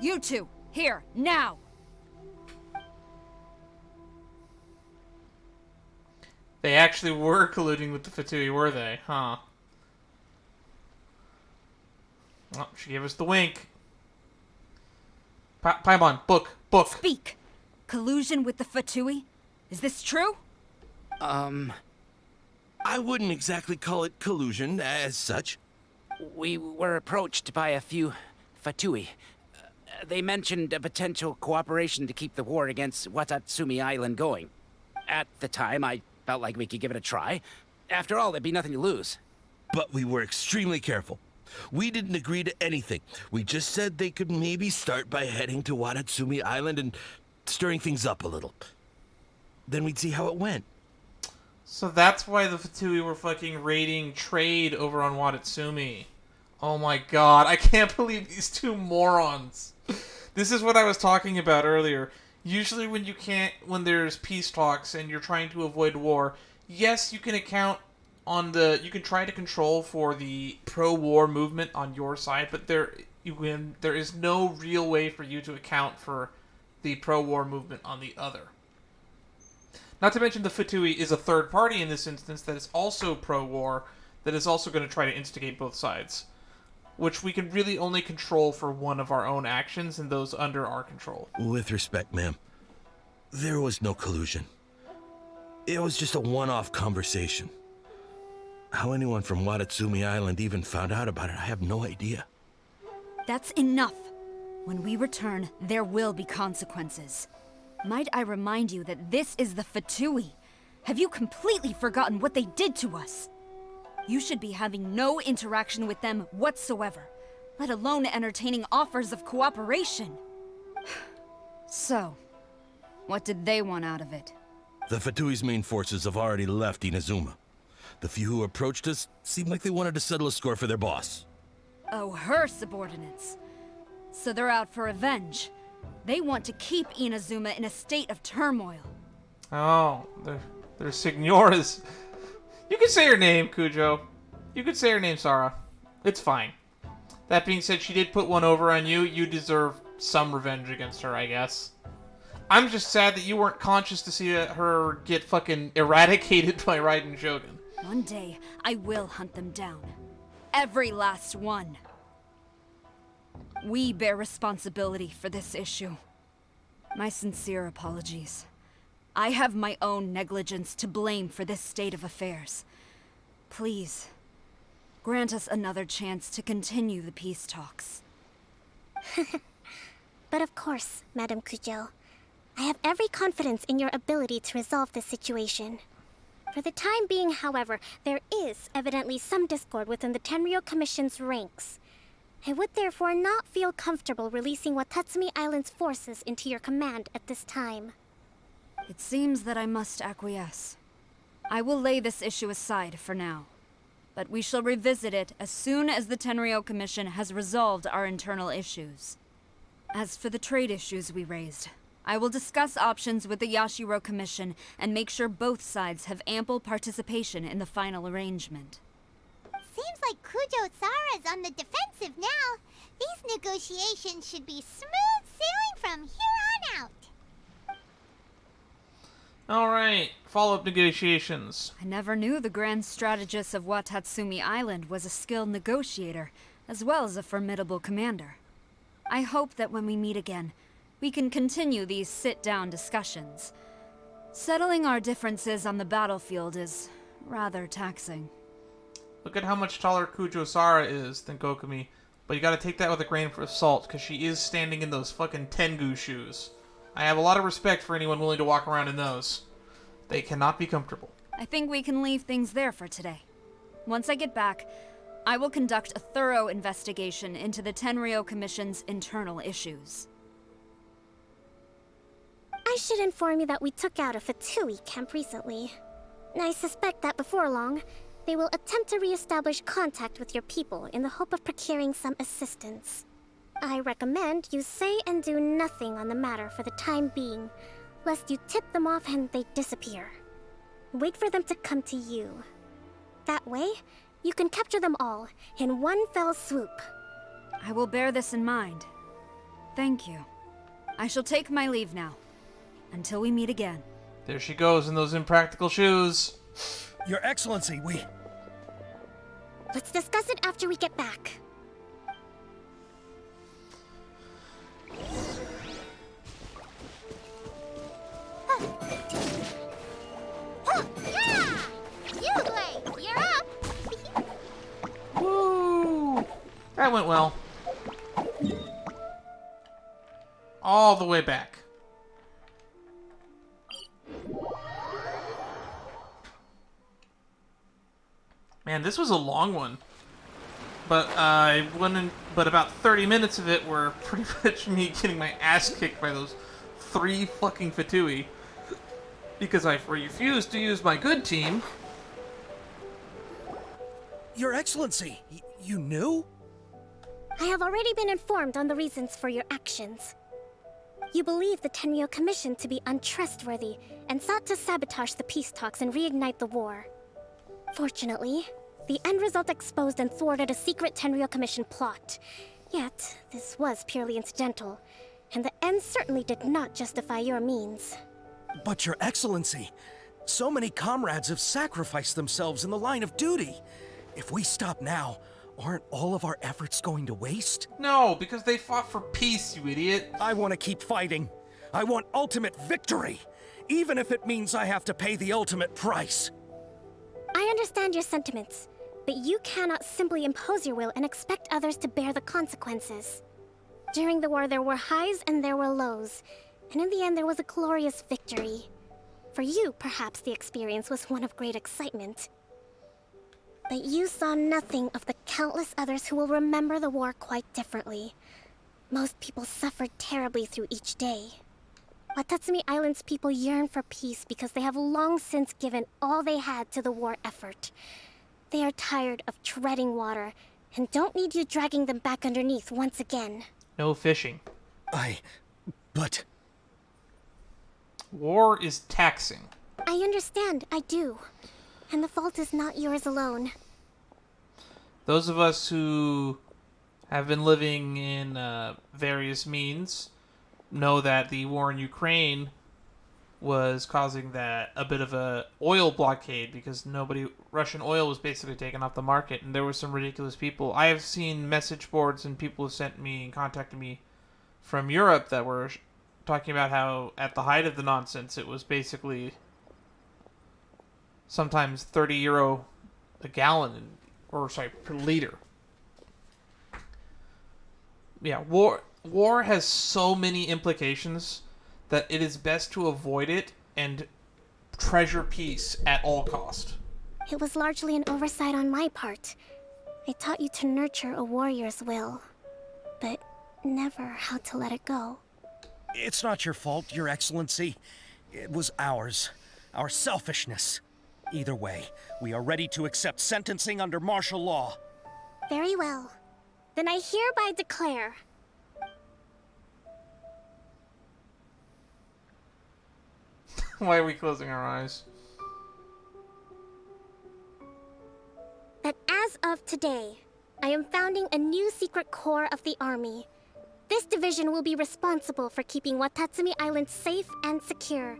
You two, here, now!
They actually were colluding with the Fatui, were they? Huh. Oh, she gave us the wink. Paimon, book.
Speak! Collusion with the Fatui? Is this true?
I wouldn't exactly call it collusion as such.
We were approached by a few Fatui. They mentioned a potential cooperation to keep the war against Watatsumi Island going. At the time, I felt like we could give it a try. After all, there'd be nothing to lose.
But we were extremely careful. We didn't agree to anything. We just said they could maybe start by heading to Watatsumi Island and stirring things up a little. Then we'd see how it went.
So that's why the Fatui were fucking raiding trade over on Watatsumi. Oh my god, I can't believe these two morons. This is what I was talking about earlier. Usually when there's peace talks and you're trying to avoid war, yes, you can you can try to control for the pro-war movement on your side, but there is no real way for you to account for the pro-war movement on the other. Not to mention the Fatui is a third party in this instance that is also pro-war, that is also going to try to instigate both sides, which we can really only control for one of our own actions and those under our control.
With respect, ma'am, there was no collusion. It was just a one-off conversation. How anyone from Watatsumi Island even found out about it, I have no idea.
That's enough. When we return, there will be consequences. Might I remind you that this is the Fatui? Have you completely forgotten what they did to us? You should be having no interaction with them whatsoever, let alone entertaining offers of cooperation. So, what did they want out of it?
The Fatui's main forces have already left Inazuma. The few who approached us seemed like they wanted to settle a score for their boss.
Oh, her subordinates. So they're out for revenge. They want to keep Inazuma in a state of turmoil.
Oh, they're signoras. You can say her name, Kujo. You can say her name, Sarah. It's fine. That being said, she did put one over on you. You deserve some revenge against her, I guess. I'm just sad that you weren't conscious to see her get fucking eradicated by Raiden Shogun.
One day, I will hunt them down. Every last one. We bear responsibility for this issue. My sincere apologies. I have my own negligence to blame for this state of affairs. Please, grant us another chance to continue the peace talks.
But of course, Madame Kujo. I have every confidence in your ability to resolve this situation. For the time being, however, there is evidently some discord within the Tenryou Commission's ranks. I would therefore not feel comfortable releasing Watatsumi Island's forces into your command at this time.
It seems that I must acquiesce. I will lay this issue aside for now, but we shall revisit it as soon as the Tenryou Commission has resolved our internal issues. As for the trade issues we raised, I will discuss options with the Yashiro Commission and make sure both sides have ample participation in the final arrangement.
Seems like Kujo-Sara's on the defensive now. These negotiations should be smooth sailing from here on out.
Alright, follow-up negotiations.
I never knew the grand strategist of Watatsumi Island was a skilled negotiator, as well as a formidable commander. I hope that when we meet again, we can continue these sit-down discussions. Settling our differences on the battlefield is rather taxing.
Look at how much taller Kujo-Sara is than Kokomi, but you gotta take that with a grain of salt, because she is standing in those fucking Tengu shoes. I have a lot of respect for anyone willing to walk around in those. They cannot be comfortable.
I think we can leave things there for today. Once I get back, I will conduct a thorough investigation into the Tenryou Commission's internal issues.
I should inform you that we took out a Fatui camp recently. I suspect that before long, they will attempt to re-establish contact with your people in the hope of procuring some assistance. I recommend you say and do nothing on the matter for the time being, lest you tip them off and they disappear. Wait for them to come to you. That way, you can capture them all in one fell swoop.
I will bear this in mind. Thank you. I shall take my leave now. Until we meet again.
There she goes in those impractical shoes.
Your Excellency, we...
Let's discuss it after we get back.
Huh,
That went well. All the way back. Man, this was a long one. But I wouldn't. But about 30 minutes of it were pretty much me getting my ass kicked by those 3 fucking Fatui. Because I refused to use my good team.
Your Excellency, you knew?
I have already been informed on the reasons for your actions. You believe the Tenryou Commission to be untrustworthy and sought to sabotage the peace talks and reignite the war. Fortunately, the end result exposed and thwarted a secret Tenryou Commission plot. Yet, this was purely incidental, and the end certainly did not justify your means.
But Your Excellency, so many comrades have sacrificed themselves in the line of duty. If we stop now, aren't all of our efforts going to waste?
No, because they fought for peace, you idiot.
I want to keep fighting. I want ultimate victory, even if it means I have to pay the ultimate price.
I understand your sentiments, but you cannot simply impose your will and expect others to bear the consequences. During the war, there were highs and there were lows, and in the end, there was a glorious victory. For you, perhaps the experience was one of great excitement. But you saw nothing of the countless others who will remember the war quite differently. Most people suffered terribly through each day. Watatsumi Island's people yearn for peace because they have long since given all they had to the war effort. They are tired of treading water and don't need you dragging them back underneath once again.
No fishing.
But...
War is taxing.
I understand, I do. And the fault is not yours alone.
Those of us who have been living in various means know that the war in Ukraine was causing that a bit of a oil blockade because Russian oil was basically taken off the market, and there were some ridiculous people. I have seen message boards and people who sent me and contacted me from Europe that were talking about how at the height of the nonsense it was basically sometimes €30 a gallon, per liter. Yeah, war has so many implications that it is best to avoid it and treasure peace at all cost.
It was largely an oversight on my part. I taught you to nurture a warrior's will, but never how to let it go.
It's not your fault, Your Excellency. It was ours. Our selfishness. Either way, we are ready to accept sentencing under martial law.
Very well. Then I hereby declare...
Why are we closing our eyes?
that as of today, I am founding a new secret corps of the army. This division will be responsible for keeping Watatsumi Island safe and secure,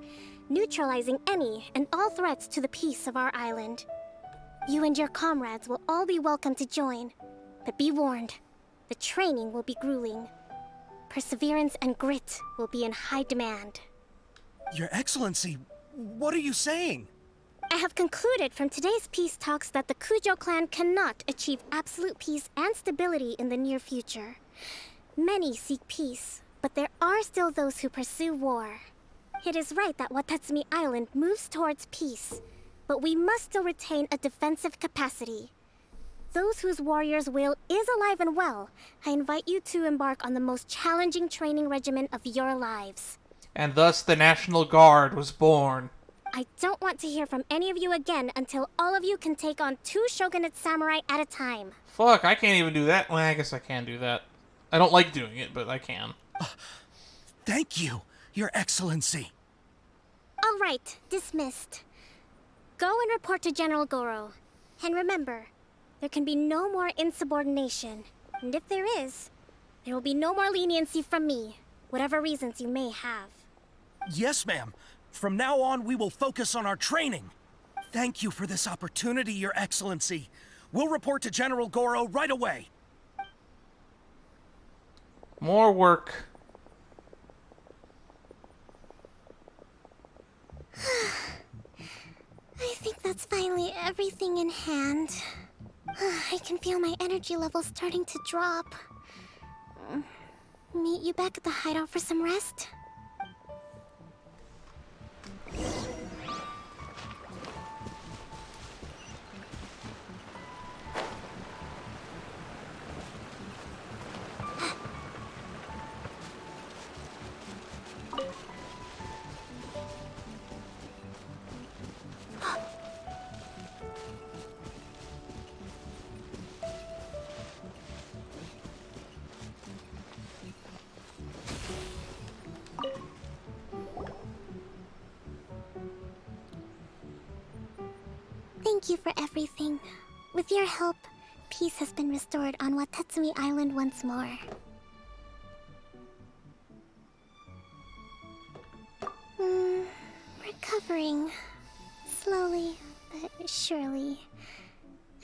neutralizing any and all threats to the peace of our island. You and your comrades will all be welcome to join, but be warned, the training will be grueling. Perseverance and grit will be in high demand.
Your Excellency, what are you saying?
I have concluded from today's peace talks that the Kujo clan cannot achieve absolute peace and stability in the near future. Many seek peace, but there are still those who pursue war. It is right that Watatsumi Island moves towards peace, but we must still retain a defensive capacity. Those whose warrior's will is alive and well, I invite you to embark on the most challenging training regimen of your lives.
And thus the National Guard was born.
I don't want to hear from any of you again until all of you can take on 2 shogunate samurai at a time.
Fuck, I can't even do that. Well, I guess I can do that. I don't like doing it, but I can.
Thank you, Your Excellency.
All right, dismissed. Go and report to General Goro. And remember, there can be no more insubordination. And if there is, there will be no more leniency from me, whatever reasons you may have.
Yes, ma'am. From now on, we will focus on our training. Thank you for this opportunity, Your Excellency. We'll report to General Goro right away.
More work.
I think that's finally everything in hand. I can feel my energy levels starting to drop. Meet you back at the hideout for some rest? Thank you for everything. With your help, peace has been restored on Watatsumi Island once more. Recovering. Slowly, but surely.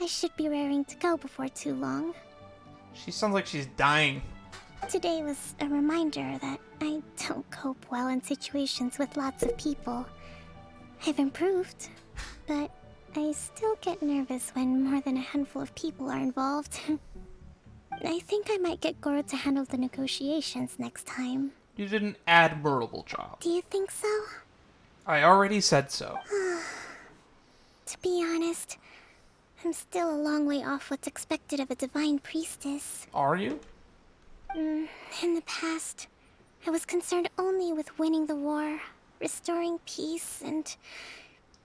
I should be raring to go before too long.
She sounds like she's dying.
Today was a reminder that I don't cope well in situations with lots of people. I've improved, but I still get nervous when more than a handful of people are involved. I think I might get Goro to handle the negotiations next time.
You did an admirable job.
Do you think so?
I already said so.
To be honest, I'm still a long way off what's expected of a divine priestess.
Are you?
In the past, I was concerned only with winning the war, restoring peace, and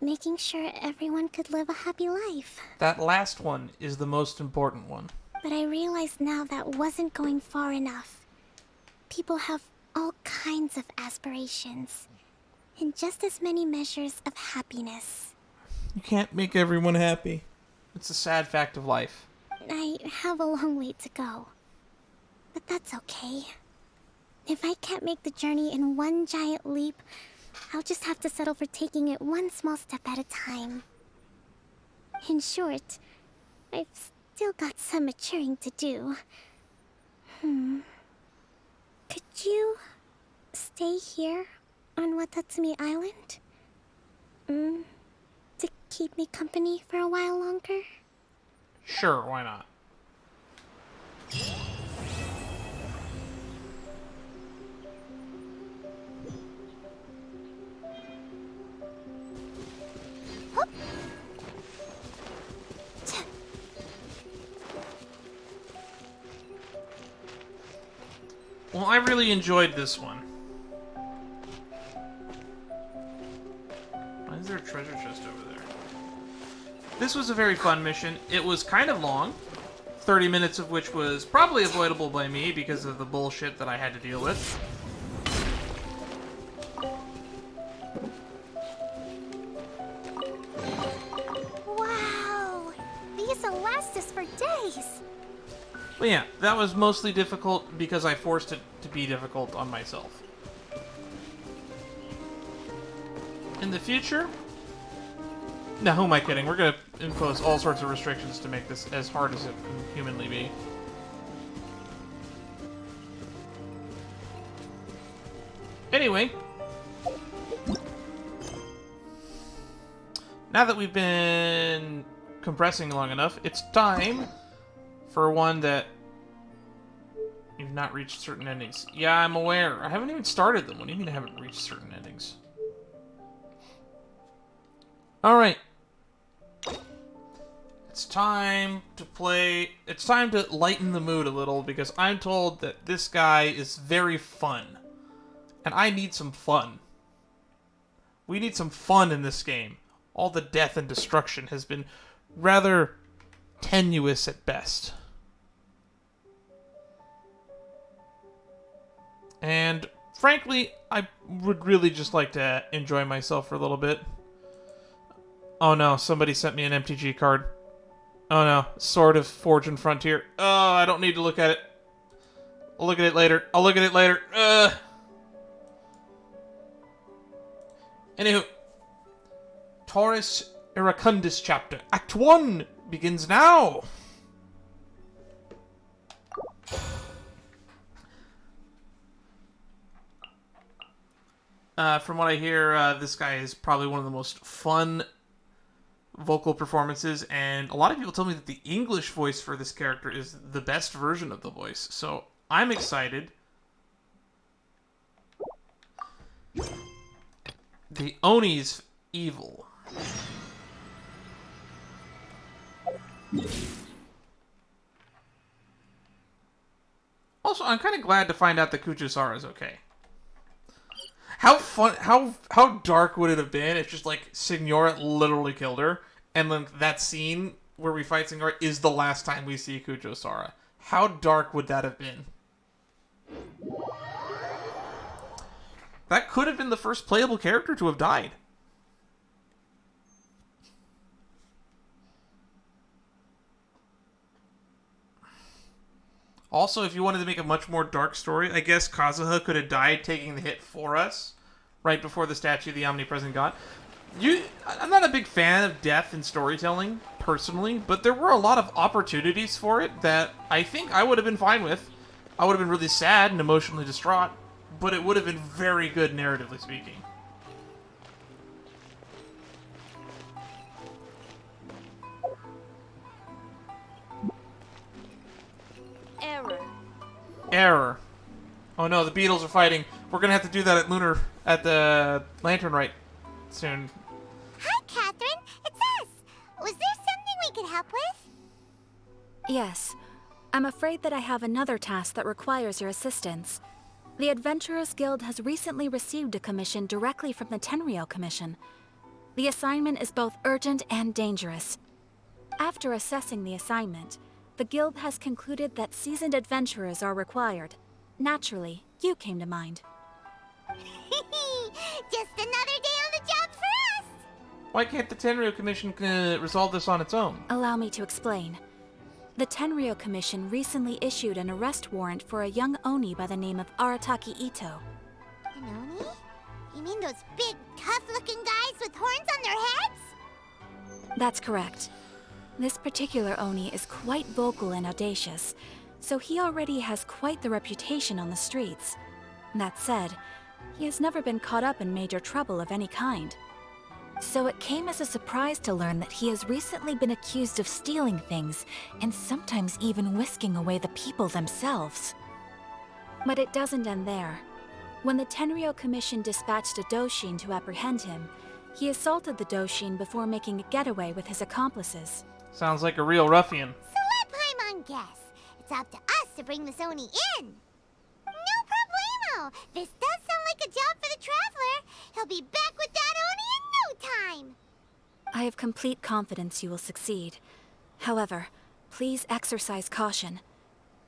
making sure everyone could live a happy life.
That last one is the most important one.
But I realized now that wasn't going far enough. People have all kinds of aspirations, and just as many measures of happiness.
You can't make everyone happy. It's a sad fact of life.
I have a long way to go. But that's okay. If I can't make the journey in one giant leap, I'll just have to settle for taking it one small step at a time. In short, I've still got some maturing to do. Could you stay here on Watatsumi Island? To keep me company for a while longer?
Sure, why not? Well, I really enjoyed this one. Why is there a treasure chest over there? This was a very fun mission. It was kind of long, 30 minutes of which was probably avoidable by me because of the bullshit that I had to deal with.
Wow! These will last us for days!
But yeah, that was mostly difficult because I forced it to be difficult on myself. In the future? Now, who am I kidding? We're gonna impose all sorts of restrictions to make this as hard as it can humanly be. Anyway. Now that we've been compressing long enough, it's time for one that you've not reached certain endings. Yeah, I'm aware. I haven't even started them. What do you mean I haven't reached certain endings? Alright. It's time to play... It's time to lighten the mood a little because I'm told that this guy is very fun. And I need some fun. We need some fun in this game. All the death and destruction has been rather tenuous at best. And frankly, I would really just like to enjoy myself for a little bit. Oh no, somebody sent me an MTG card. Oh no, Sword of Fortune Frontier. Oh, I don't need to look at it. I'll look at it later. I'll look at it later. Anywho, Taurus Iracundus chapter, Act 1 begins now. From what I hear, this guy is probably one of the most fun vocal performances, and a lot of people tell me that the English voice for this character is the best version of the voice. So I'm excited. The Oni's evil. Also, I'm kind of glad to find out that Kuchusara is okay. How dark would it have been if just like Signora literally killed her, and then that scene where we fight Signora is the last time we see Kuchusara? How dark would that have been? That could have been the first playable character to have died. Also, if you wanted to make a much more dark story, I guess Kazuha could have died taking the hit for us right before the statue of the omnipresent god. I'm not a big fan of death in storytelling, personally, but there were a lot of opportunities for it that I think I would have been fine with. I would have been really sad and emotionally distraught, but it would have been very good narratively speaking. Error. Oh no, the Beatles are fighting. We're gonna have to do that at the Lantern Rite soon.
Hi, Catherine. It's us. Was there something we could help with?
Yes. I'm afraid that I have another task that requires your assistance. The Adventurers Guild has recently received a commission directly from the Tenryou Commission. The assignment is both urgent and dangerous. After assessing the assignment, the Guild has concluded that seasoned adventurers are required. Naturally, you came to mind.
Just another day on the job for us!
Why can't the Tenryou Commission resolve this on its own?
Allow me to explain. The Tenryou Commission recently issued an arrest warrant for a young Oni by the name of Arataki Itto.
An Oni? You mean those big, tough-looking guys with horns on their heads?
That's correct. This particular Oni is quite vocal and audacious, so he already has quite the reputation on the streets. That said, he has never been caught up in major trouble of any kind. So it came as a surprise to learn that he has recently been accused of stealing things, and sometimes even whisking away the people themselves. But it doesn't end there. When the Tenryou Commission dispatched a Doshin to apprehend him, he assaulted the Doshin before making a getaway with his accomplices.
Sounds like a real ruffian.
So let Paimon guess. It's up to us to bring this Oni in. No problemo. This does sound like a job for the Traveler. He'll be back with that Oni in no time.
I have complete confidence you will succeed. However, please exercise caution.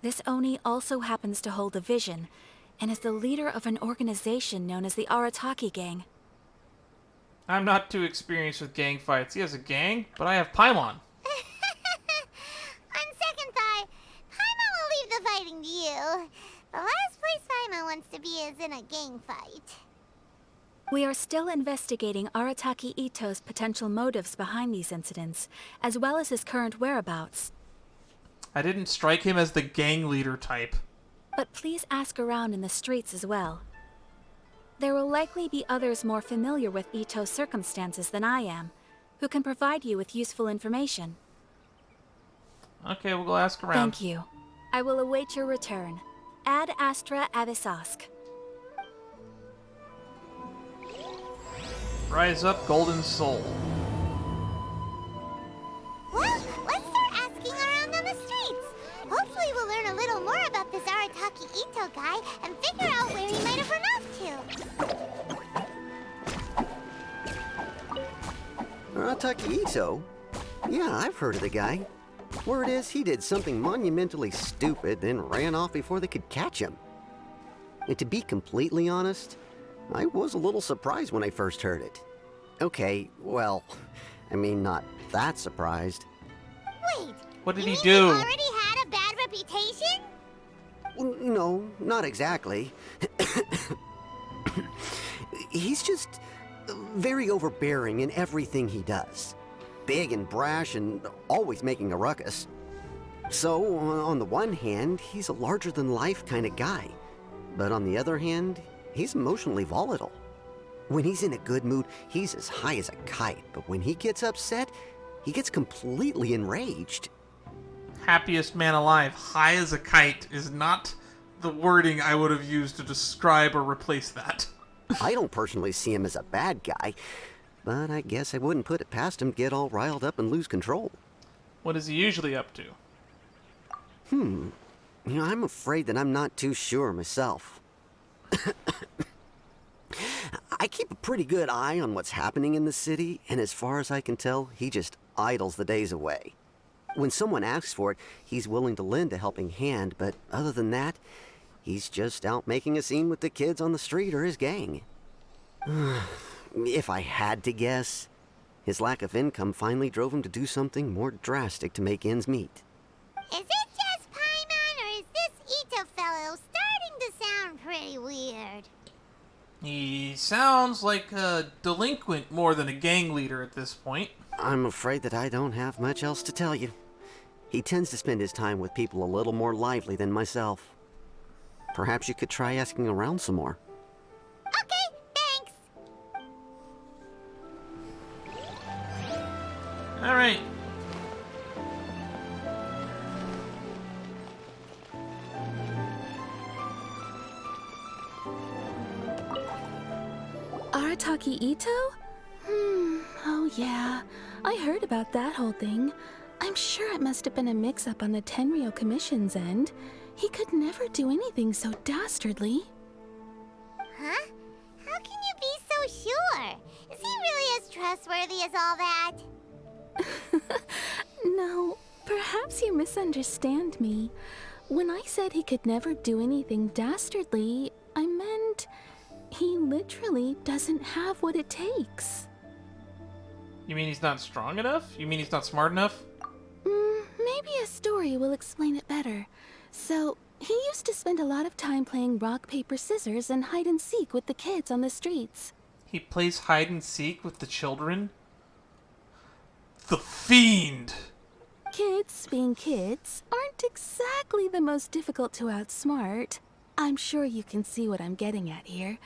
This Oni also happens to hold a vision, and is the leader of an organization known as the Arataki Gang.
I'm not too experienced with gang fights. He has a gang, but I have Paimon.
On second thought, Paimon will leave the fighting to you. The last place Paimon wants to be is in a gang fight.
We are still investigating Arataki Itto's potential motives behind these incidents, as well as his current whereabouts.
I didn't strike him as the gang leader type.
But please ask around in the streets as well. There will likely be others more familiar with Itto's circumstances than I am, who can provide you with useful information.
Okay, we'll go ask around.
Thank you. I will await your return. Ad Astra Abyssosque.
Rise up, Golden Soul.
Well, let's start asking around on the streets. Hopefully we'll learn a little more about this Arataki Itto guy and figure out where he might have run off to.
Arataki Itto? Yeah, I've heard of the guy. Word is he did something monumentally stupid, then ran off before they could catch him. And to be completely honest, I was a little surprised when I first heard it. Okay, well, I mean, not that surprised.
Wait,
what did
he
do?
He already had a bad reputation?
No, not exactly. He's just very overbearing in everything he does. Big and brash and always making a ruckus. So, on the one hand, he's a larger-than-life kind of guy. But on the other hand, he's emotionally volatile. When he's in a good mood, he's as high as a kite. But when he gets upset, he gets completely enraged.
Happiest man alive, high as a kite, is not the wording I would have used to describe or replace that.
I don't personally see him as a bad guy, but I guess I wouldn't put it past him to get all riled up and lose control.
What is he usually up to?
I'm afraid that I'm not too sure myself. I keep a pretty good eye on what's happening in the city, and as far as I can tell, he just idles the days away. When someone asks for it, he's willing to lend a helping hand, but other than that, he's just out making a scene with the kids on the street or his gang. If I had to guess, his lack of income finally drove him to do something more drastic to make ends meet.
Is it just Paimon, or is this Itto fellow starting to sound pretty weird?
He sounds like a delinquent more than a gang leader at this point.
I'm afraid that I don't have much else to tell you. He tends to spend his time with people a little more lively than myself. Perhaps you could try asking around some more.
Okay, thanks.
All right.
Arataki Itto? Oh yeah. I heard about that whole thing. I'm sure it must have been a mix-up on the Tenryou Commission's end. He could never do anything so dastardly.
Huh? How can you be so sure? Is he really as trustworthy as all that?
No, perhaps you misunderstand me. When I said he could never do anything dastardly, I meant he literally doesn't have what it takes.
You mean he's not strong enough? You mean he's not smart enough?
Maybe a story will explain it better. So, he used to spend a lot of time playing rock, paper, scissors and hide and seek with the kids on the streets.
He plays hide and seek with the children? The fiend!
Kids, being kids, aren't exactly the most difficult to outsmart. I'm sure you can see what I'm getting at here.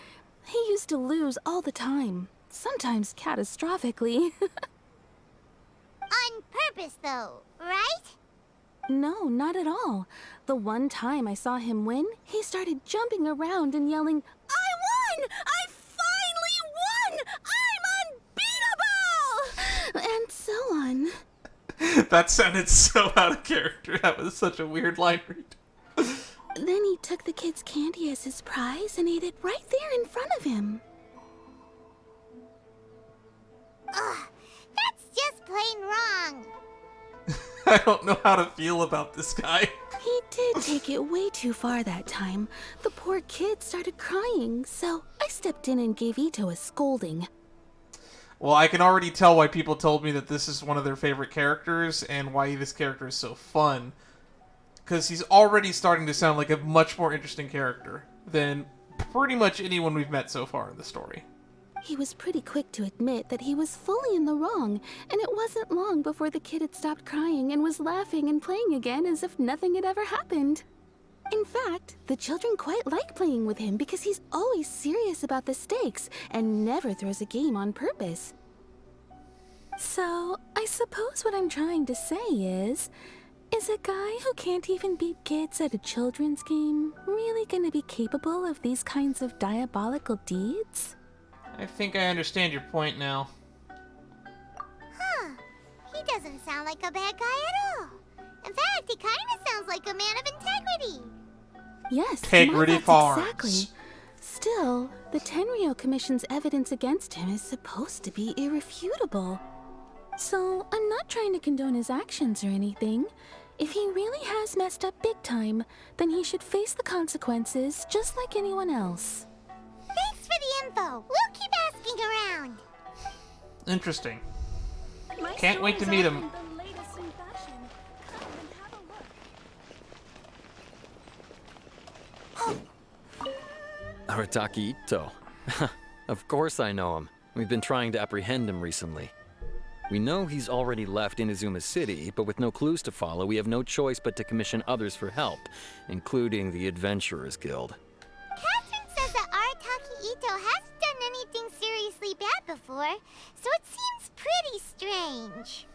He used to lose all the time, sometimes catastrophically.
On purpose, though, right?
No, not at all. The one time I saw him win, he started jumping around and yelling, "I won! I finally won! I'm unbeatable!" And so on.
That sounded so out of character. That was such a weird line read.
Then he took the kid's candy as his prize and ate it right there in front of him.
Ugh, that's just plain wrong.
I don't know how to feel about this guy.
He did take it way too far that time. The poor kid started crying, so I stepped in and gave Itto a scolding.
Well, I can already tell why people told me that this is one of their favorite characters and why this character is so fun. Because he's already starting to sound like a much more interesting character than pretty much anyone we've met so far in the story.
He was pretty quick to admit that he was fully in the wrong, and it wasn't long before the kid had stopped crying and was laughing and playing again as if nothing had ever happened. In fact, the children quite like playing with him because he's always serious about the stakes and never throws a game on purpose. So, I suppose what I'm trying to say is a guy who can't even beat kids at a children's game really gonna be capable of these kinds of diabolical deeds?
I think I understand your point now.
Huh. He doesn't sound like a bad guy at all. In fact, he kind of sounds like a man of integrity.
Yes,
Integrity Farms.
exactly. Still, the Tenryou Commission's evidence against him is supposed to be irrefutable. So, I'm not trying to condone his actions or anything. If he really has messed up big time, then he should face the consequences just like anyone else.
Thanks for the info. We'll keep asking around.
Interesting. Can't wait to meet him.
Arataki Itto. Of course I know him. We've been trying to apprehend him recently. We know he's already left Inazuma City, but with no clues to follow, we have no choice but to commission others for help, including the Adventurers Guild.
Catherine says that Arataki Itto hasn't done anything seriously bad before, so it seems pretty strange.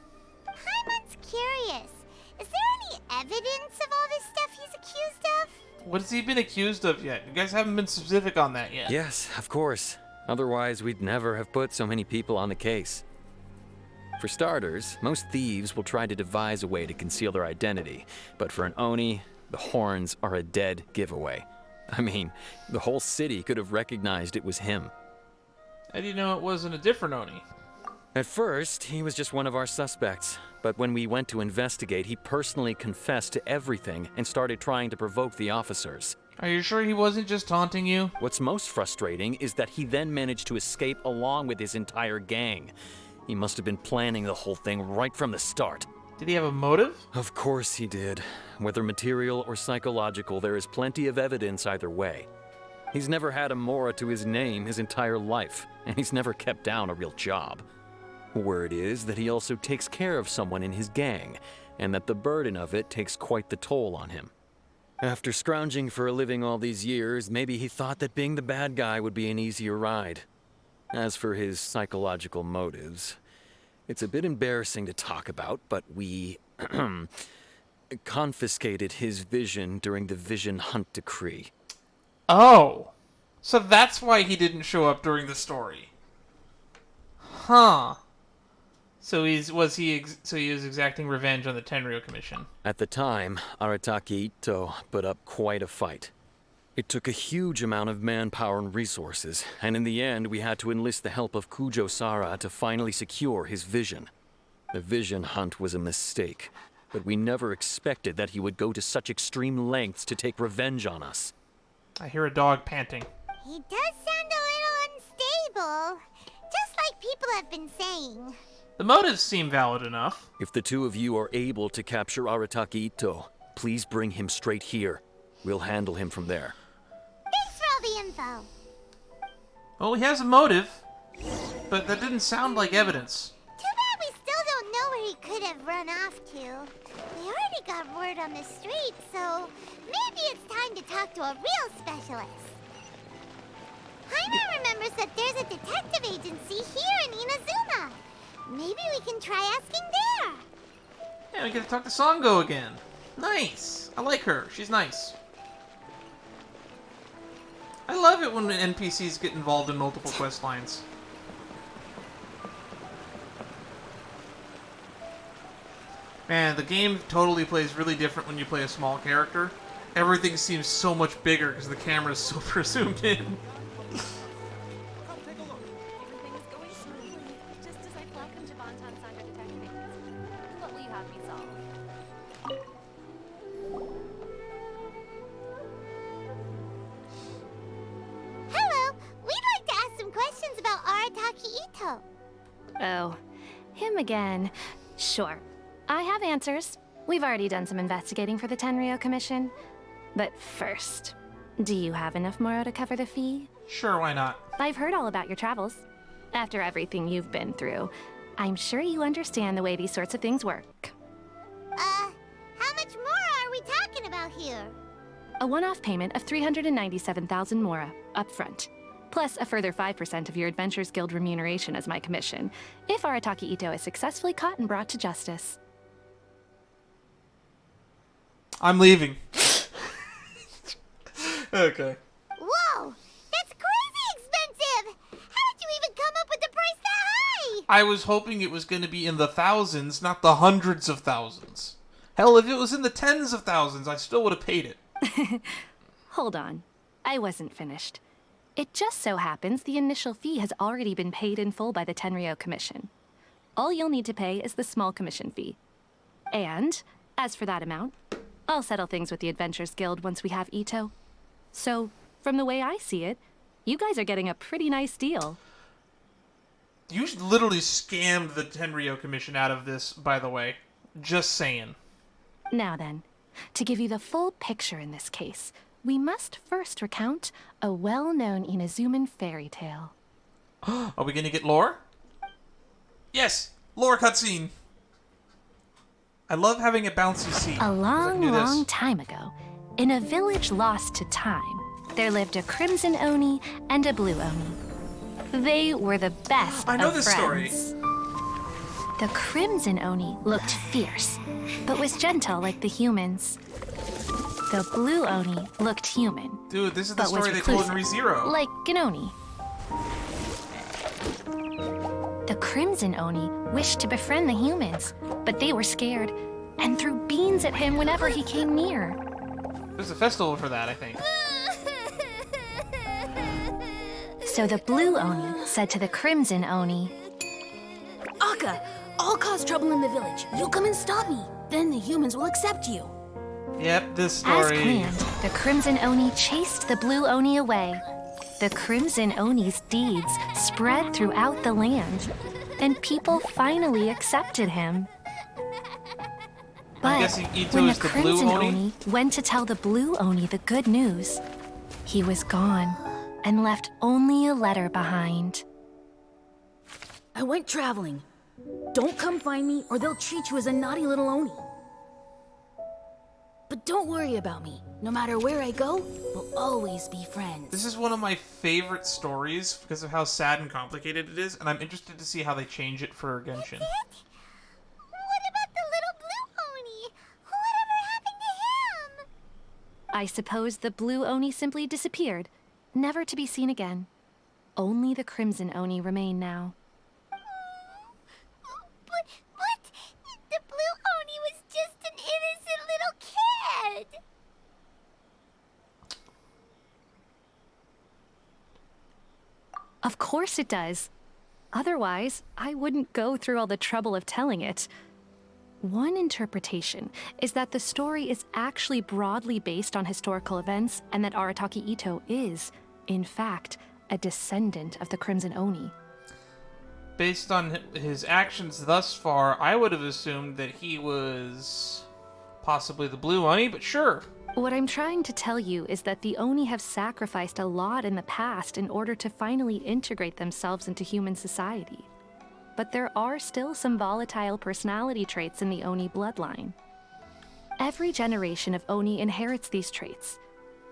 Paimon's curious. Is there any evidence of all this stuff he's accused of?
What has he been accused of yet? You guys haven't been specific on that yet.
Yes, of course. Otherwise, we'd never have put so many people on the case. For starters, most thieves will try to devise a way to conceal their identity, but for an Oni, the horns are a dead giveaway. I mean, the whole city could have recognized it was him.
How do you know it wasn't a different Oni?
At first, he was just one of our suspects, but when we went to investigate, he personally confessed to everything and started trying to provoke the officers.
Are you sure he wasn't just taunting you?
What's most frustrating is that he then managed to escape along with his entire gang. He must have been planning the whole thing right from the start.
Did he have a motive?
Of course he did. Whether material or psychological, there is plenty of evidence either way. He's never had a Mora to his name his entire life, and he's never kept down a real job. Word is that he also takes care of someone in his gang, and that the burden of it takes quite the toll on him. After scrounging for a living all these years, maybe he thought that being the bad guy would be an easier ride. As for his psychological motives, it's a bit embarrassing to talk about, but we confiscated his vision during the Vision Hunt Decree.
Oh, so that's why he didn't show up during the story. Huh. So he was exacting revenge on the Tenryou Commission.
At the time, Arataki Itto put up quite a fight. It took a huge amount of manpower and resources, and in the end we had to enlist the help of Kujo Sara to finally secure his vision. The Vision Hunt was a mistake, but we never expected that he would go to such extreme lengths to take revenge on us.
I hear a dog panting.
He does sound a little unstable, just like people have been saying.
The motives seem valid enough.
If the two of you are able to capture Arataki Itto, please bring him straight here. We'll handle him from there.
Thanks for all the info.
Well, he has a motive, but that didn't sound like evidence.
Too bad we still don't know where he could have run off to. We already got word on the street, so maybe it's time to talk to a real specialist. Paimon remembers that there's a detective agency here in Inazuma. Maybe we can try asking there.
Yeah, we get to talk to Sango again. Nice. I like her. She's nice. I love it when NPCs get involved in multiple quest lines. Man, the game totally plays really different when you play a small character. Everything seems so much bigger because the camera is so zoomed in.
Oh, him again. Sure. I have answers. We've already done some investigating for the Tenryou Commission. But first, do you have enough Moro to cover the fee?
Sure, why not?
I've heard all about your travels. After everything you've been through, I'm sure you understand the way these sorts of things work.
How much Mora are we talking about here?
A one-off payment of 397,000 Mora, up front. Plus a further 5% of your Adventures Guild remuneration as my commission, if Arataki Itto is successfully caught and brought to justice.
I'm leaving. Okay.
Whoa! That's crazy expensive! How did you even come up with the price that high?
I was hoping it was going to be in the thousands, not the hundreds of thousands. Hell, if it was in the tens of thousands, I still would have paid it.
Hold on. I wasn't finished. It just so happens the initial fee has already been paid in full by the Tenryou Commission. All you'll need to pay is the small commission fee. And, as for that amount, I'll settle things with the Adventures Guild once we have Itto. So, from the way I see it, you guys are getting a pretty nice deal.
You literally scammed the Tenryou Commission out of this, by the way. Just saying.
Now then, to give you the full picture in this case, we must first recount a well-known Inazuman fairy tale.
Are we gonna get lore? Yes! Lore cutscene! I love having a bouncy scene.
A long time ago, in a village lost to time, there lived a crimson Oni and a blue Oni. They were the best
I know
of
this
friends.
story.
The Crimson Oni looked fierce, but was gentle like the humans. The Blue Oni looked human.
Dude, this is the
but was
story they told in
reclusive,
ReZero.
like an Oni. The Crimson Oni wished to befriend the humans, but they were scared and threw beans at him whenever he came near.
There's a festival for that, I think.
So the Blue Oni said to the Crimson Oni,
Akka, I'll cause trouble in the village. You come and stop me. Then the humans will accept you.
Yep, this
As
story.
planned, the Crimson Oni chased the Blue Oni away. The Crimson Oni's deeds spread throughout the land, and people finally accepted him.
I'm
But
guessing Itto
when the
is the Blue
Crimson
Oni?
Oni went to tell the Blue Oni the good news, he was gone and left only a letter behind.
I went traveling. Don't come find me or they'll treat you as a naughty little Oni. But don't worry about me. No matter where I go, we'll always be friends.
This is one of my favorite stories because of how sad and complicated it is, and I'm interested to see how they change it for Genshin.
What about the little Blue Oni? Whatever happened to him?
I suppose the Blue Oni simply disappeared, never to be seen again. Only the Crimson Oni remain now.
But the Blue Oni was just an innocent little kid.
Of course it does. Otherwise, I wouldn't go through all the trouble of telling it. One interpretation is that the story is actually broadly based on historical events and that Arataki Itto is, in fact, a descendant of the Crimson Oni.
Based on his actions thus far, I would have assumed that he was possibly the Blue Oni, but sure.
What I'm trying to tell you is that the Oni have sacrificed a lot in the past in order to finally integrate themselves into human society. But there are still some volatile personality traits in the Oni bloodline. Every generation of Oni inherits these traits.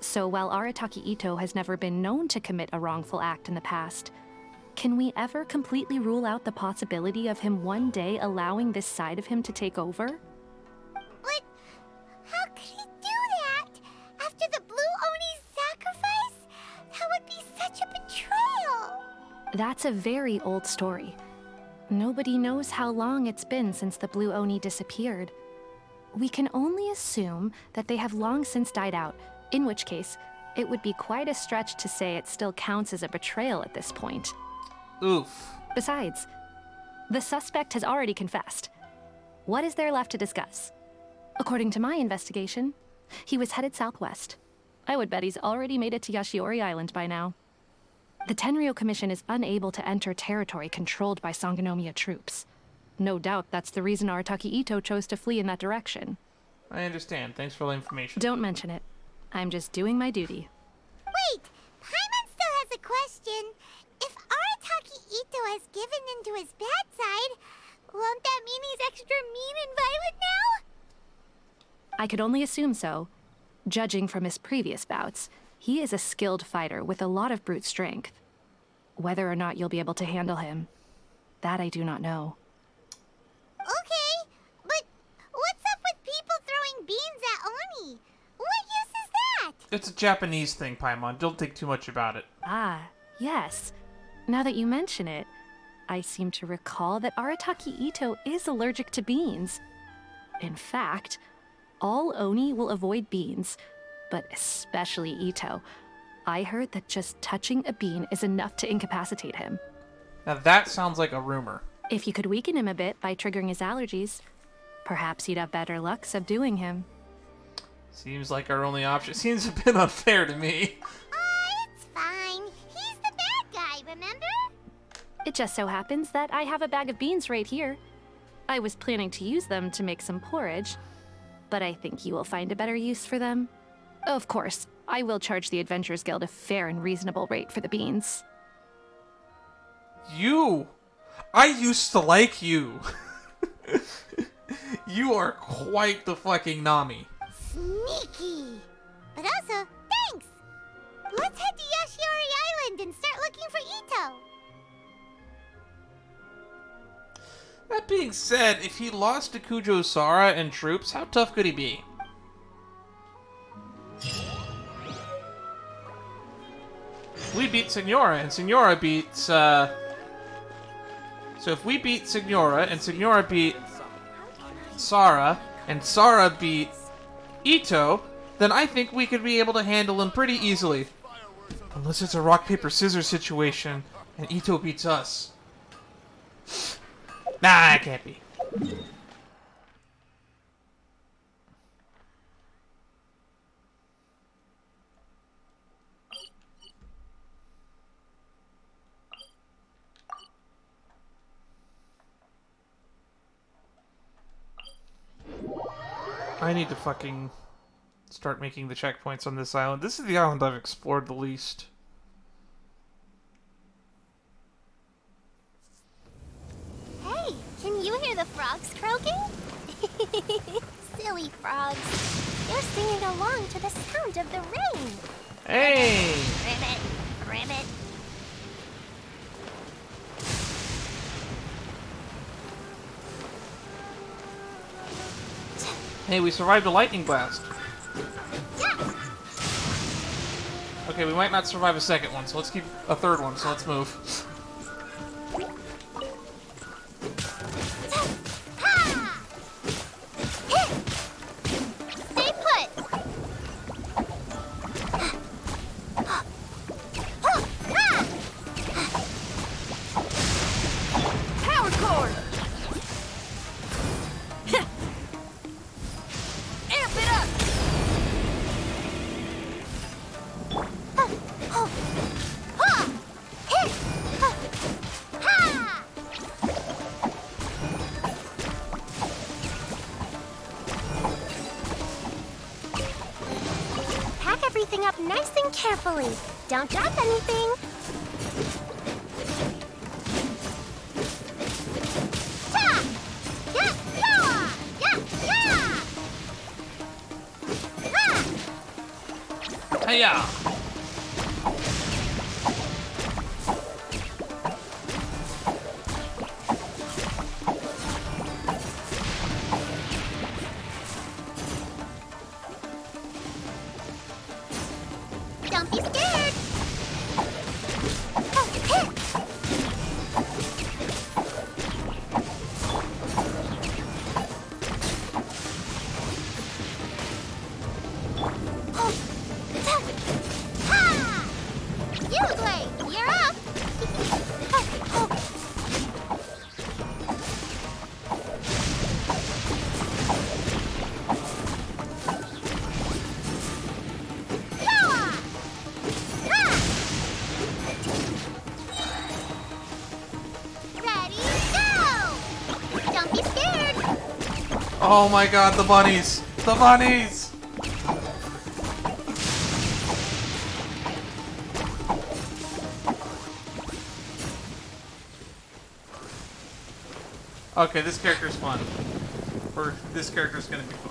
So while Arataki Itto has never been known to commit a wrongful act in the past, can we ever completely rule out the possibility of him one day allowing this side of him to take over?
But how could he do that? After the Blue Oni's sacrifice? That would be such a betrayal.
That's a very old story. Nobody knows how long it's been since the Blue Oni disappeared. We can only assume that they have long since died out, in which case, it would be quite a stretch to say it still counts as a betrayal at this point.
Oof.
Besides, the suspect has already confessed. What is there left to discuss? According to my investigation, he was headed southwest. I would bet he's already made it to Yashiori Island by now. The Tenryou Commission is unable to enter territory controlled by Sangonomiya troops. No doubt that's the reason Arataki Itto chose to flee in that direction.
I understand. Thanks for the information.
Don't mention it. I'm just doing my duty.
Wait, Paimon still has a question. If Arataki Itto has given into his bad side, won't that mean he's extra mean and violent now?
I could only assume so. Judging from his previous bouts, he is a skilled fighter with a lot of brute strength. Whether or not you'll be able to handle him, that I do not know.
Okay, but what's up with people throwing beans at Oni? What use is that?
It's a Japanese thing, Paimon. Don't think too much about it.
Ah, yes. Now that you mention it, I seem to recall that Arataki Itto is allergic to beans. In fact, all Oni will avoid beans, but especially Itto. I heard that just touching a bean is enough to incapacitate him.
Now that sounds like a rumor.
If you could weaken him a bit by triggering his allergies, perhaps you'd have better luck subduing him.
Seems like our only option. Seems a bit unfair to me.
It's fine. He's the bad guy, remember?
It just so happens that I have a bag of beans right here. I was planning to use them to make some porridge, but I think you will find a better use for them. Of course, I will charge the Adventurers Guild a fair and reasonable rate for the beans.
I used to like you. You are quite the fucking Nami.
Sneaky. But also, thanks. Let's head to Yashiori Island and start looking for Itto.
That being said, if he lost to Kujo Sara and troops, how tough could he be? We beat Signora, and Signora beats, So if we beat Signora, and Signora beat Sara, and Sara beat Itto, then I think we could be able to handle him pretty easily. Unless it's a rock, paper, scissors situation, and Itto beats us. Nah, it can't be. I need to fucking start making the checkpoints on this island. This is the island I've explored the least.
Hey, can you hear the frogs croaking? Silly frogs. They're singing along to the sound of the rain.
Hey!
Ribbit, ribbit.
Hey, we survived a lightning blast. Okay, we might not survive a second one, so let's keep a third one, so let's move.
Stay put.
Power cord! Amp it up!
Pack everything up nice and carefully. Don't drop anything. Ta! Yeah, yeah! Yeah, yeah! Ha!
Hiya!
Don't be scared. You, Blade, you're up. Ready, go! Don't be scared.
Oh my god, the bunnies! The bunnies! Okay, this character's fun. Or this character's gonna be fun.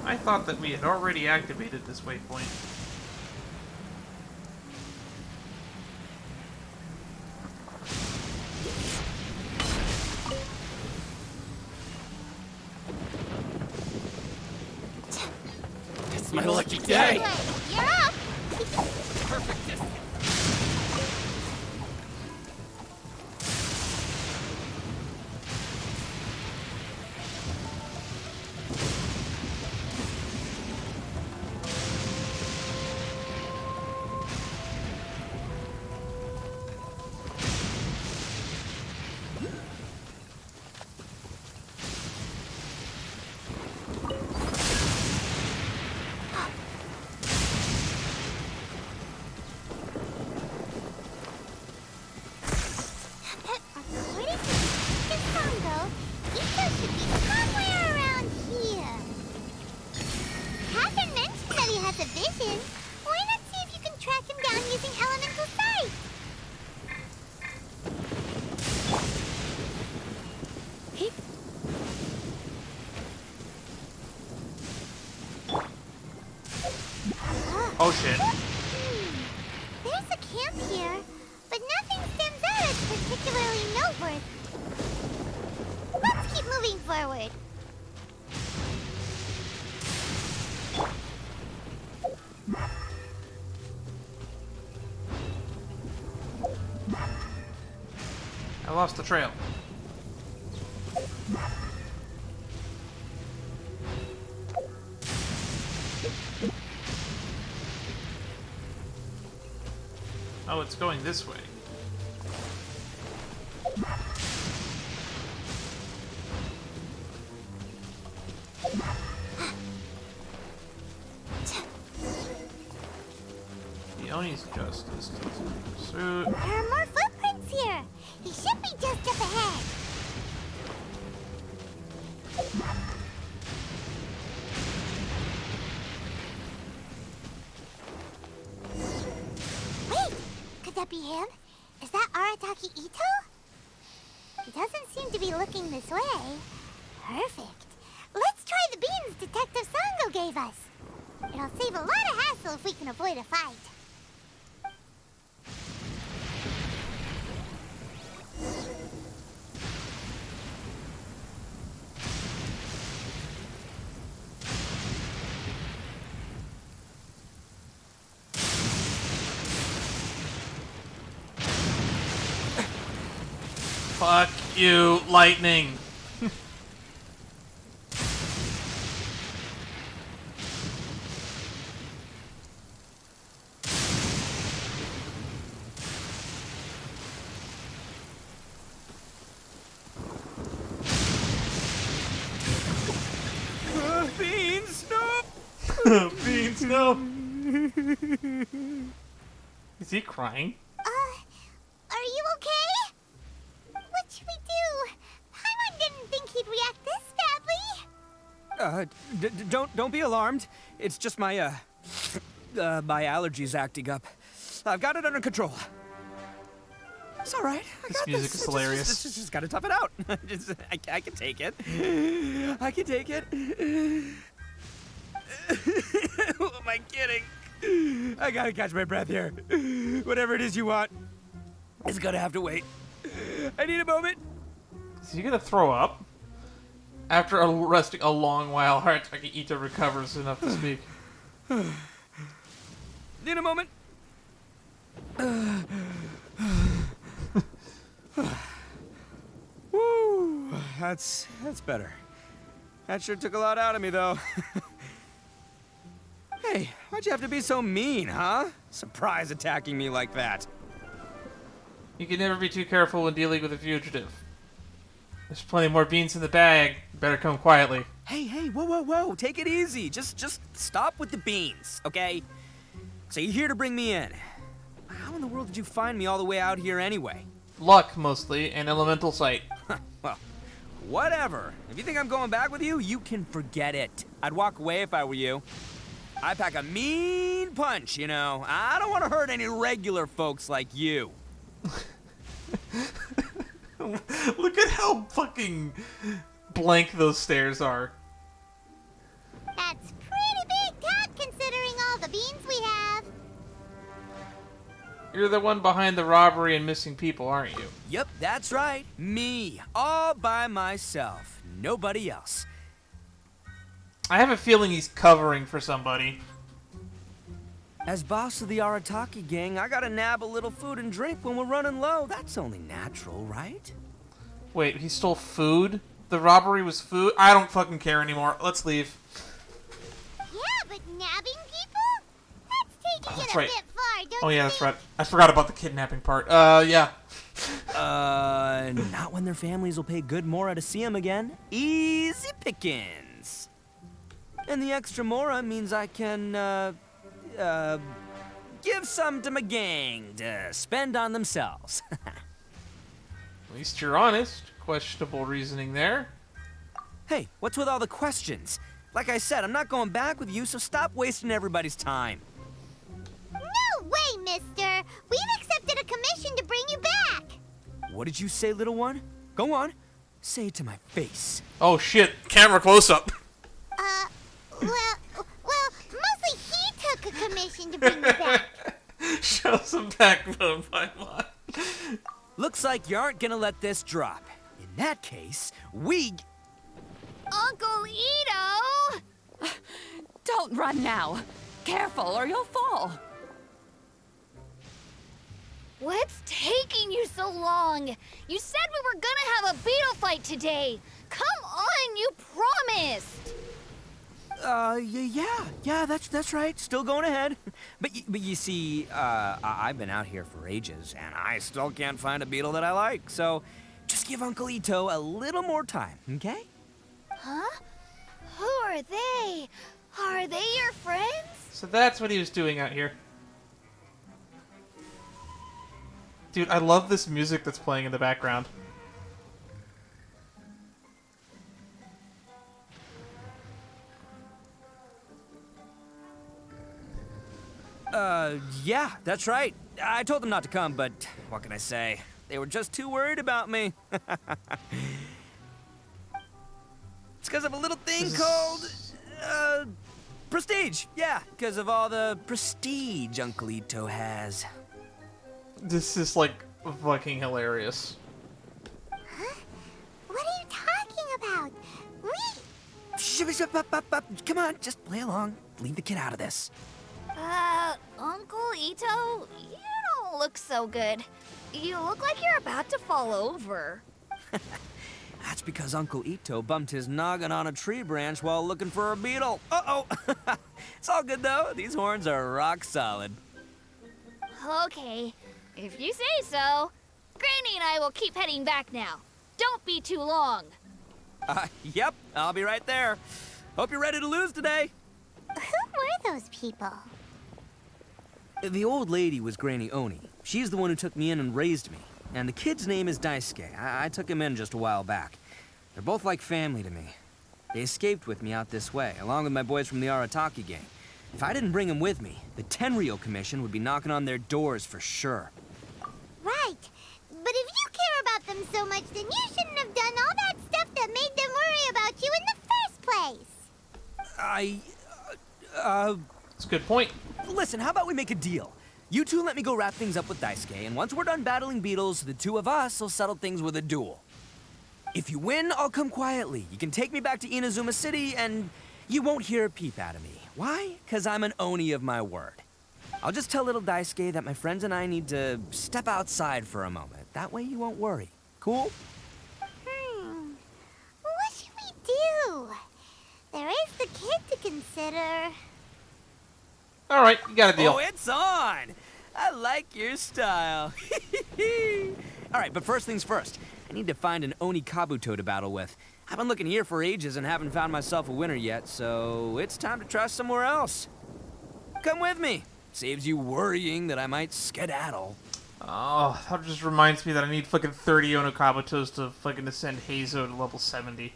I thought that we had already activated this waypoint.
It's my lucky day!
You're up.
Perfect distance.
According to this Congo, Itto should be somewhere around here. Catherine mentioned that he has a vision. Why not see if you can track him down using elemental sight?
Oh shit.
There's a camp here, but nothing stands out as particularly noteworthy. Let's keep moving forward.
I lost the trail. Oh, it's going this way. The Oni's justice doesn't pursue.
There are more footprints here. He should be just up ahead. Wait, could that be him? Is that Arataki Itto? He doesn't seem to be looking this way. Perfect. Let's try the beans Detective Sango gave us. It'll save a lot of hassle if we can avoid a fight.
Fuck you, lightning.
Beans, no!
Beans, no! Is he crying?
Are you okay? What should we do? Paimon didn't think he'd react this badly.
Don't be alarmed. It's just my my allergies acting up. I've got it under control. It's all right.
This music is hilarious.
Just gotta tough it out. I can take it. I can take it. Who am I kidding? I gotta catch my breath here. Whatever it is you want, it's gonna have to wait. I need a moment.
Is he gonna throw up? After resting a long while, Arataki Itto recovers enough to speak.
Need a moment. Woo, that's better. That sure took a lot out of me, though. Hey, why'd you have to be so mean, huh? Surprise attacking me like that.
You can never be too careful when dealing with a fugitive. There's plenty more beans in the bag. You better come quietly.
Hey, whoa. Take it easy. Just stop with the beans, okay? So you're here to bring me in. How in the world did you find me all the way out here anyway?
Luck, mostly, and elemental sight.
Well, whatever. If you think I'm going back with you, you can forget it. I'd walk away if I were you. I pack a mean punch, you know. I don't want to hurt any regular folks like you.
Look at how fucking blank those stairs are.
That's pretty big talk considering all the beans we have.
You're the one behind the robbery and missing people, aren't you?
Yep, that's right. Me. All by myself. Nobody else.
I have a feeling he's covering for somebody.
As boss of the Arataki gang, I gotta nab a little food and drink when we're running low. That's only natural, right?
Wait, he stole food? The robbery was food? I don't fucking care anymore. Let's leave.
Yeah, but nabbing people? That's taking it a bit far, don't
Oh
you
yeah,
think?
that's right. I forgot about the kidnapping part. Yeah.
Not when their families will pay good mora to see them again. Easy pickings. And the extra mora means I can, give some to my gang to spend on themselves.
At least you're honest. Questionable reasoning there.
Hey, what's with all the questions? Like I said, I'm not going back with you, so stop wasting everybody's time.
No way, mister! We've accepted a commission to bring you back!
What did you say, little one? Go on. Say it to my face.
Oh shit, camera close up.
Well, mostly he took a commission. permission to bring me back.
Show some backbone, Paimon.
Looks like you aren't gonna let this drop. In that case, we...
Uncle Itto!
Don't run now. Careful or you'll fall.
What's taking you so long? You said we were gonna have a beetle fight today. Come on, you promised.
Yeah, that's right. Still going ahead. But you see, I've been out here for ages, and I still can't find a beetle that I like. So, just give Uncle Itto a little more time, okay?
Huh? Who are they? Are they your friends?
So that's what he was doing out here. Dude, I love this music that's playing in the background.
Yeah, that's right. I told them not to come, but what can I say? They were just too worried about me. It's because of a little thing called, prestige. Yeah, because of all the prestige Uncle Itto has.
This is, like, fucking hilarious.
Huh? What are you talking about?
Come on, just play along. Leave the kid out of this.
Uncle Itto, you don't look so good. You look like you're about to fall over.
That's because Uncle Itto bumped his noggin on a tree branch while looking for a beetle. Uh-oh! It's all good, though. These horns are rock solid.
Okay, if you say so. Granny and I will keep heading back now. Don't be too long.
Yep, I'll be right there. Hope you're ready to lose today.
Who were those people?
The old lady was Granny Oni. She's the one who took me in and raised me. And the kid's name is Daisuke. I took him in just a while back. They're both like family to me. They escaped with me out this way, along with my boys from the Arataki gang. If I didn't bring them with me, the Tenryou Commission would be knocking on their doors for sure.
Right. But if you care about them so much, then you shouldn't have done all that stuff that made them worry about you in the first place.
That's a good point.
Listen, how about we make a deal? You two let me go wrap things up with Daisuke, and once we're done battling beetles, the two of us will settle things with a duel. If you win, I'll come quietly. You can take me back to Inazuma City, and you won't hear a peep out of me. Why? 'Cause I'm an Oni of my word. I'll just tell little Daisuke that my friends and I need to step outside for a moment. That way you won't worry. Cool?
What should we do? There is the kid to consider.
All right, you got a deal.
Oh, it's on! I like your style. All right, but first things first. I need to find an Oni Kabuto to battle with. I've been looking here for ages and haven't found myself a winner yet, so it's time to try somewhere else. Come with me. Saves you worrying that I might skedaddle.
Oh, that just reminds me that I need fucking 30 Onokabutos to fucking ascend Heizo to level 70.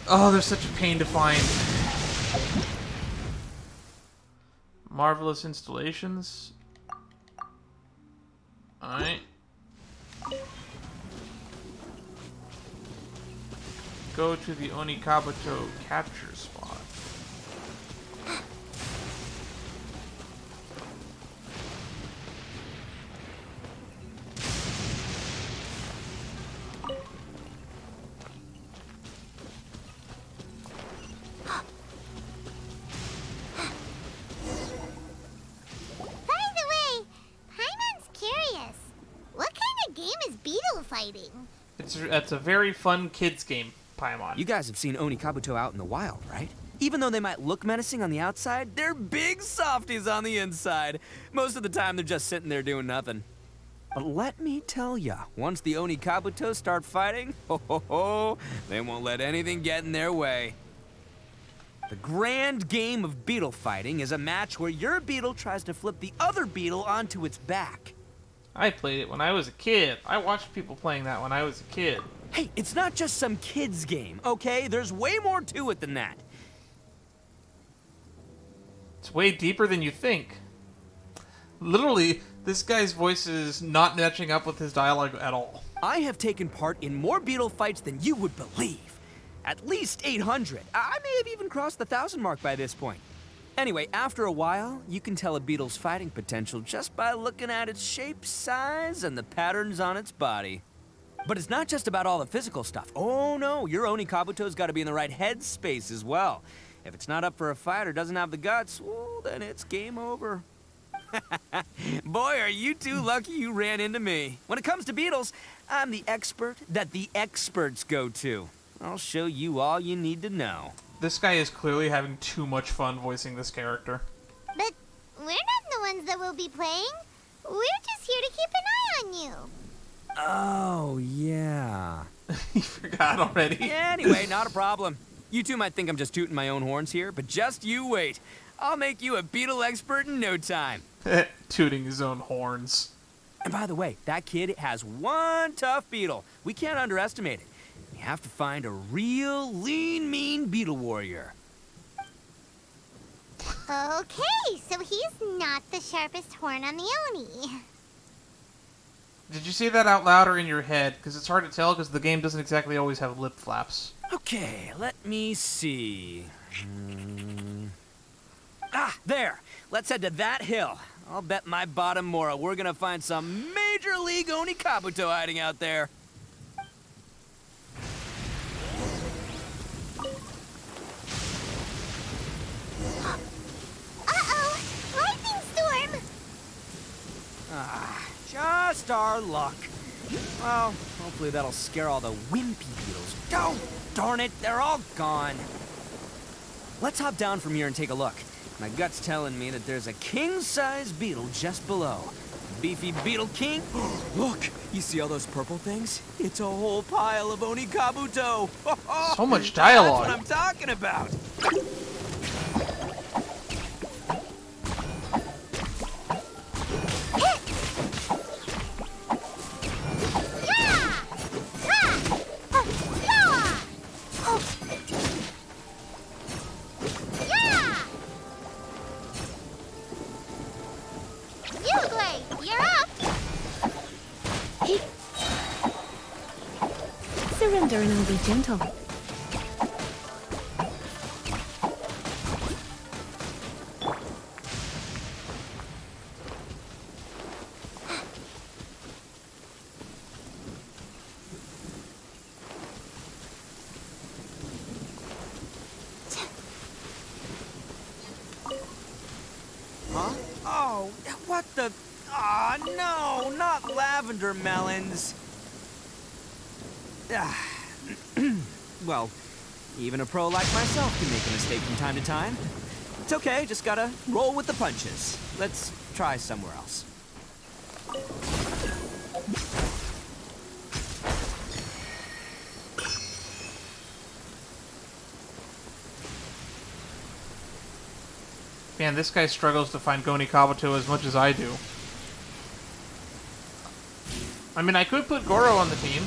Oh, they're such a pain to find. Marvelous installations. Alright. Go to the Onikabuto capture spot. It's a very fun kids game, Paimon.
You guys have seen Oni Kabuto out in the wild, right? Even though they might look menacing on the outside, they're big softies on the inside. Most of the time, they're just sitting there doing nothing. But let me tell ya, once the Oni Kabuto start fighting, they won't let anything get in their way. The grand game of beetle fighting is a match where your beetle tries to flip the other beetle onto its back.
I played it when I was a kid. I watched people playing that when I was a kid.
Hey, it's not just some kid's game, okay? There's way more to it than that.
It's way deeper than you think. Literally, this guy's voice is not matching up with his dialogue at all.
I have taken part in more beetle fights than you would believe. At least 800. I may have even crossed the 1,000 mark by this point. Anyway, after a while, you can tell a beetle's fighting potential just by looking at its shape, size, and the patterns on its body. But it's not just about all the physical stuff. Oh no, your Oni Kabuto's gotta be in the right headspace as well. If it's not up for a fight or doesn't have the guts, well, then it's game over. Boy, are you two lucky you ran into me. When it comes to beetles, I'm the expert that the experts go to. I'll show you all you need to know.
This guy is clearly having too much fun voicing this character.
But we're not the ones that will be playing. We're just here to keep an eye on you.
Oh, yeah.
You forgot already?
Yeah, anyway, not a problem. You two might think I'm just tooting my own horns here, but just you wait. I'll make you a beetle expert in no time.
Tooting his own horns.
And by the way, that kid has one tough beetle. We can't underestimate it. We have to find a real lean, mean beetle warrior.
Okay, so he's not the sharpest horn on the Oni.
Did you say that out loud or in your head? Because it's hard to tell because the game doesn't exactly always have lip flaps.
Okay, let me see. Ah, there. Let's head to that hill. I'll bet my bottom Mora we're gonna find some major league Oni Kabuto hiding out there.
Uh-oh! Lightning storm!
Ah, just our luck. Well, hopefully that'll scare all the wimpy beetles. Oh, darn it, they're all gone. Let's hop down from here and take a look. My gut's telling me that there's a king-size beetle just below. Beefy Beetle King. Look, you see all those purple things? It's a whole pile of Oni Kabuto.
So much dialogue.
That's what I'm talking about.
Surrender and I'll be gentle.
Huh? Oh, what the... Aw, no, not lavender melons. Well, even a pro like myself can make a mistake from time to time. It's okay, just gotta roll with the punches. Let's try somewhere else.
Man, this guy struggles to find Oni Kabuto as much as I do. I mean, I could put Goro on the team.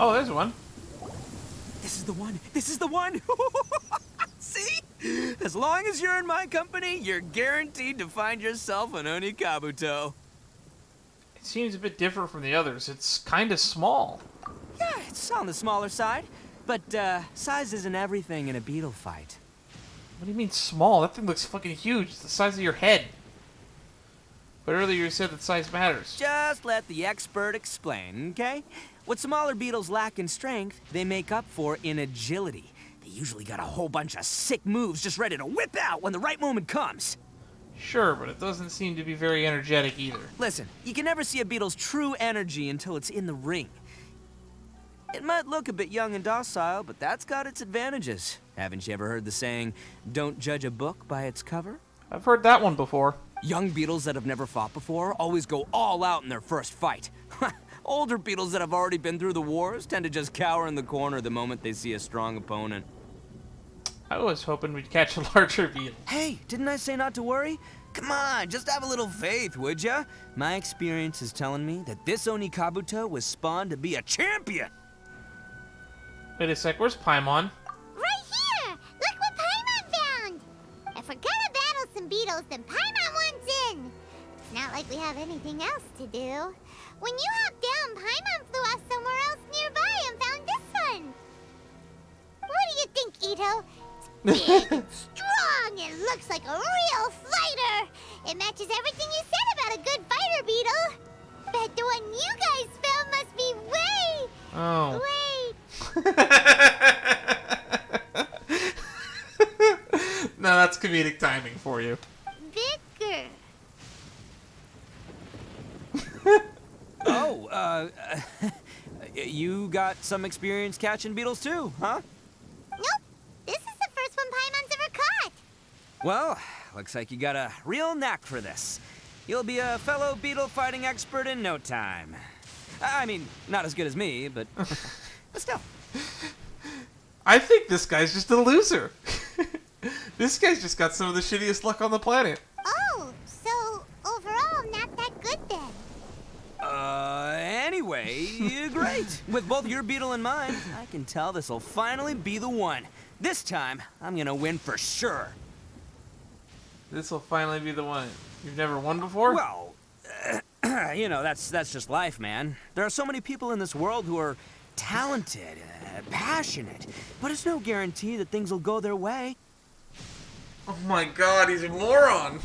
Oh, there's one.
This is the one. This is the one. See? As long as you're in my company, you're guaranteed to find yourself an Oni Kabuto.
It seems a bit different from the others. It's kind of small.
Yeah, it's on the smaller side. But size isn't everything in a beetle fight.
What do you mean small? That thing looks fucking huge. It's the size of your head. But earlier you said that size matters.
Just let the expert explain, okay? What smaller beetles lack in strength, they make up for in agility. They usually got a whole bunch of sick moves just ready to whip out when the right moment comes.
Sure, but it doesn't seem to be very energetic either.
Listen, you can never see a beetle's true energy until it's in the ring. It might look a bit young and docile, but that's got its advantages. Haven't you ever heard the saying, don't judge a book by its cover?
I've heard that one before.
Young beetles that have never fought before always go all out in their first fight. Older beetles that have already been through the wars tend to just cower in the corner the moment they see a strong opponent.
I was hoping we'd catch a larger beetle.
Hey, didn't I say not to worry? Come on, just have a little faith, would ya? My experience is telling me that this Oni Kabuto was spawned to be a champion.
Wait a sec, where's Paimon?
Right here! Look what Paimon found! If we're gonna battle some beetles, then Paimon wants in! It's not like we have anything else to do. When you hopped down, Paimon flew off somewhere else Big and strong and looks like a real fighter. It matches everything you said about a good fighter, Beetle. Bet the one you guys found must be way,
No, that's comedic timing for you.
bigger.
Oh, you got some experience catching beetles too, huh?
Nope. This is the first one Paimon's ever caught.
Well, looks like you got a real knack for this. You'll be a fellow beetle fighting expert in no time. I mean, not as good as me, but still.
I think this guy's just a loser. This guy's just got some of the shittiest luck on the planet.
Oh, so overall not that good then.
Anyway, great. With both your beetle and mine, I can tell this'll finally be the one. This time, I'm gonna win for sure.
This will finally be the one. You've never won before?
Well, you know, that's just life, man. There are so many people in this world who are talented, passionate, but it's no guarantee that things will go their way.
Oh my god, he's a moron.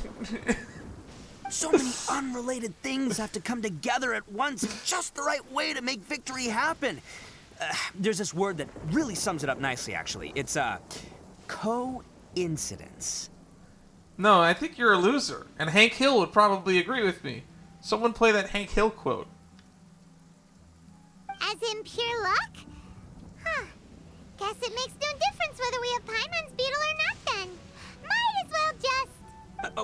So many unrelated things have to come together at once in just the right way to make victory happen. There's this word that really sums it up nicely, actually. It's, coincidence.
No, I think you're a loser. And Hank Hill would probably agree with me. Someone play that Hank Hill quote.
As in pure luck? Huh. Guess it makes no difference whether we have Paimon's beetle or not then. Might as well just...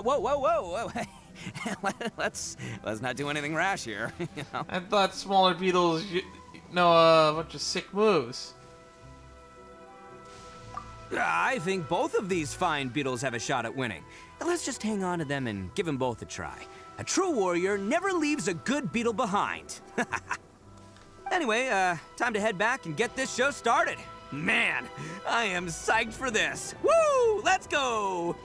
Whoa. let's not do anything rash here. You know?
I thought smaller beetles know a bunch of sick moves.
I think both of these fine beetles have a shot at winning. Let's just hang on to them and give them both a try. A true warrior never leaves a good beetle behind. Anyway, time to head back and get this show started. Man, I am psyched for this. Woo! Let's go!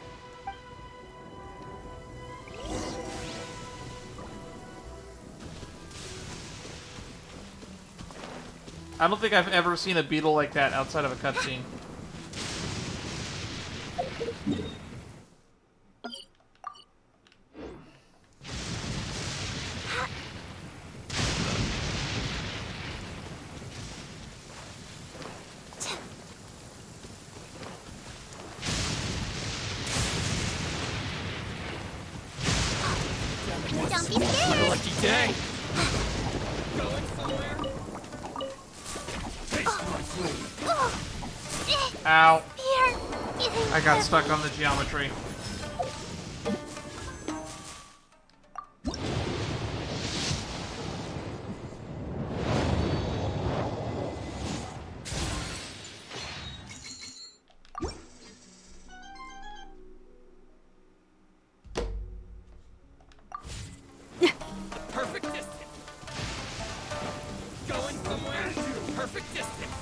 I don't think I've ever seen a beetle like that outside of a cutscene.
Don't be scared.
Lucky day.
Ow. I got stuck on the geometry.
Perfect distance. Going somewhere. Perfect distance.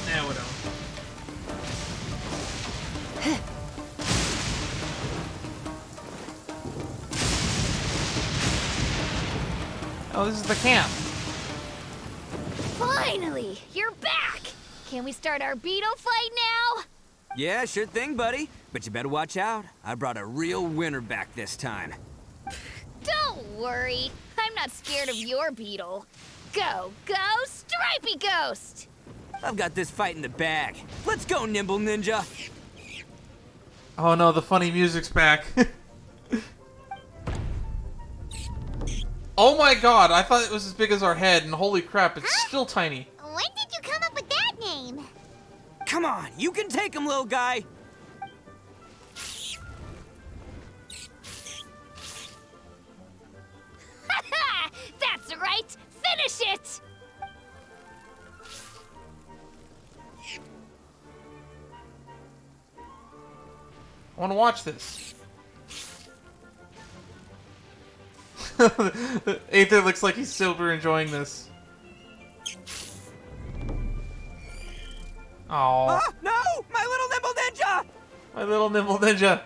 Now we don't. Oh, this is the camp.
Finally, you're back! Can we start our beetle fight now?
Yeah, sure thing, buddy. But you better watch out. I brought a real winner back this time.
Don't worry, I'm not scared of your beetle. Go, Stripey Ghost!
I've got this fight in the bag. Let's go, Nimble Ninja.
Oh no, the funny music's back. Oh my god, I thought it was as big as our head, and holy crap, it's still tiny.
When did you come up with that name?
Come on, you can take him, little guy.
That's right! Finish it!
I want to watch this. Aether looks like he's super enjoying this. Oh.
No! My little nimble ninja!
My little nimble ninja.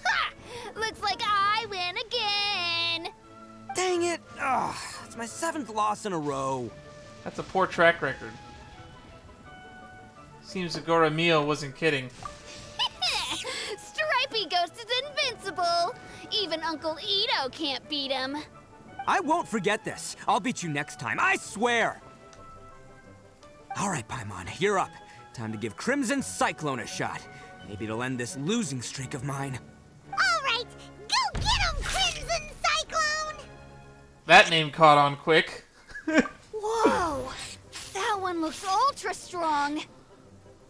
Ha! Looks like I win again.
Dang it! Ugh, it's my 7th loss in a row.
That's a poor track record. Seems Agora Mio wasn't kidding.
Stripey Ghost is invincible. Even Uncle Itto can't beat him.
I won't forget this. I'll beat you next time, I swear! All right, Paimon, you're up. Time to give Crimson Cyclone a shot. Maybe it'll end this losing streak of mine.
All right, go get him, Crimson Cyclone!
That name caught on quick.
Whoa, that one looks ultra strong.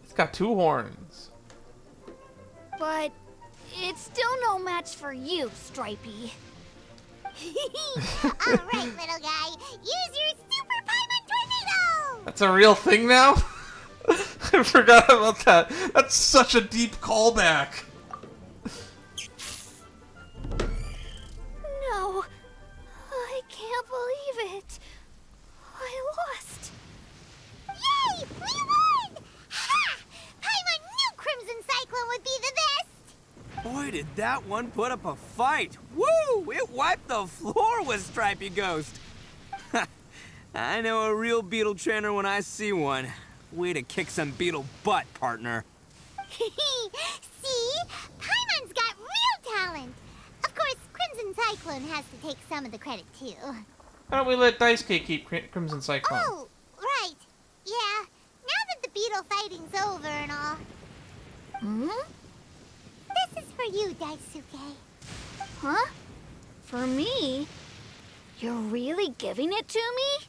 It's got 2 horns.
But it's still no match for you, Stripey. All right, little guy, use your Super Paimon Tornado!
That's a real thing now? I forgot about that. That's such a deep callback.
No, I can't believe it. I lost. Yay! We won! Ha! Paimon knew Crimson Cyclone would be the best.
Boy, did that one put up a fight. Woo! It wiped the floor with Stripey Ghost. I know a real beetle trainer when I see one. Way to kick some beetle butt, partner.
See? Paimon's got real talent. Of course, Crimson Cyclone has to take some of the credit, too.
Why don't we let Daisuke keep Crimson Cyclone?
Oh, right. Yeah. Now that the beetle fighting's over and all. Hmm? This is for you, Daisuke. Huh? For me? You're really giving it to me?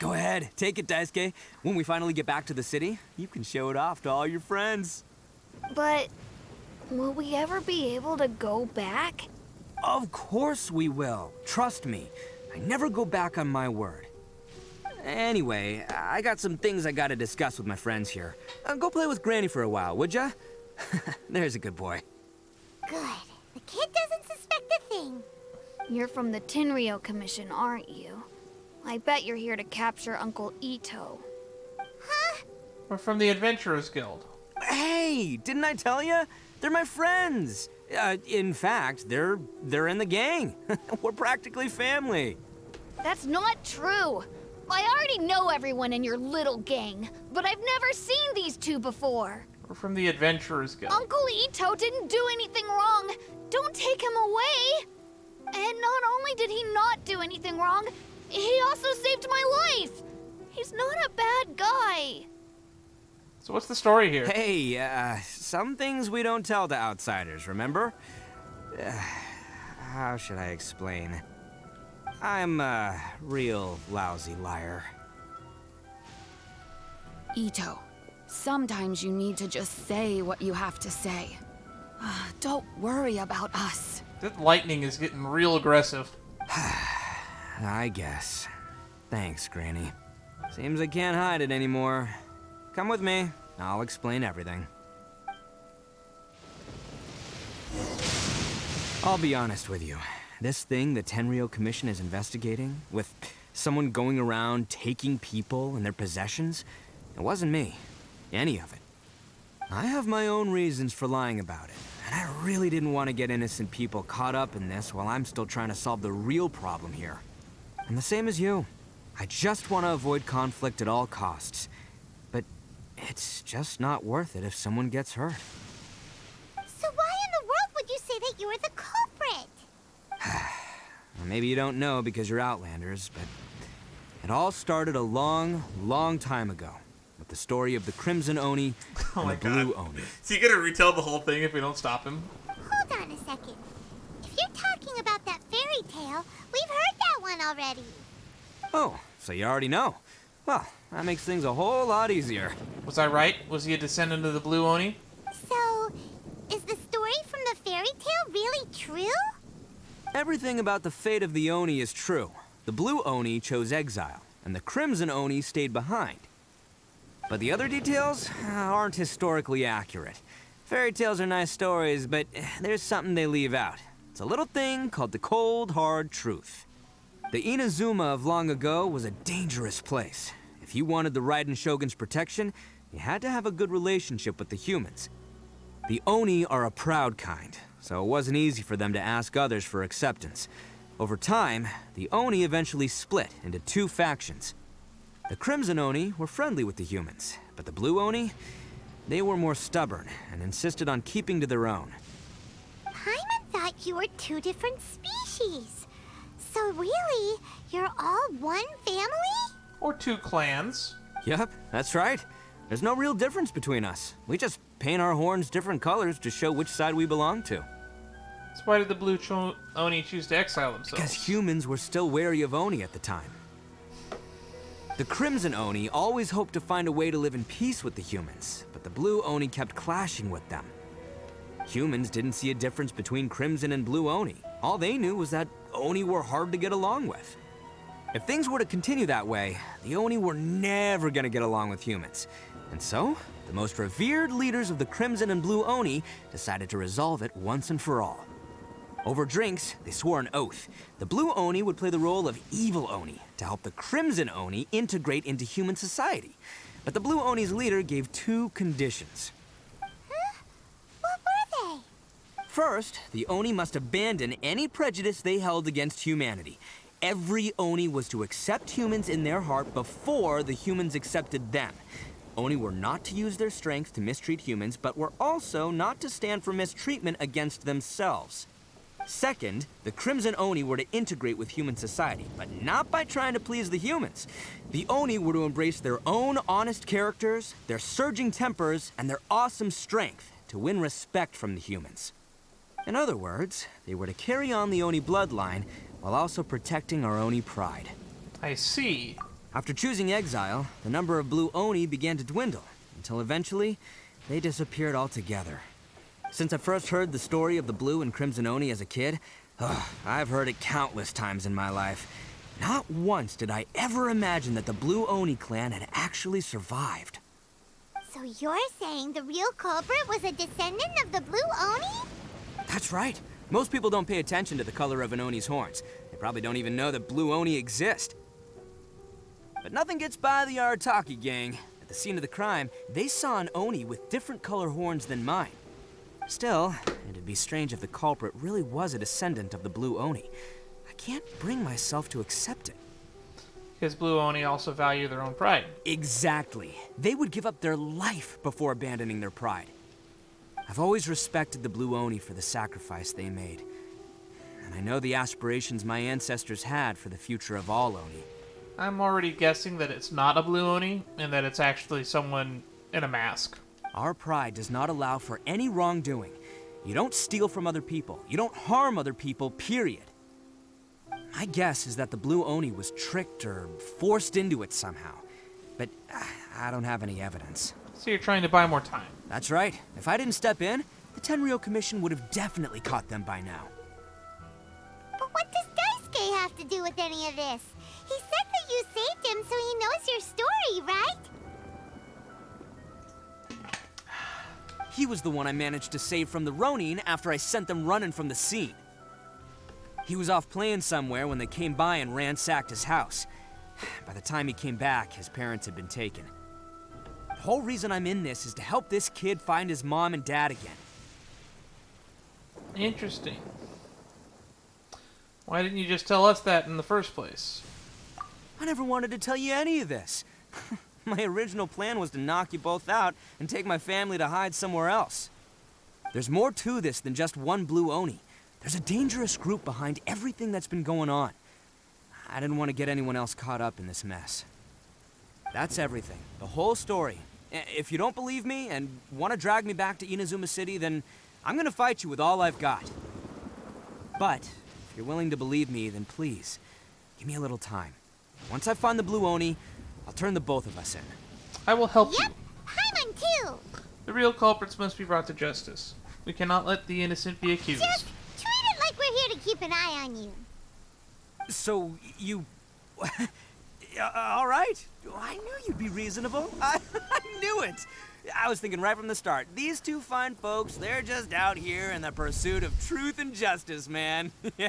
Go ahead, take it, Daisuke. When we finally get back to the city, you can show it off to all your friends.
But will we ever be able to go back?
Of course we will. Trust me. I never go back on my word. Anyway, I got some things I gotta discuss with my friends here. Go play with Granny for a while, would ya? There's a good boy.
Good. The kid doesn't suspect a thing. You're from the Tenryou Commission, aren't you? I bet you're here to capture Uncle Itto. Huh?
We're from the Adventurers Guild.
Hey, didn't I tell you? They're my friends. In fact, they're in the gang. We're practically family.
That's not true. I already know everyone in your little gang, but I've never seen these two before.
We're from the Adventurers Guild.
Uncle Itto didn't do anything wrong. Don't take him away. And not only did he not do anything wrong, he also saved my life. He's not a bad guy.
So what's the story here?
Hey, some things we don't tell to outsiders, remember? How should I explain? I'm a real lousy liar.
Itto, sometimes you need to just say what you have to say. Don't worry about us.
That lightning is getting real aggressive.
I guess. Thanks, Granny. Seems I can't hide it anymore. Come with me. I'll explain everything. I'll be honest with you. This thing the Tenryou Commission is investigating, with someone going around taking people and their possessions, it wasn't me. Any of it. I have my own reasons for lying about it, and I really didn't want to get innocent people caught up in this while I'm still trying to solve the real problem here. I'm the same as you. I just want to avoid conflict at all costs. But it's just not worth it if someone gets hurt.
So why in the world would you say that you were the culprit?
Well, maybe you don't know because you're Outlanders, but it all started a long, long time ago with the story of the Crimson Oni and the Blue Oni.
Is he gonna retell the whole thing if we don't stop him?
Hold on a second. If you're talking about that fairy tale, we've heard that one already.
Oh, so you already know. Well, that makes things a whole lot easier.
Was I right? Was he a descendant of the Blue Oni?
So, is the story from the fairy tale really true?
Everything about the fate of the Oni is true. The Blue Oni chose exile, and the Crimson Oni stayed behind. But the other details aren't historically accurate. Fairy tales are nice stories, but there's something they leave out. It's a little thing called the cold, hard truth. The Inazuma of long ago was a dangerous place. If you wanted the Raiden Shogun's protection, you had to have a good relationship with the humans. The Oni are a proud kind, so it wasn't easy for them to ask others for acceptance. Over time, the Oni eventually split into two factions. The Crimson Oni were friendly with the humans, but the Blue Oni, they were more stubborn and insisted on keeping to their own.
Paimon thought you were two different species. So really, you're all one family?
Or two clans.
Yep, that's right. There's no real difference between us. We just paint our horns different colors to show which side we belong to.
So why did the Blue Oni choose to exile themselves?
Because humans were still wary of Oni at the time. The Crimson Oni always hoped to find a way to live in peace with the humans, but the Blue Oni kept clashing with them. Humans didn't see a difference between Crimson and Blue Oni. All they knew was that Oni were hard to get along with. If things were to continue that way, the Oni were never gonna get along with humans. And so, the most revered leaders of the Crimson and Blue Oni decided to resolve it once and for all. Over drinks, they swore an oath. The Blue Oni would play the role of evil Oni to help the Crimson Oni integrate into human society. But the Blue Oni's leader gave two conditions.
What were they?
First, the Oni must abandon any prejudice they held against humanity. Every Oni was to accept humans in their heart before the humans accepted them. Oni were not to use their strength to mistreat humans, but were also not to stand for mistreatment against themselves. Second, the Crimson Oni were to integrate with human society, but not by trying to please the humans. The Oni were to embrace their own honest characters, their surging tempers, and their awesome strength to win respect from the humans. In other words, they were to carry on the Oni bloodline while also protecting our Oni pride.
I see.
After choosing exile, the number of Blue Oni began to dwindle, until eventually, they disappeared altogether. Since I first heard the story of the Blue and Crimson Oni as a kid, I've heard it countless times in my life. Not once did I ever imagine that the Blue Oni clan had actually survived.
So you're saying the real culprit was a descendant of the Blue Oni?
That's right. Most people don't pay attention to the color of an Oni's horns. They probably don't even know that Blue Oni exist. But nothing gets by the Arataki gang. At the scene of the crime, they saw an Oni with different color horns than mine. Still, it'd be strange if the culprit really was a descendant of the Blue Oni. I can't bring myself to accept it.
Because Blue Oni also value their own pride.
Exactly. They would give up their life before abandoning their pride. I've always respected the Blue Oni for the sacrifice they made. And I know the aspirations my ancestors had for the future of all Oni.
I'm already guessing that it's not a Blue Oni, and that it's actually someone in a mask.
Our pride does not allow for any wrongdoing. You don't steal from other people. You don't harm other people, period. My guess is that the Blue Oni was tricked or forced into it somehow. But I don't have any evidence.
So you're trying to buy more time.
That's right. If I didn't step in, the Tenryou Commission would have definitely caught them by now.
But what does Daisuke have to do with any of this? He said that you saved him so he knows your story, right?
He was the one I managed to save from the Ronin after I sent them running from the scene. He was off playing somewhere when they came by and ransacked his house. By the time he came back, his parents had been taken. The whole reason I'm in this is to help this kid find his mom and dad again.
Interesting. Why didn't you just tell us that in the first place?
I never wanted to tell you any of this. My original plan was to knock you both out and take my family to hide somewhere else. There's more to this than just one Blue Oni. There's a dangerous group behind everything that's been going on. I didn't want to get anyone else caught up in this mess. That's everything. The whole story. If you don't believe me and want to drag me back to Inazuma City, then I'm gonna fight you with all I've got. But if you're willing to believe me, then please, give me a little time. Once I find the Blue Oni, I'll turn the both of us in.
I will help you.
Yep, Paimon too.
The real culprits must be brought to justice. We cannot let the innocent be accused.
Just treat it like we're here to keep an eye on you.
So, you... all right. I knew you'd be reasonable. I knew it. I was thinking right from the start, these two fine folks, they're just out here in the pursuit of truth and justice, man. Yeah,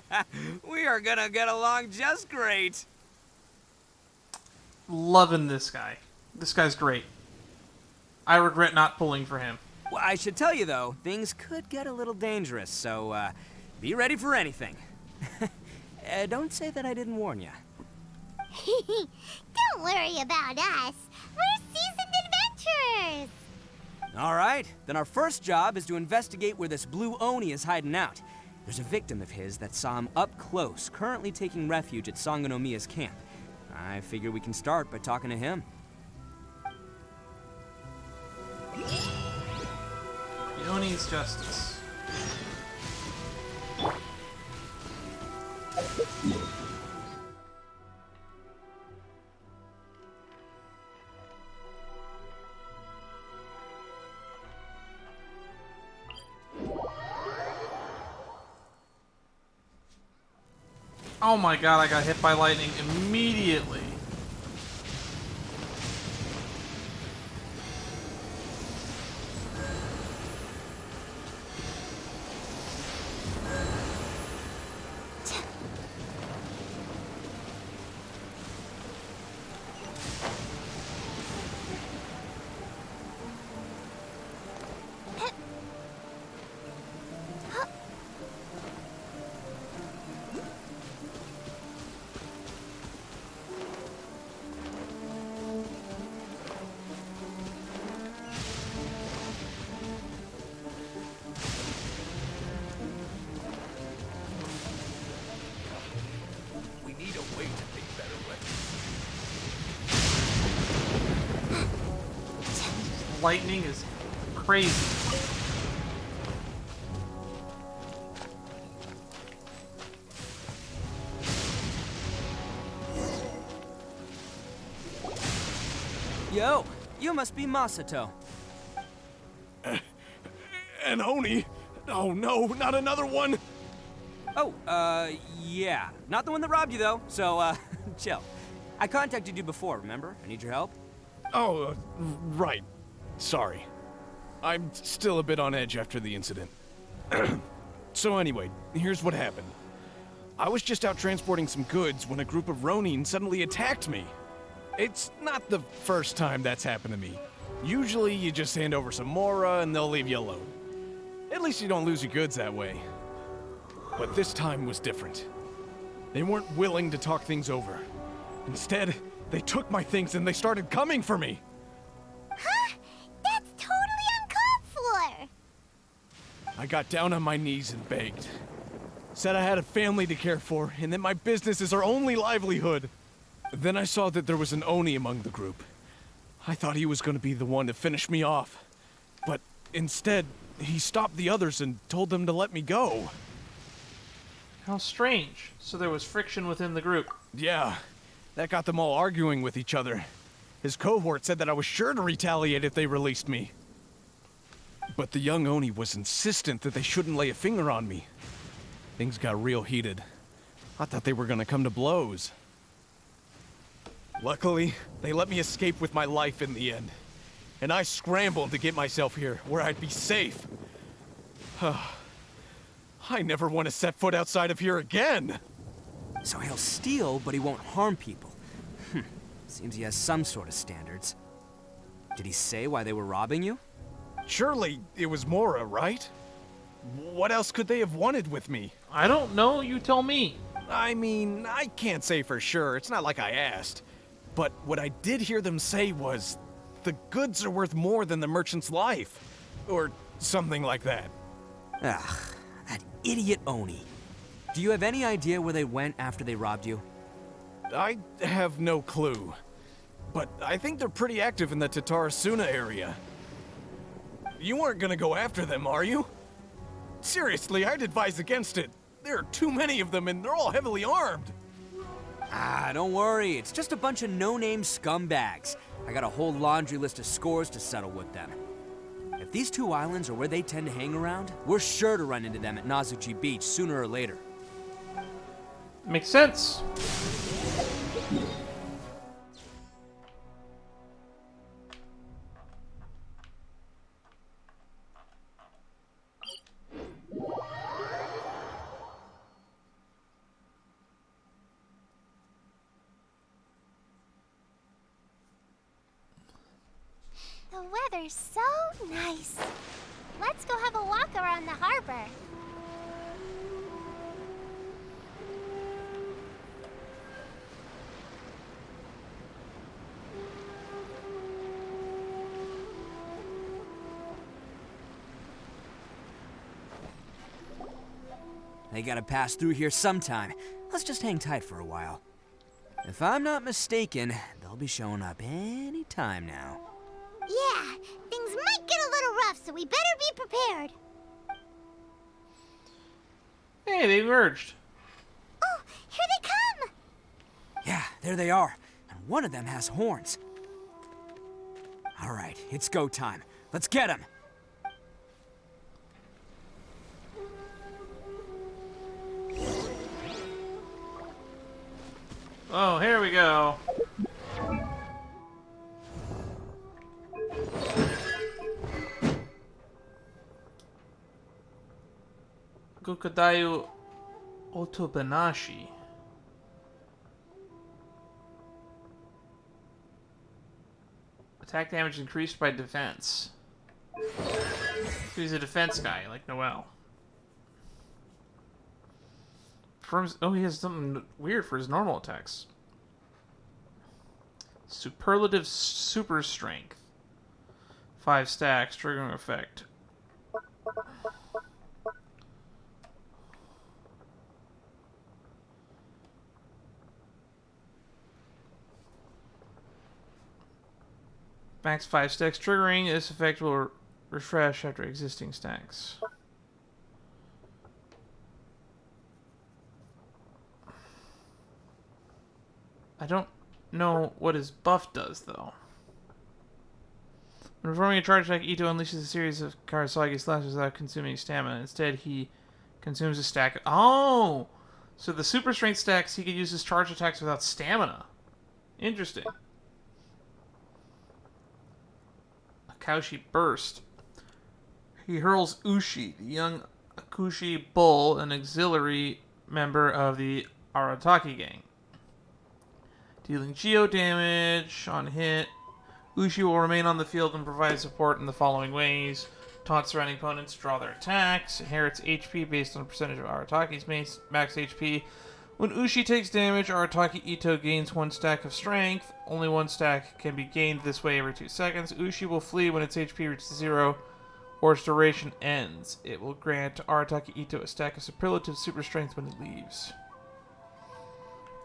we are gonna get along just great.
Loving this guy. This guy's great. I regret not pulling for him.
Well, I should tell you, though, things could get a little dangerous, so be ready for anything. Don't say that I didn't warn you.
Don't worry about us. We're seasoned adventurers.
All right, then our first job is to investigate where this blue Oni is hiding out. There's a victim of his that saw him up close, currently taking refuge at Sangonomiya's camp. I figure we can start by talking to him.
The Oni's justice. Oh my god, I got hit by lightning immediately. Lightning is crazy.
Yo, you must be Masato.
An Oni? Oh no, not another one!
Oh, yeah. Not the one that robbed you, though, so, chill. I contacted you before, remember? I need your help.
Oh, right. Sorry. I'm still a bit on edge after the incident. So anyway, here's what happened. I was just out transporting some goods when a group of Ronin suddenly attacked me. It's not the first time that's happened to me. Usually you just hand over some Mora and they'll leave you alone. At least you don't lose your goods that way. But this time was different. They weren't willing to talk things over. Instead, they took my things and they started coming for me.
Huh? That's totally uncalled for.
I got down on my knees and begged. Said I had a family to care for and that my business is our only livelihood. Then I saw that there was an Oni among the group. I thought he was going to be the one to finish me off. But instead, he stopped the others and told them to let me go.
How strange. So there was friction within the group.
Yeah, that got them all arguing with each other. His cohort said that I was sure to retaliate if they released me. But the young Oni was insistent that they shouldn't lay a finger on me. Things got real heated. I thought they were gonna come to blows. Luckily, they let me escape with my life in the end. And I scrambled to get myself here, where I'd be safe. I never want to set foot outside of here again!
So he'll steal, but he won't harm people. Seems he has some sort of standards. Did he say why they were robbing you?
Surely it was Mora, right? What else could they have wanted with me?
I don't know, you tell me.
I mean, I can't say for sure, it's not like I asked. But what I did hear them say was, the goods are worth more than the merchant's life. Or something like that.
Ugh, that idiot Oni. Do you have any idea where they went after they robbed you?
I have no clue. But I think they're pretty active in the Tatarasuna area. You aren't gonna go after them, are you? Seriously, I'd advise against it. There are too many of them and they're all heavily armed.
Ah, don't worry. It's just a bunch of no-name scumbags. I got a whole laundry list of scores to settle with them. If these two islands are where they tend to hang around, we're sure to run into them at Nazuchi Beach sooner or later.
Makes sense.
The weather's so nice. Let's go have a walk around the harbor.
They gotta pass through here sometime. Let's just hang tight for a while. If I'm not mistaken, they'll be showing up any time now.
Yeah, things might get a little rough, so we better be prepared.
Hey, they merged.
Oh, here they come!
Yeah, there they are. And one of them has horns. All right, it's go time. Let's get them.
Oh, here we go. Gokadayu Otobanashi. Attack damage increased by defense. He's a defense guy, like Noel. Oh, he has something weird for his normal attacks. Superlative super strength. 5 stacks, triggering effect. Max 5 stacks triggering. This effect will refresh after existing stacks. I don't know what his buff does, though. When performing a charge attack, Itto unleashes a series of Karasagi slashes without consuming stamina. Instead, he consumes a stack. Oh! So the super strength stacks, he could use his charge attacks without stamina. Interesting. Akaushi Burst. He hurls Ushi, the young Akushi Bull, an auxiliary member of the Arataki gang. Dealing Geo damage on hit. Ushi will remain on the field and provide support in the following ways. Taunt surrounding opponents to draw their attacks. Inherits HP based on a percentage of Arataki's max HP. When Ushi takes damage, Arataki Itto gains 1 stack of strength. Only 1 stack can be gained this way every 2 seconds. Ushi will flee when its HP reaches 0 or its duration ends. It will grant Arataki Itto a stack of superlative super strength when it leaves.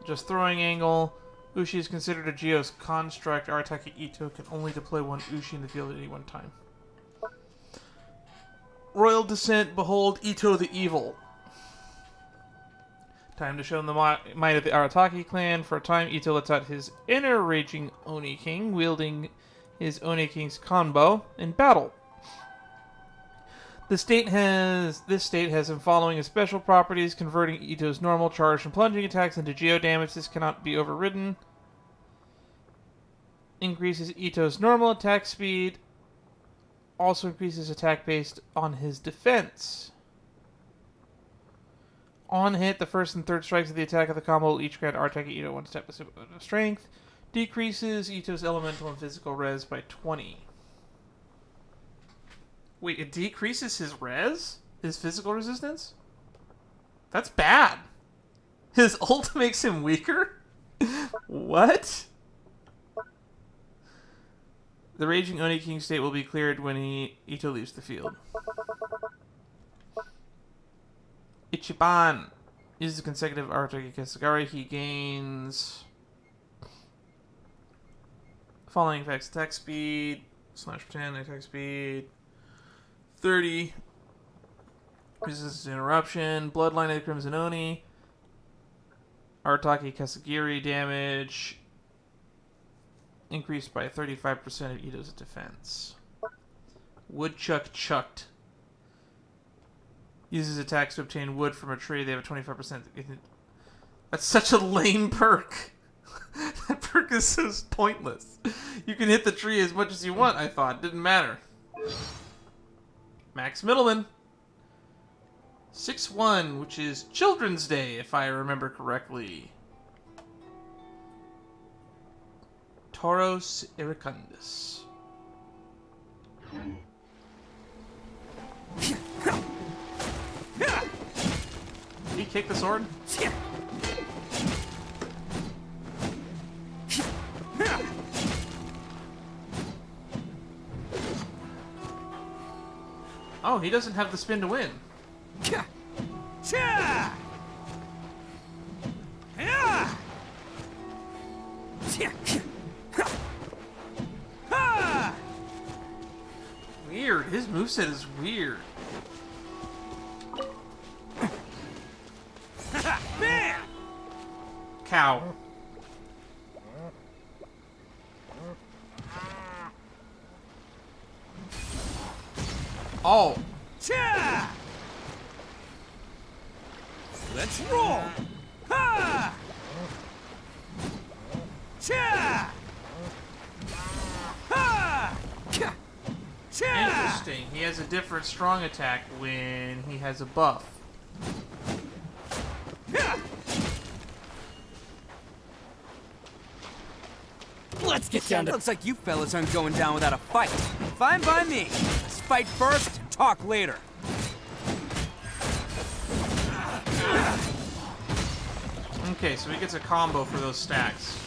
Just throwing angle. Ushi is considered a Geo's construct. Arataki Itto can only deploy 1 Ushi in the field at any one time. Royal Descent, behold Itto the Evil. Time to show them the might of the Arataki clan. For a time, Itto lets out his inner raging Oni King, wielding his Oni King's Konbo in battle. This state has him following his special properties, converting Itto's normal charge and plunging attacks into geo damage. This cannot be overridden. Increases Itto's normal attack speed. Also increases attack based on his defense. On hit, the first and third strikes of the attack of the combo will each grant Arataki Itto 1 step of strength. Decreases Itto's elemental and physical res by 20. Wait, it decreases his res? His physical resistance? That's bad. His ult makes him weaker? What? The Raging Oni King state will be cleared when Itto leaves the field. Ichiban uses consecutive Arataki Kasagari. He gains following effects: attack speed, /10, attack speed, 30, resistance to interruption, bloodline of the Crimson Oni, Arataki Kasagiri damage, increased by 35% of Itto's defense. Woodchuck Chucked. Uses attacks to obtain wood from a tree. They have a 25%. That's such a lame perk. That perk is so pointless. You can hit the tree as much as you want, I thought. Didn't matter. Max Middleman. 6-1, which is Children's Day, if I remember correctly. Tauros Iracundus. Did he kick the sword? Oh, he doesn't have the spin to win. Weird. His moveset is weird. Cow. Oh.
Let's roll! Ha! Ha!
Interesting. He has a different strong attack when he has a buff.
Let's get down to... Looks like you fellas aren't going down without a fight. Fine by me. Let's fight first and talk later.
Okay, so he gets a combo for those stacks.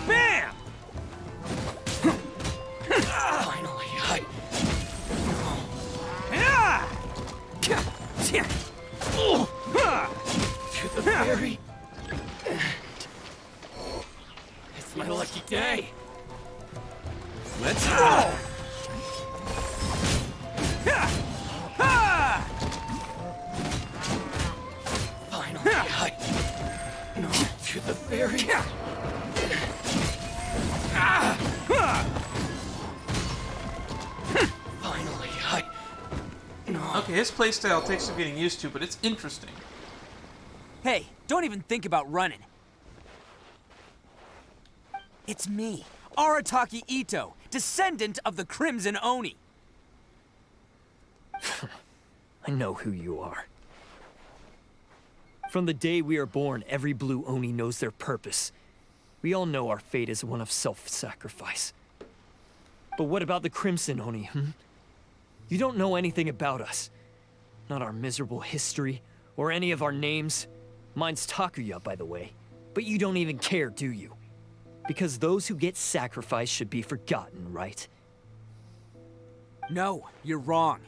Bam!
Finally, to the very end. It's my lucky day.
Let's roll!
Finally, to the very end. Finally,
Okay, his playstyle takes some getting used to, but it's interesting.
Hey, don't even think about running. It's me, Arataki Itto, descendant of the Crimson Oni.
I know who you are. From the day we are born, every blue Oni knows their purpose. We all know our fate is one of self-sacrifice. But what about the Crimson Oni, You don't know anything about us. Not our miserable history, or any of our names. Mine's Takuya, by the way. But you don't even care, do you? Because those who get sacrificed should be forgotten, right?
No, you're wrong.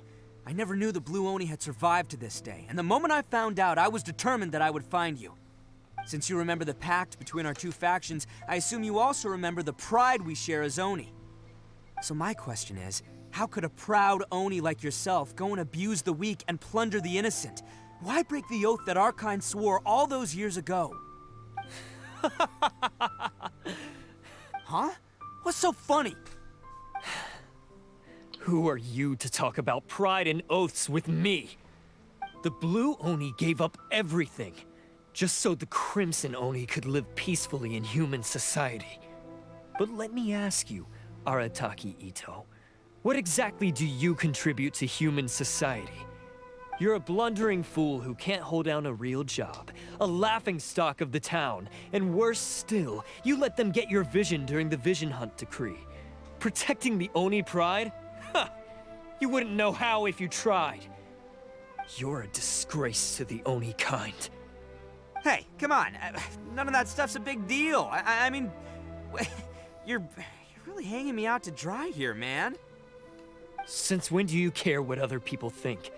I never knew the Blue Oni had survived to this day, and the moment I found out, I was determined that I would find you. Since you remember the pact between our two factions, I assume you also remember the pride we share as Oni. So my question is, how could a proud Oni like yourself go and abuse the weak and plunder the innocent? Why break the oath that our kind swore all those years ago? Huh? What's so funny?
Who are you to talk about pride and oaths with me? The Blue Oni gave up everything, just so the Crimson Oni could live peacefully in human society. But let me ask you, Arataki Itto, what exactly do you contribute to human society? You're a blundering fool who can't hold down a real job, a laughingstock of the town, and worse still, you let them get your vision during the Vision Hunt decree. Protecting the Oni pride? Ha! You wouldn't know how if you tried. You're a disgrace to the Oni kind.
Hey, come on. None of that stuff's a big deal. I mean, you're really hanging me out to dry here, man.
Since when do you care what other people think?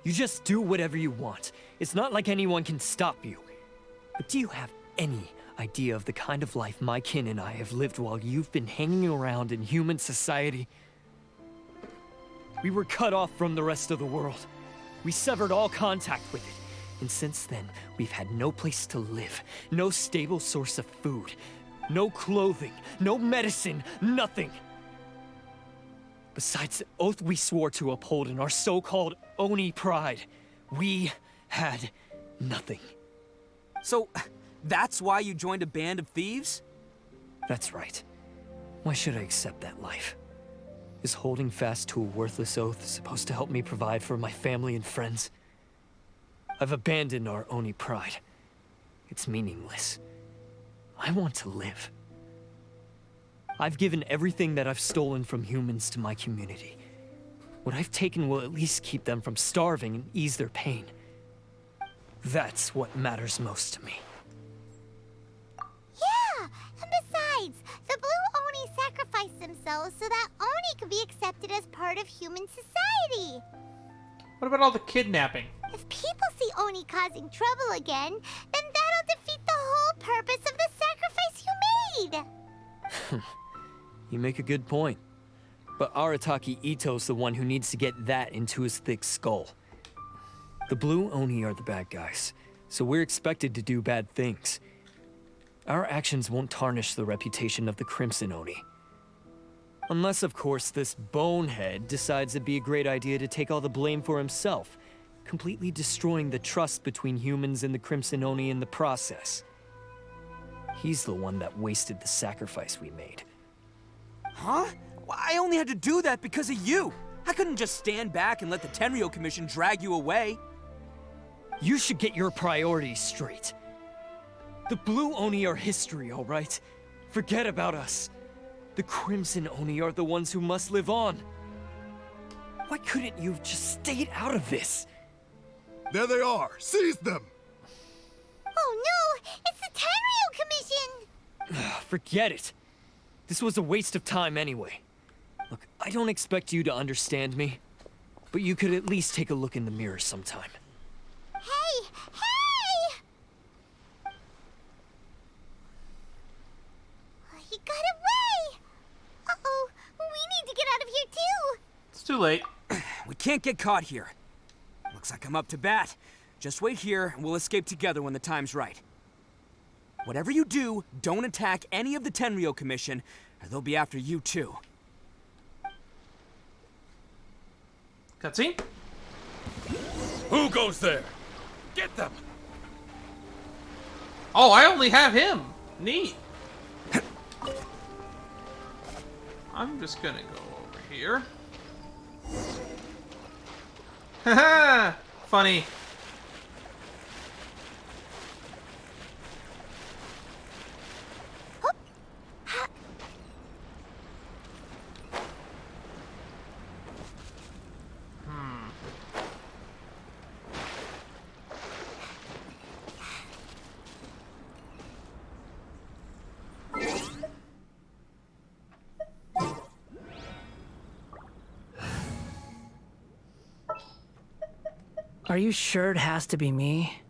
You just do whatever you want. It's not like anyone can stop you. But do you have any idea of the kind of life my kin and I have lived while you've been hanging around in human society? We were cut off from the rest of the world. We severed all contact with it. And since then, we've had no place to live, no stable source of food, no clothing, no medicine, nothing. Besides the oath we swore to uphold in our so-called Oni pride, we had nothing.
So, that's why you joined a band of thieves?
That's right. Why should I accept that life? Is holding fast to a worthless oath supposed to help me provide for my family and friends? I've abandoned our Oni pride. It's meaningless. I want to live. I've given everything that I've stolen from humans to my community, What I've taken will at least keep them from starving and ease their pain. That's what matters most to me.
Yeah, and besides, the Blue Oni sacrificed themselves so that Oni could be accepted as part of human society.
What about all the kidnapping?
If people see Oni causing trouble again, then that'll defeat the whole purpose of the sacrifice you made.
You make a good point. But Arataki Itto's the one who needs to get that into his thick skull. The Blue Oni are the bad guys, so we're expected to do bad things. Our actions won't tarnish the reputation of the Crimson Oni. Unless, of course, this bonehead decides it'd be a great idea to take all the blame for himself, completely destroying the trust between humans and the Crimson Oni in the process. He's the one that wasted the sacrifice we made.
Huh? Well, I only had to do that because of you. I couldn't just stand back and let the Tenryou Commission drag you away.
You should get your priorities straight. The Blue Oni are history, all right? Forget about us. The Crimson Oni are the ones who must live on. Why couldn't you have just stayed out of this?
There they are! Seize them!
Oh no! It's the Tenryou Commission!
Forget it. This was a waste of time anyway. Look, I don't expect you to understand me, but you could at least take a look in the mirror sometime.
Hey! Hey! He got away! Uh-oh, we need to get out of here too!
It's too late.
We can't get caught here. Looks like I'm up to bat. Just wait here, and we'll escape together when the time's right. Whatever you do, don't attack any of the Tenryou Commission, or they'll be after you too.
Cutscene?
Who goes there? Get them!
Oh, I only have him. Neat. I'm just gonna go over here. Haha! Funny.
Are you sure it has to be me?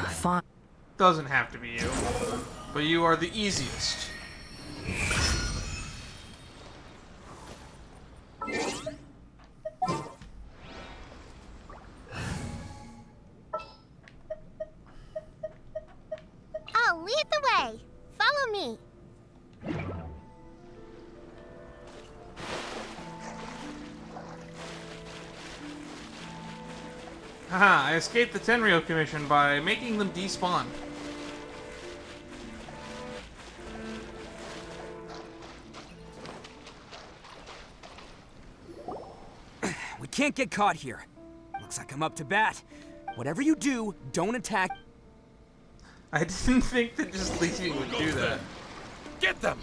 Fine.
Doesn't have to be you, but you are the easiest.
I'll lead the way. Follow me.
Haha, I escaped the Tenryou Commission by making them despawn.
We can't get caught here. Looks like I'm up to bat. Whatever you do, don't attack.
I didn't think that just leaving would do that.
Get them!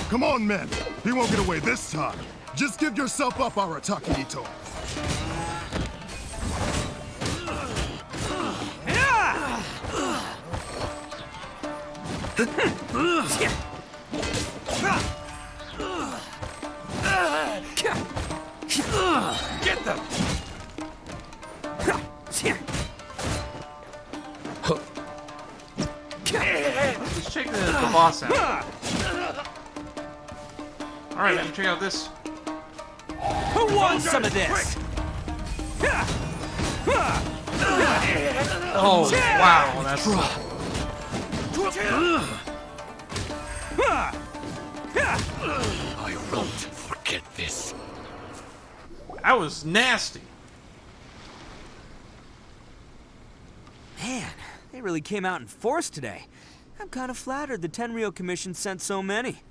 Come on, men. He won't get away this time. Just give yourself up, Arataki Itto.
Get them!
Let's check the boss out. Alright, let me check out this.
Who wants some of this?
Oh, wow, that's...
I won't forget this.
That was nasty.
Man, they really came out in force today. I'm kind of flattered the Tenryou Commission sent so many.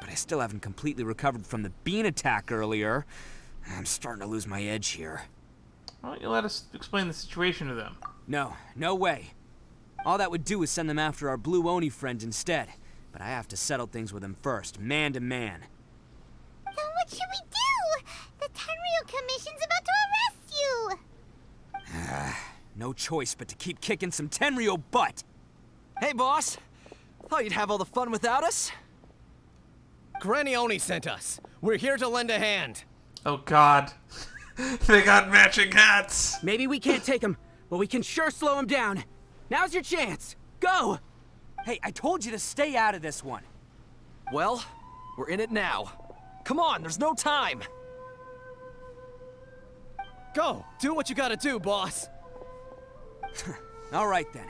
But I still haven't completely recovered from the bean attack earlier. I'm starting to lose my edge here.
Why don't you let us explain the situation to them?
No, no way. All that would do is send them after our Blue Oni friend instead. But I have to settle things with them first, man to man.
Then what should we do? The Tenryu Commission's about to arrest you!
No choice but to keep kicking some Tenryo butt!
Hey, boss! Thought you'd have all the fun without us?
Granny Oni sent us. We're here to lend a hand.
Oh god. They got matching hats!
Maybe we can't take him, but we can sure slow him down. Now's your chance. Go!
Hey, I told you to stay out of this one.
Well, we're in it now. Come on, there's no time!
Go! Do what you gotta do, boss!
All right then.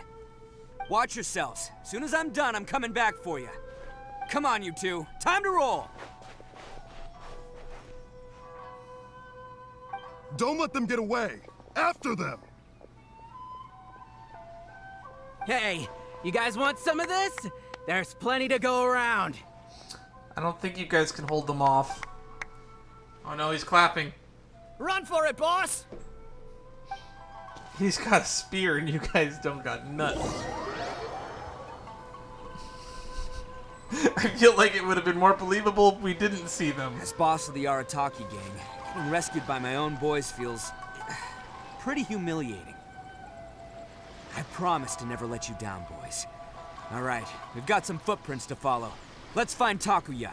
Watch yourselves. As soon as I'm done, I'm coming back for you. Come on, you two. Time to roll!
Don't let them get away! After them!
Hey, you guys want some of this? There's plenty to go around.
I don't think you guys can hold them off. Oh no, he's clapping.
Run for it, boss!
He's got a spear and you guys don't got nuts. I feel like it would have been more believable if we didn't see them.
As boss of the Arataki gang, getting rescued by my own boys feels pretty humiliating. I promise to never let you down, boys. All right, we've got some footprints to follow. Let's find Takuya.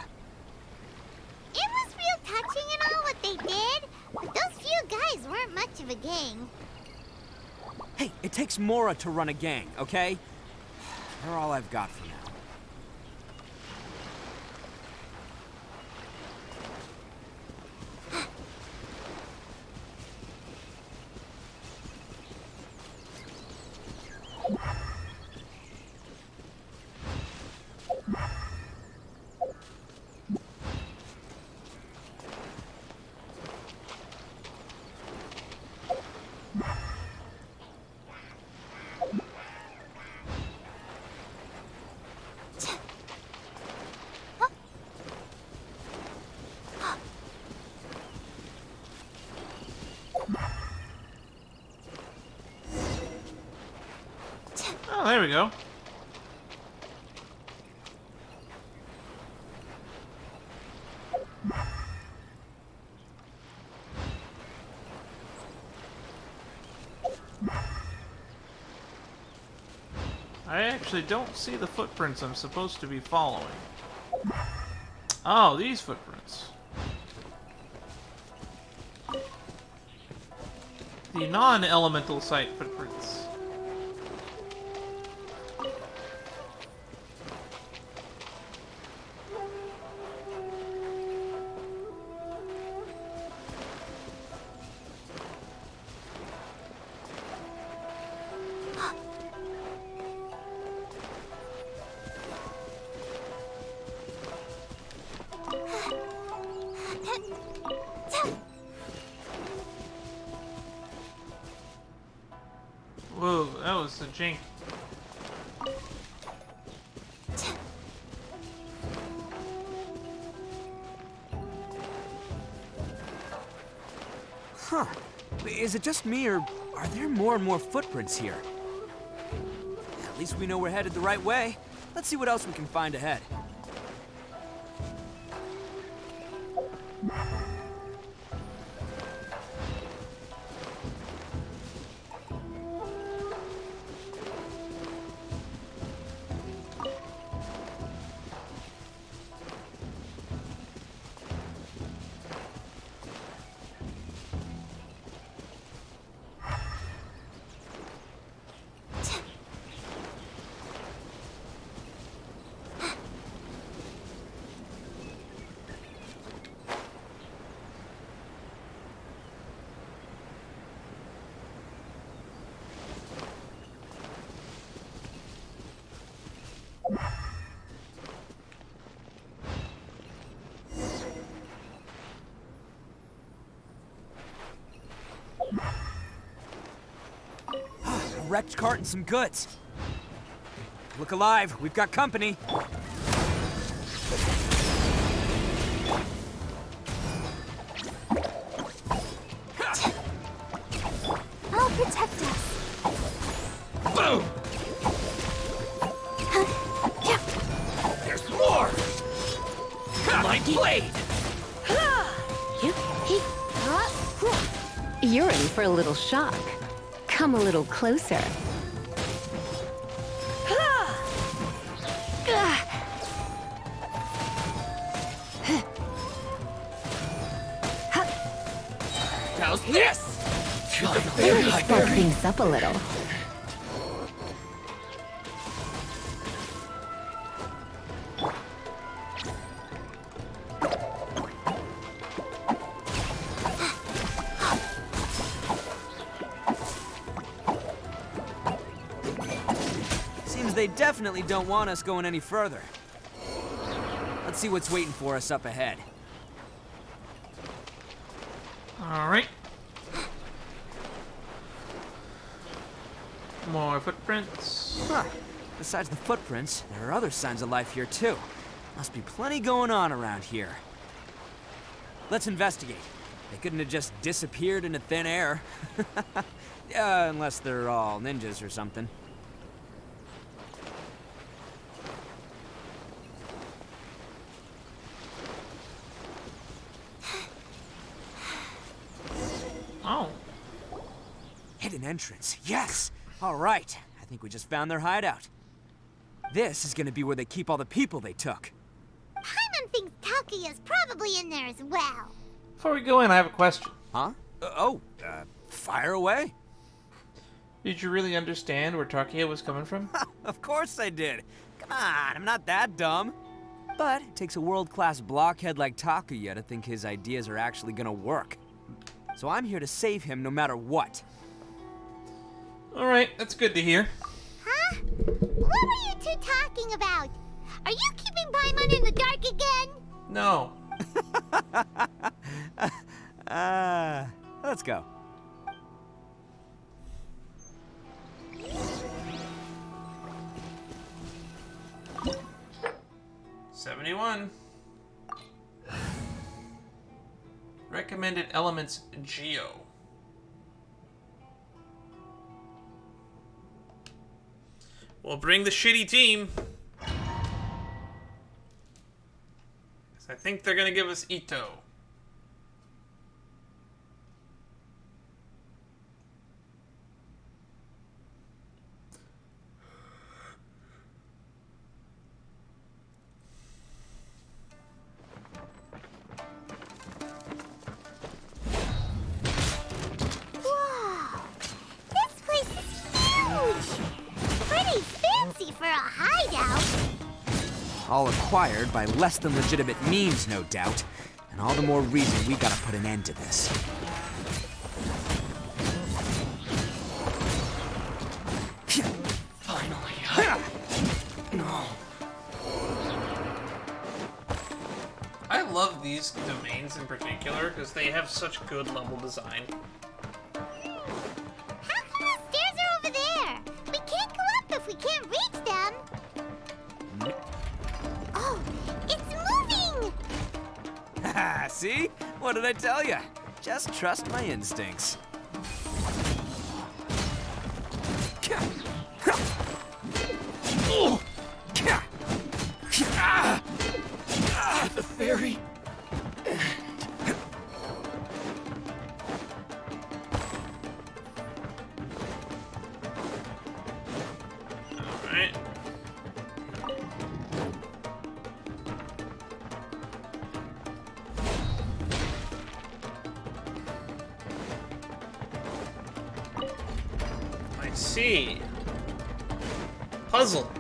It was real touching and all what they did, but those few guys weren't much of a gang.
Hey, it takes Mora to run a gang, okay? They're all I've got for now.
Oh, there we go. I actually don't see the footprints I'm supposed to be following. Oh, these footprints. The non-elemental site footprints. Whoa, that was a jank.
Huh. Is it just me, or are there more and more footprints here? At least we know we're headed the right way. Let's see what else we can find ahead. A wrecked cart and some goods. Look alive, we've got company.
Protect us.
Boom! There's more! My blade!
You're in for a little shock. Come a little closer.
How's this?
Spark things up a little.
Seems they definitely don't want us going any further. Let's see what's waiting for us up ahead.
Alright. More footprints.
Huh. Besides the footprints, there are other signs of life here too. Must be plenty going on around here. Let's investigate. They couldn't have just disappeared into thin air. Unless they're all ninjas or something.
Oh.
Hidden entrance. Yes! All right. I think we just found their hideout. This is gonna be where they keep all the people they took.
Paimon thinks Takuya's probably in there as well.
Before we go in, I have a question.
Huh? Fire away.
Did you really understand where Takuya was coming from?
Of course I did. Come on, I'm not that dumb. But it takes a world-class blockhead like Takuya to think his ideas are actually gonna work. So I'm here to save him no matter what.
Alright, that's good to hear.
Huh? What were you two talking about? Are you keeping Paimon in the dark again?
No.
Let's go.
$71. Recommended elements Geo. We'll bring the shitty team. I think they're gonna give us Itto.
Whoa! This place is huge! Pretty fancy for a hideout!
All acquired by less than legitimate means, no doubt. And all the more reason we gotta put an end to this.
Finally. No.
I love these domains in particular because they have such good level design.
How come the stairs are over there? We can't go up if we can't reach them. Oh, it's moving!
See? What did I tell you? Just trust my instincts.
The fairy.
Alright. I see. Puzzle.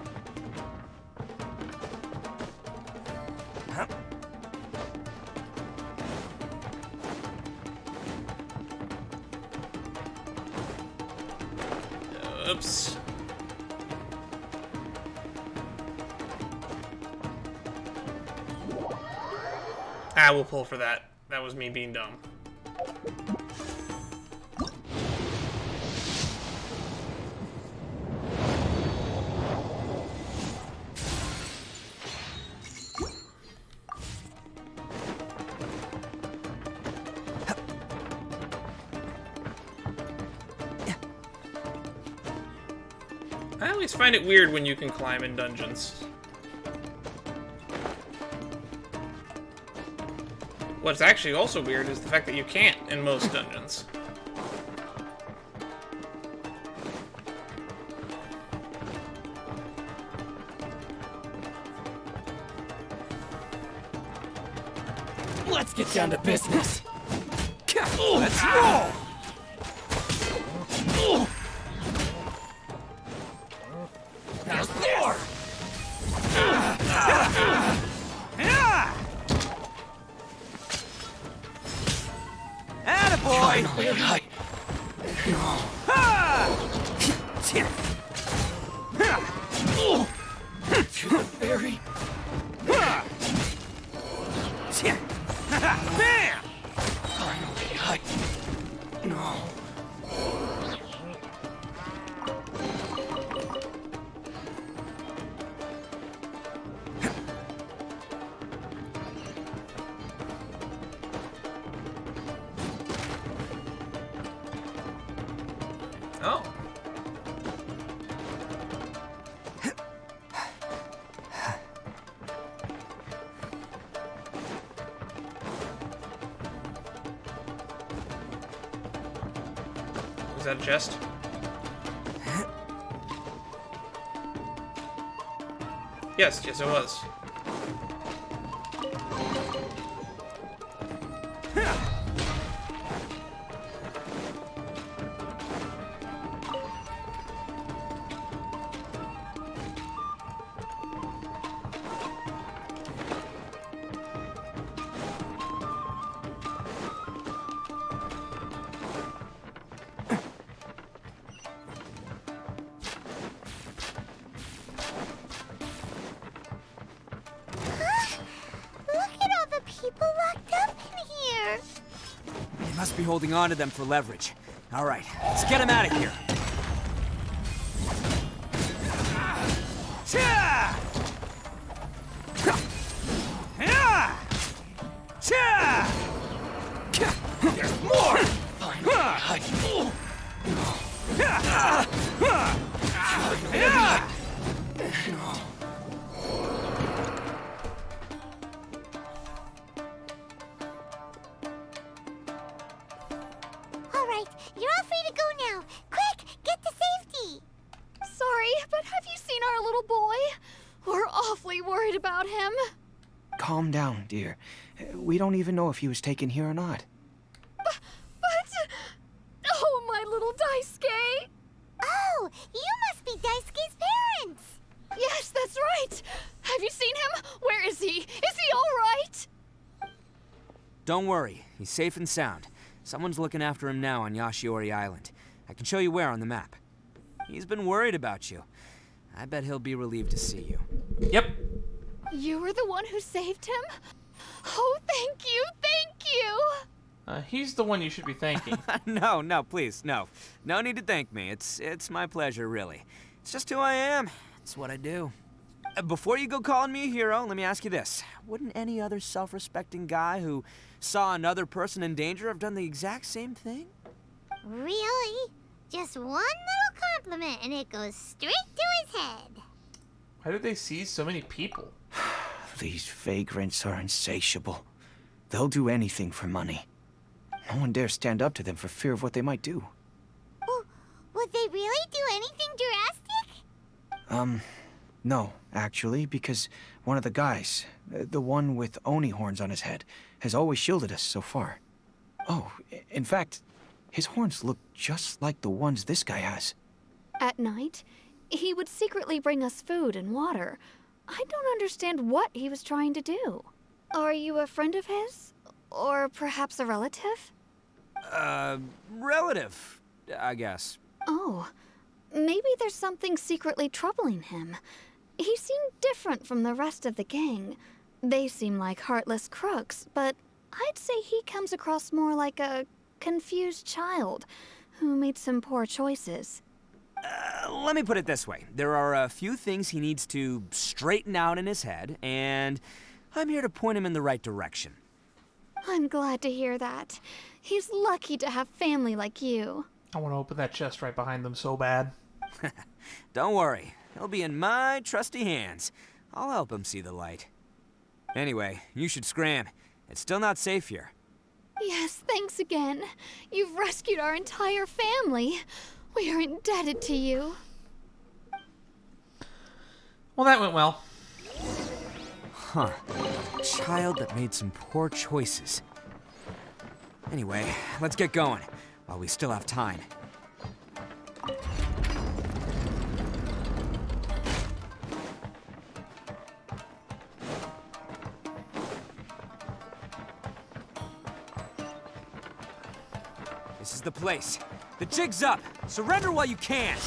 Oops. Ah, we'll pull for that. That was me being dumb. I always find it weird when you can climb in dungeons. What's actually also weird is the fact that you can't in most dungeons.
Let's get down to business. Let's roll! There's more! Attaboy! To the very... Finally, No.
Oh. Was that a chest? Yes, it was.
Must be holding on to them for leverage. All right, let's get him out of here.
There's more!
Alright, you're all free to go now. Quick, get to safety!
Sorry, but have you seen our little boy? We're awfully worried about him.
Calm down, dear. We don't even know if he was taken here or not.
But... Oh, my little Daisuke!
Oh, you must be Daisuke's parents!
Yes, that's right! Have you seen him? Where is he? Is he all right?
Don't worry, he's safe and sound. Someone's looking after him now on Yashiori Island. I can show you where on the map. He's been worried about you. I bet he'll be relieved to see you.
Yep.
You were the one who saved him? Oh, thank you, thank you!
He's the one you should be thanking.
No, please, no. No need to thank me. It's my pleasure, really. It's just who I am. It's what I do. Before you go calling me a hero, let me ask you this. Wouldn't any other self-respecting guy who saw another person in danger have done the exact same thing?
Really? Just one little compliment and it goes straight to his head.
Why did they seize so many people?
These vagrants are insatiable. They'll do anything for money. No one dares stand up to them for fear of what they might do.
Would they really do anything drastic?
No, actually, because one of the guys, the one with Oni horns on his head, has always shielded us so far. Oh, in fact, his horns look just like the ones this guy has.
At night, he would secretly bring us food and water. I don't understand what he was trying to do. Are you a friend of his? Or perhaps a relative?
Relative, I guess.
Oh, maybe there's something secretly troubling him. He seemed different from the rest of the gang. They seem like heartless crooks, but I'd say he comes across more like a confused child who made some poor choices.
Let me put it this way. There are a few things he needs to straighten out in his head, and I'm here to point him in the right direction.
I'm glad to hear that. He's lucky to have family like you.
I want to open that chest right behind them so bad.
Don't worry, he'll be in my trusty hands. I'll help him see the light. Anyway, you should scram. It's still not safe here.
Yes, thanks again. You've rescued our entire family. We are indebted to you.
Well, that went well.
Huh. A child that made some poor choices. Anyway, let's get going, while we still have time. This is the place. The jig's up. Surrender while you can.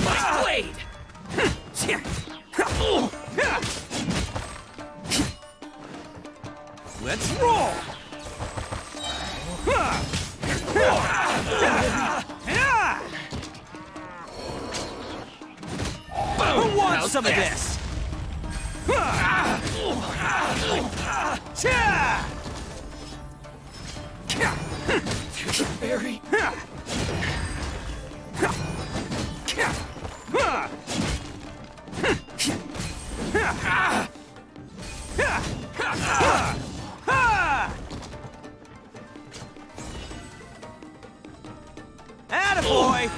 My blade!
Let's roll! Who wants some of this?
Barry.
Attaboy!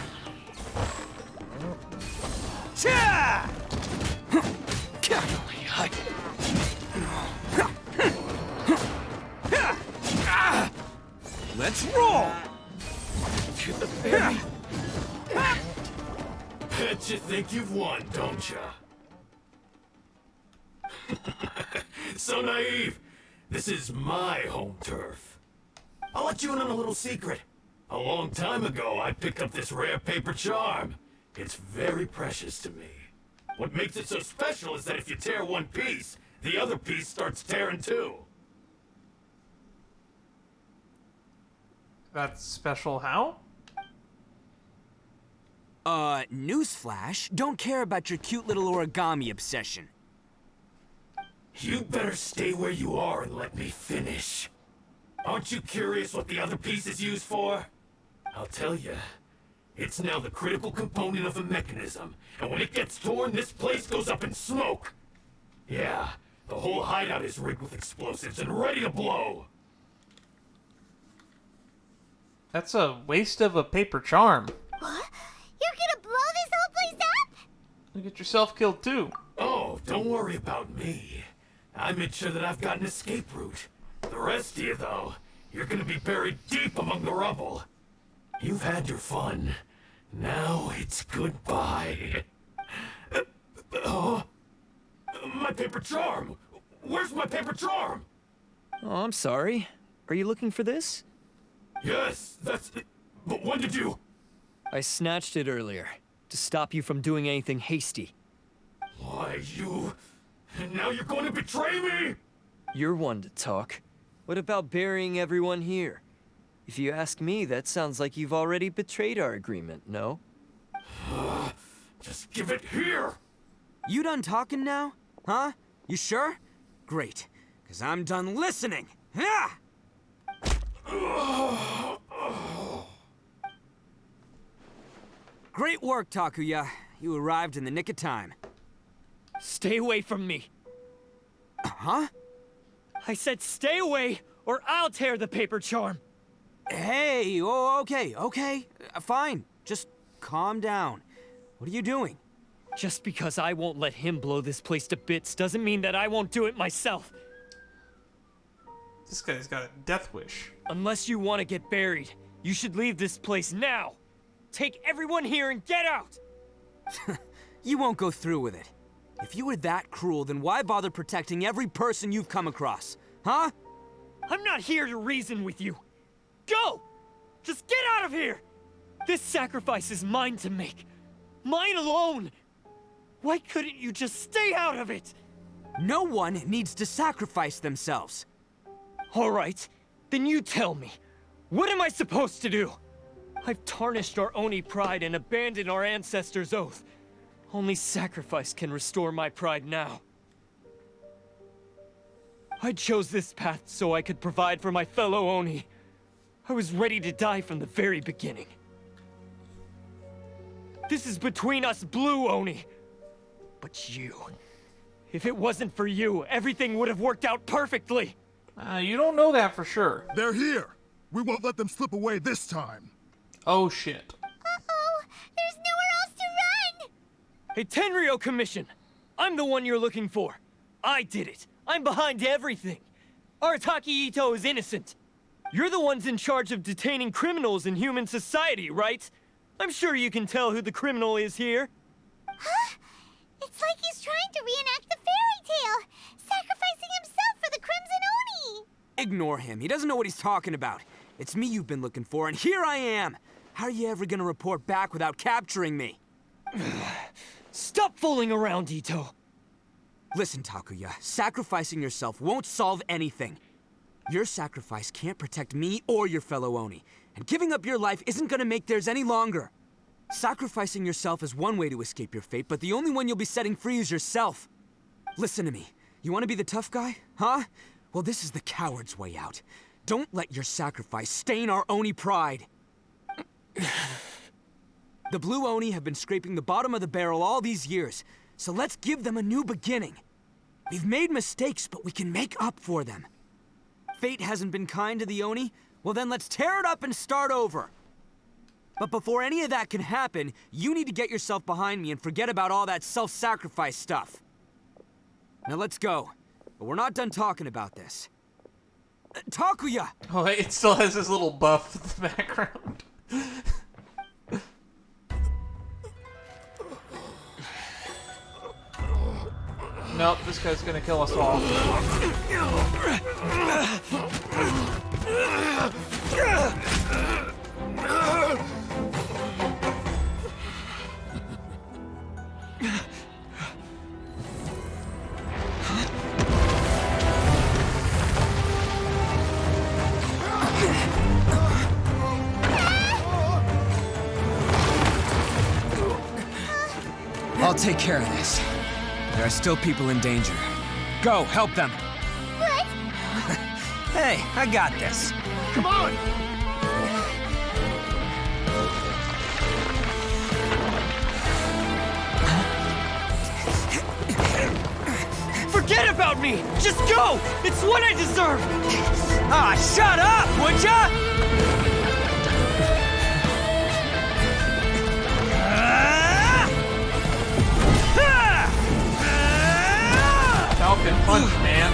Let's roll!
To the berry. Bet you think you've won, don't ya? So naive. This is my home turf. I'll let you in on a little secret. A long time ago, I picked up this rare paper charm. It's very precious to me. What makes it so special is that if you tear one piece, the other piece starts tearing too.
That's special how?
Newsflash, don't care about your cute little origami obsession.
You better stay where you are and let me finish. Aren't you curious what the other piece is used for? I'll tell you. It's now the critical component of the mechanism, and when it gets torn, this place goes up in smoke. Yeah, the whole hideout is rigged with explosives and ready to blow.
That's a waste of a paper charm.
What? You're gonna blow this whole place up?
You get yourself killed too.
Oh, don't worry about me. I made sure that I've got an escape route. The rest of you, though, you're gonna be buried deep among the rubble. You've had your fun. Now it's goodbye. My paper charm! Where's my paper charm?
Oh, I'm sorry. Are you looking for this?
Yes, that's it. But when did you...
I snatched it earlier, to stop you from doing anything hasty.
Why, you... And now you're going to betray me?
You're one to talk. What about burying everyone here? If you ask me, that sounds like you've already betrayed our agreement, no?
Just give it here!
You done talking now? Huh? You sure? Great, because I'm done listening. Ha! Great work, Takuya. You arrived in the nick of time.
Stay away from me.
Huh?
I said stay away, or I'll tear the paper charm.
Hey, oh, okay. Fine. Just calm down. What are you doing?
Just because I won't let him blow this place to bits doesn't mean that I won't do it myself.
This guy's got a death wish.
Unless you want to get buried, you should leave this place now. Take everyone here and get out!
You won't go through with it. If you were that cruel, then why bother protecting every person you've come across? Huh?
I'm not here to reason with you. Go! Just get out of here! This sacrifice is mine to make. Mine alone! Why couldn't you just stay out of it?
No one needs to sacrifice themselves.
All right, then you tell me. What am I supposed to do? I've tarnished our Oni pride and abandoned our ancestors' oath. Only sacrifice can restore my pride now. I chose this path so I could provide for my fellow Oni. I was ready to die from the very beginning. This is between us Blue Oni. But you... If it wasn't for you, everything would have worked out perfectly.
You don't know that for sure.
They're here. We won't let them slip away this time.
Oh, shit.
Uh-oh. There's nowhere else to run.
Hey, Tenryou Commission! I'm the one you're looking for. I did it. I'm behind everything. Arataki Itto is innocent. You're the ones in charge of detaining criminals in human society, right? I'm sure you can tell who the criminal is here.
Huh? It's like he's trying to reenact the fairy tale, sacrificing himself for the Crimson Oni.
Ignore him. He doesn't know what he's talking about. It's me you've been looking for, and here I am. How are you ever gonna report back without capturing me?
Stop fooling around, Itto.
Listen, Takuya, sacrificing yourself won't solve anything. Your sacrifice can't protect me or your fellow Oni, and giving up your life isn't gonna make theirs any longer. Sacrificing yourself is one way to escape your fate, but the only one you'll be setting free is yourself. Listen to me. You want to be the tough guy? Huh? Well, this is the coward's way out. Don't let your sacrifice stain our Oni pride. The Blue Oni have been scraping the bottom of the barrel all these years, so let's give them a new beginning. We've made mistakes, but we can make up for them. Fate hasn't been kind to the Oni? Well then let's tear it up and start over. But before any of that can happen, you need to get yourself behind me and forget about all that self-sacrifice stuff. Now let's go. But we're not done talking about this. Takuya!
Oh, it still has this little buff in the background. Nope, this guy's gonna kill us all.
I'll take care of this. There are still people in danger. Go, help them.
What?
Hey, I got this.
Come on!
Forget about me! Just go! It's what I deserve!
Ah, shut up, would ya?
Falcon punch, man.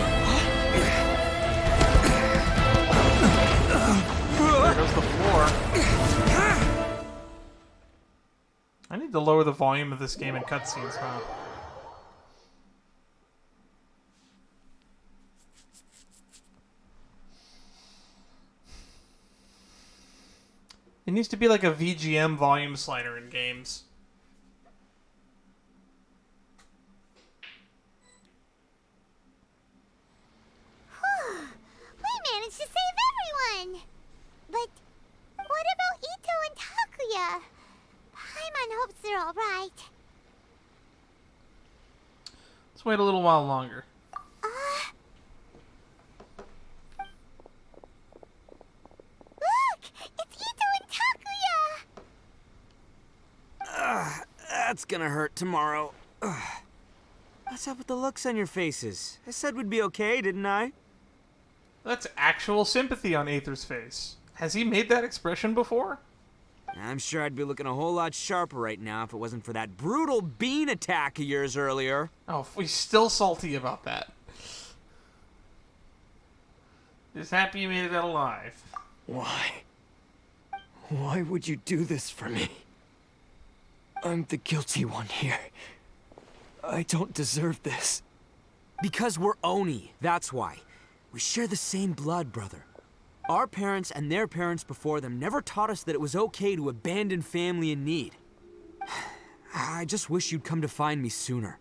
There goes the floor. I need to lower the volume of this game in cutscenes, huh? It needs to be like a VGM volume slider in games.
We managed to save everyone! But what about Itto and Takuya? Paimon hopes they're alright.
Let's wait a little while longer.
Look! It's Itto and Takuya!
That's gonna hurt tomorrow. What's up with the looks on your faces? I said we'd be okay, didn't I?
That's actual sympathy on Aether's face. Has he made that expression before?
I'm sure I'd be looking a whole lot sharper right now if it wasn't for that brutal bean attack of yours earlier.
Oh, he's still salty about that. Just happy you made it out alive.
Why? Why would you do this for me? I'm the guilty one here. I don't deserve this.
Because we're Oni, that's why. We share the same blood, brother. Our parents and their parents before them never taught us that it was okay to abandon family in need. I just wish you'd come to find me sooner.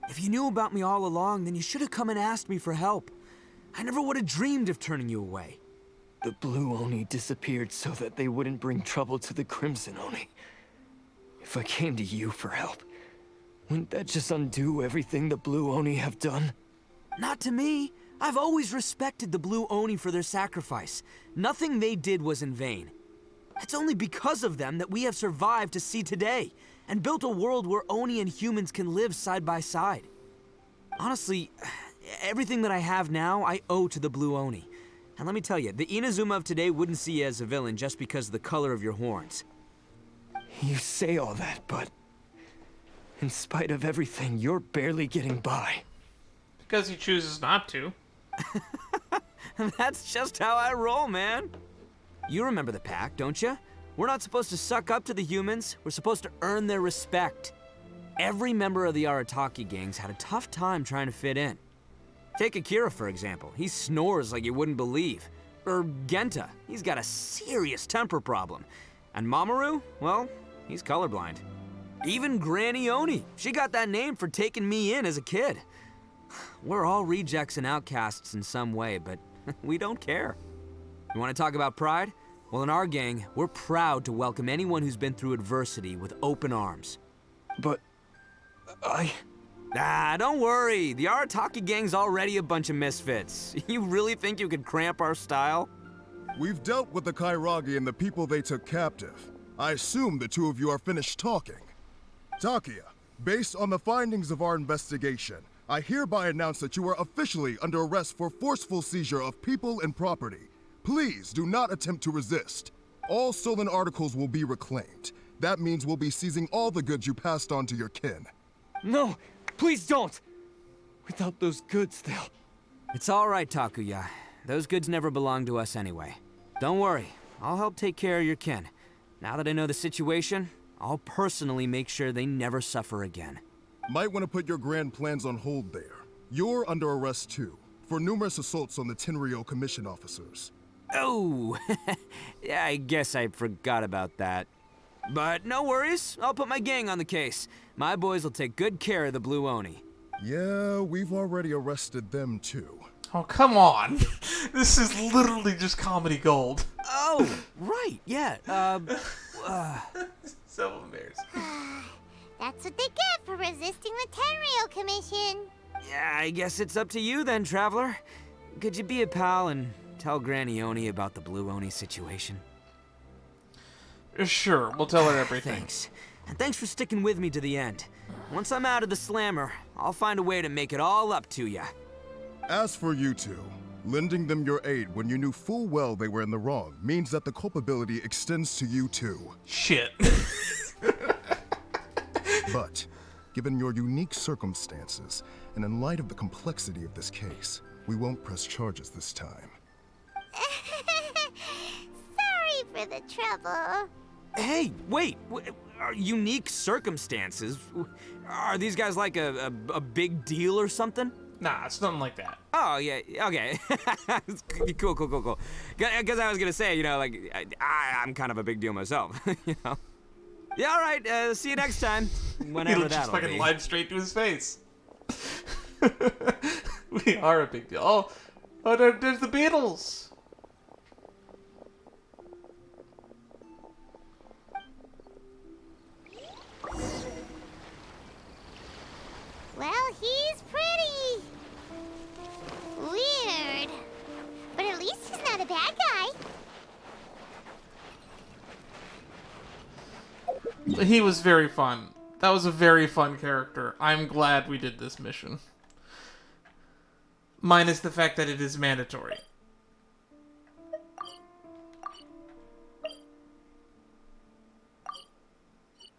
If you knew about me all along, then you should have come and asked me for help. I never would have dreamed of turning you away.
The Blue Oni disappeared so that they wouldn't bring trouble to the Crimson Oni. If I came to you for help, wouldn't that just undo everything the Blue Oni have done?
Not to me. I've always respected the Blue Oni for their sacrifice. Nothing they did was in vain. It's only because of them that we have survived to see today, and built a world where Oni and humans can live side by side. Honestly, everything that I have now, I owe to the Blue Oni. And let me tell you, the Inazuma of today wouldn't see you as a villain just because of the color of your horns.
You say all that, but in spite of everything, you're barely getting by.
Because he chooses not to.
That's just how I roll, man. You remember the pact, don't you? We're not supposed to suck up to the humans. We're supposed to earn their respect. Every member of the Arataki gangs had a tough time trying to fit in. Take Akira, for example. He snores like you wouldn't believe. Or Genta. He's got a serious temper problem. And Mamoru, well, he's colorblind. Even Granny Oni. She got that name for taking me in as a kid. We're all rejects and outcasts in some way, but we don't care. You want to talk about pride? Well, in our gang, we're proud to welcome anyone who's been through adversity with open arms.
But
don't worry. The Arataki gang's already a bunch of misfits. You really think you could cramp our style?
We've dealt with the Kairagi and the people they took captive. I assume the two of you are finished talking. Takia, based on the findings of our investigation, I hereby announce that you are officially under arrest for forceful seizure of people and property. Please do not attempt to resist. All stolen articles will be reclaimed. That means we'll be seizing all the goods you passed on to your kin.
No, please don't! Without those goods, they'll...
It's all right, Takuya. Those goods never belonged to us anyway. Don't worry, I'll help take care of your kin. Now that I know the situation, I'll personally make sure they never suffer again.
Might want to put your grand plans on hold there. You're under arrest too, for numerous assaults on the Tenryou Commission officers.
Oh, yeah, I guess I forgot about that. But no worries, I'll put my gang on the case. My boys will take good care of the Blue Oni.
Yeah, we've already arrested them too.
Oh, come on. This is literally just comedy gold.
Oh, right, yeah,
So embarrassing.
That's what they get for resisting the Tenryou Commission.
Yeah, I guess it's up to you then, Traveler. Could you be a pal and tell Granny Oni about the Blue Oni situation?
Sure, we'll tell her everything.
Thanks. And thanks for sticking with me to the end. Once I'm out of the slammer, I'll find a way to make it all up to ya.
As for you two, lending them your aid when you knew full well they were in the wrong means that the culpability extends to you too.
Shit.
But, given your unique circumstances, and in light of the complexity of this case, we won't press charges this time.
Sorry for the trouble.
Hey, wait! Unique circumstances? Are these guys like a big deal or something?
Nah, it's nothing like that.
Oh, yeah, okay. Cool. Because I was gonna say, you know, like, I'm kind of a big deal myself, you know? Yeah, all right, see you next time. Whenever that'll
just fucking
be.
lied straight to his face. We are a big deal. Oh, there's the Beatles.
Well, he's pretty. Weird. But at least he's not a bad guy.
He was very fun. That was a very fun character. I'm glad we did this mission. Minus the fact that it is mandatory.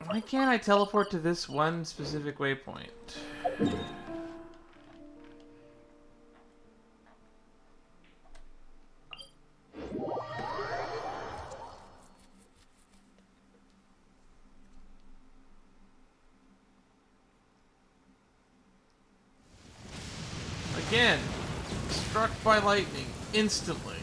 Why can't I teleport to this one specific waypoint? Again, struck by lightning instantly.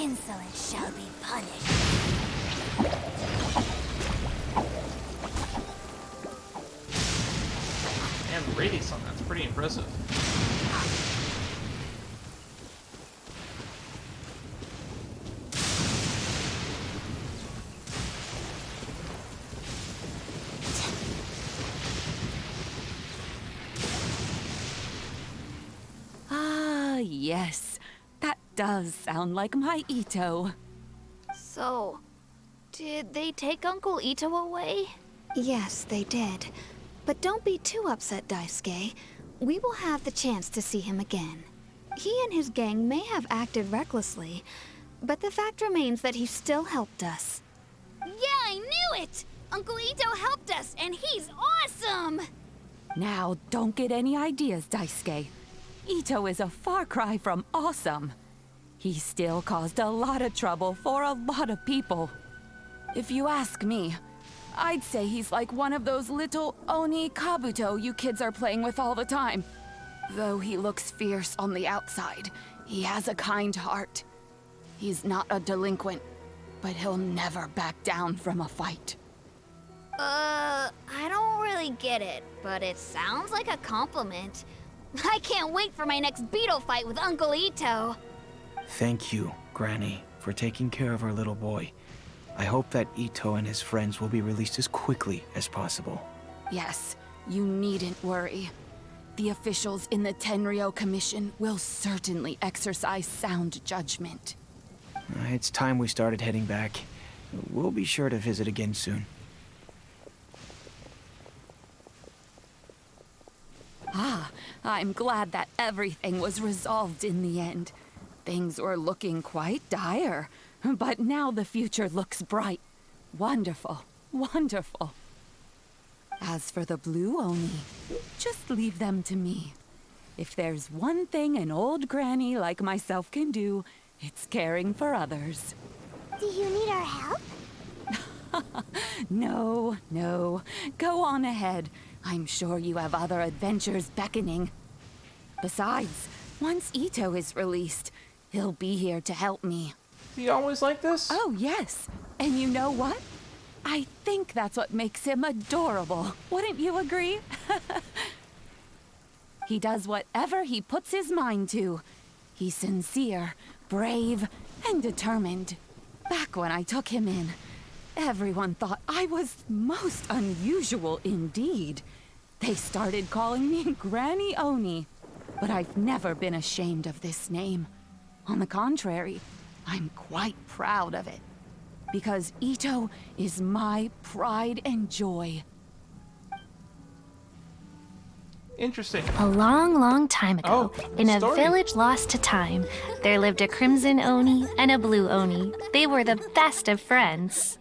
insolent shall be punished.
And the radius on that's pretty impressive.
Ah, yes. That does sound like my Itto.
So, did they take Uncle Itto away? Yes, they did. But don't be too upset, Daisuke. We will have the chance to see him again. He and his gang may have acted recklessly, but the fact remains that he still helped us.
Yeah, I knew it! Uncle Itto helped us, and he's awesome!
Now, don't get any ideas, Daisuke. Itto is a far cry from awesome. He still caused a lot of trouble for a lot of people. If you ask me, I'd say he's like one of those little Oni Kabuto you kids are playing with all the time. Though he looks fierce on the outside, he has a kind heart. He's not a delinquent, but he'll never back down from a fight.
I don't really get it, but it sounds like a compliment. I can't wait for my next beetle fight with Uncle Itto.
Thank you, Granny, for taking care of our little boy. I hope that Itto and his friends will be released as quickly as possible.
Yes, you needn't worry. The officials in the Tenryou Commission will certainly exercise sound judgment.
It's time we started heading back. We'll be sure to visit again soon.
Ah, I'm glad that everything was resolved in the end. Things were looking quite dire, but now the future looks bright. Wonderful, wonderful. As for the Blue Oni, just leave them to me. If there's one thing an old granny like myself can do, it's caring for others.
Do you need our help?
No, no. Go on ahead. I'm sure you have other adventures beckoning. Besides, once Itto is released, he'll be here to help me.
He always like this?
Oh, yes. And you know what? I think that's what makes him adorable. Wouldn't you agree? He does whatever he puts his mind to. He's sincere, brave, and determined. Back when I took him in, everyone thought I was most unusual indeed. They started calling me Granny Oni, but I've never been ashamed of this name. On the contrary, I'm quite proud of it, because Itto is my pride and joy.
Interesting.
A long, long time ago, in a village lost to time, there lived a Crimson Oni and a Blue Oni. They were the best of friends.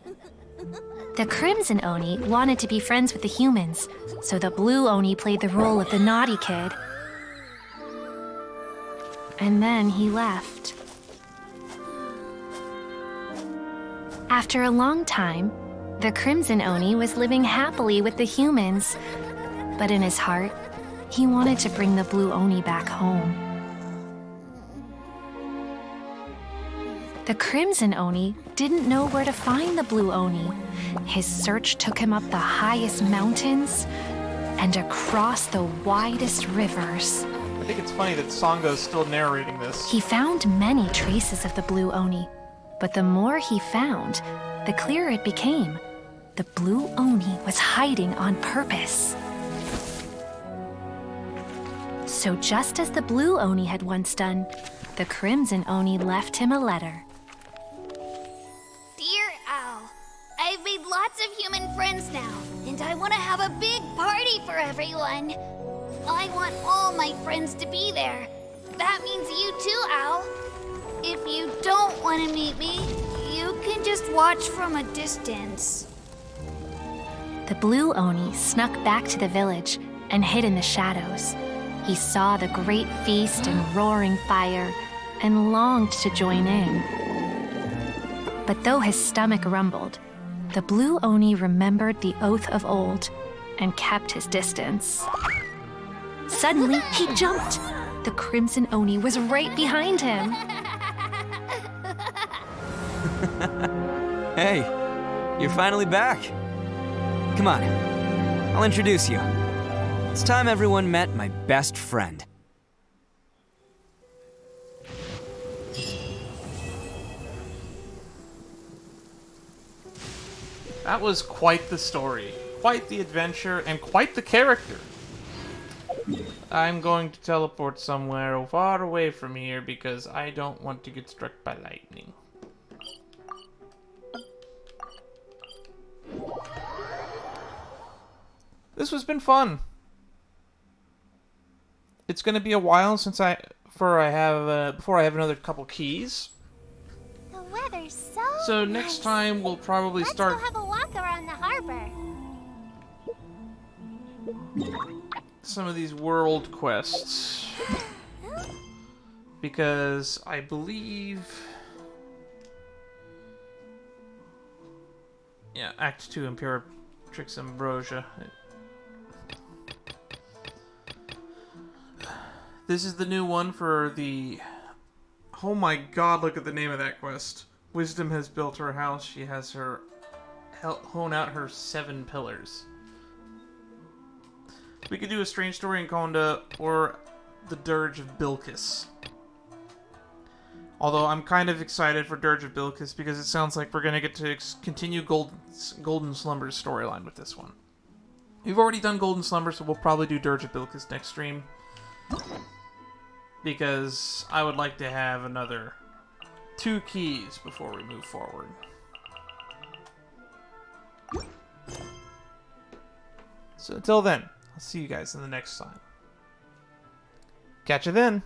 The Crimson Oni wanted to be friends with the humans, so the Blue Oni played the role of the naughty kid. And then he left. After a long time, the Crimson Oni was living happily with the humans, but in his heart, he wanted to bring the Blue Oni back home. The Crimson Oni didn't know where to find the Blue Oni. His search took him up the highest mountains and across the widest rivers.
I think it's funny that Sango's still narrating this.
He found many traces of the Blue Oni, but the more he found, the clearer it became. The Blue Oni was hiding on purpose. So just as the Blue Oni had once done, the Crimson Oni left him a letter.
Dear Owl, I've made lots of human friends now, and I want to have a big party for everyone. I want all my friends to be there. That means you too, Owl. If you don't want to meet me, you can just watch from a distance.
The Blue Oni snuck back to the village and hid in the shadows. He saw the great feast and roaring fire and longed to join in. But though his stomach rumbled, the Blue Oni remembered the oath of old and kept his distance. Suddenly, he jumped. The Crimson Oni was right behind him.
Hey, you're finally back. Come on, I'll introduce you. It's time everyone met my best friend.
That was quite the story, quite the adventure, and quite the character. I'm going to teleport somewhere far away from here because I don't want to get struck by lightning. This has been fun. It's going to be a while since before I have another couple keys.
The weather's
So next time we'll probably start.
Let's go have a walk around the harbor.
Some of these world quests, because I believe, yeah, Act 2 Imperatrix Ambrosia. This is the new one for the, oh my god, look at the name of that quest. Wisdom has built her house, she has her honed out her 7 pillars. We could do a Strange Story in Konda or the Dirge of Bilkis. Although I'm kind of excited for Dirge of Bilkis because it sounds like we're going to get to continue Golden Slumber's storyline with this one. We've already done Golden Slumber, so we'll probably do Dirge of Bilkis next stream. Because I would like to have another 2 keys before we move forward. So until then, I'll see you guys in the next time. Catch you then!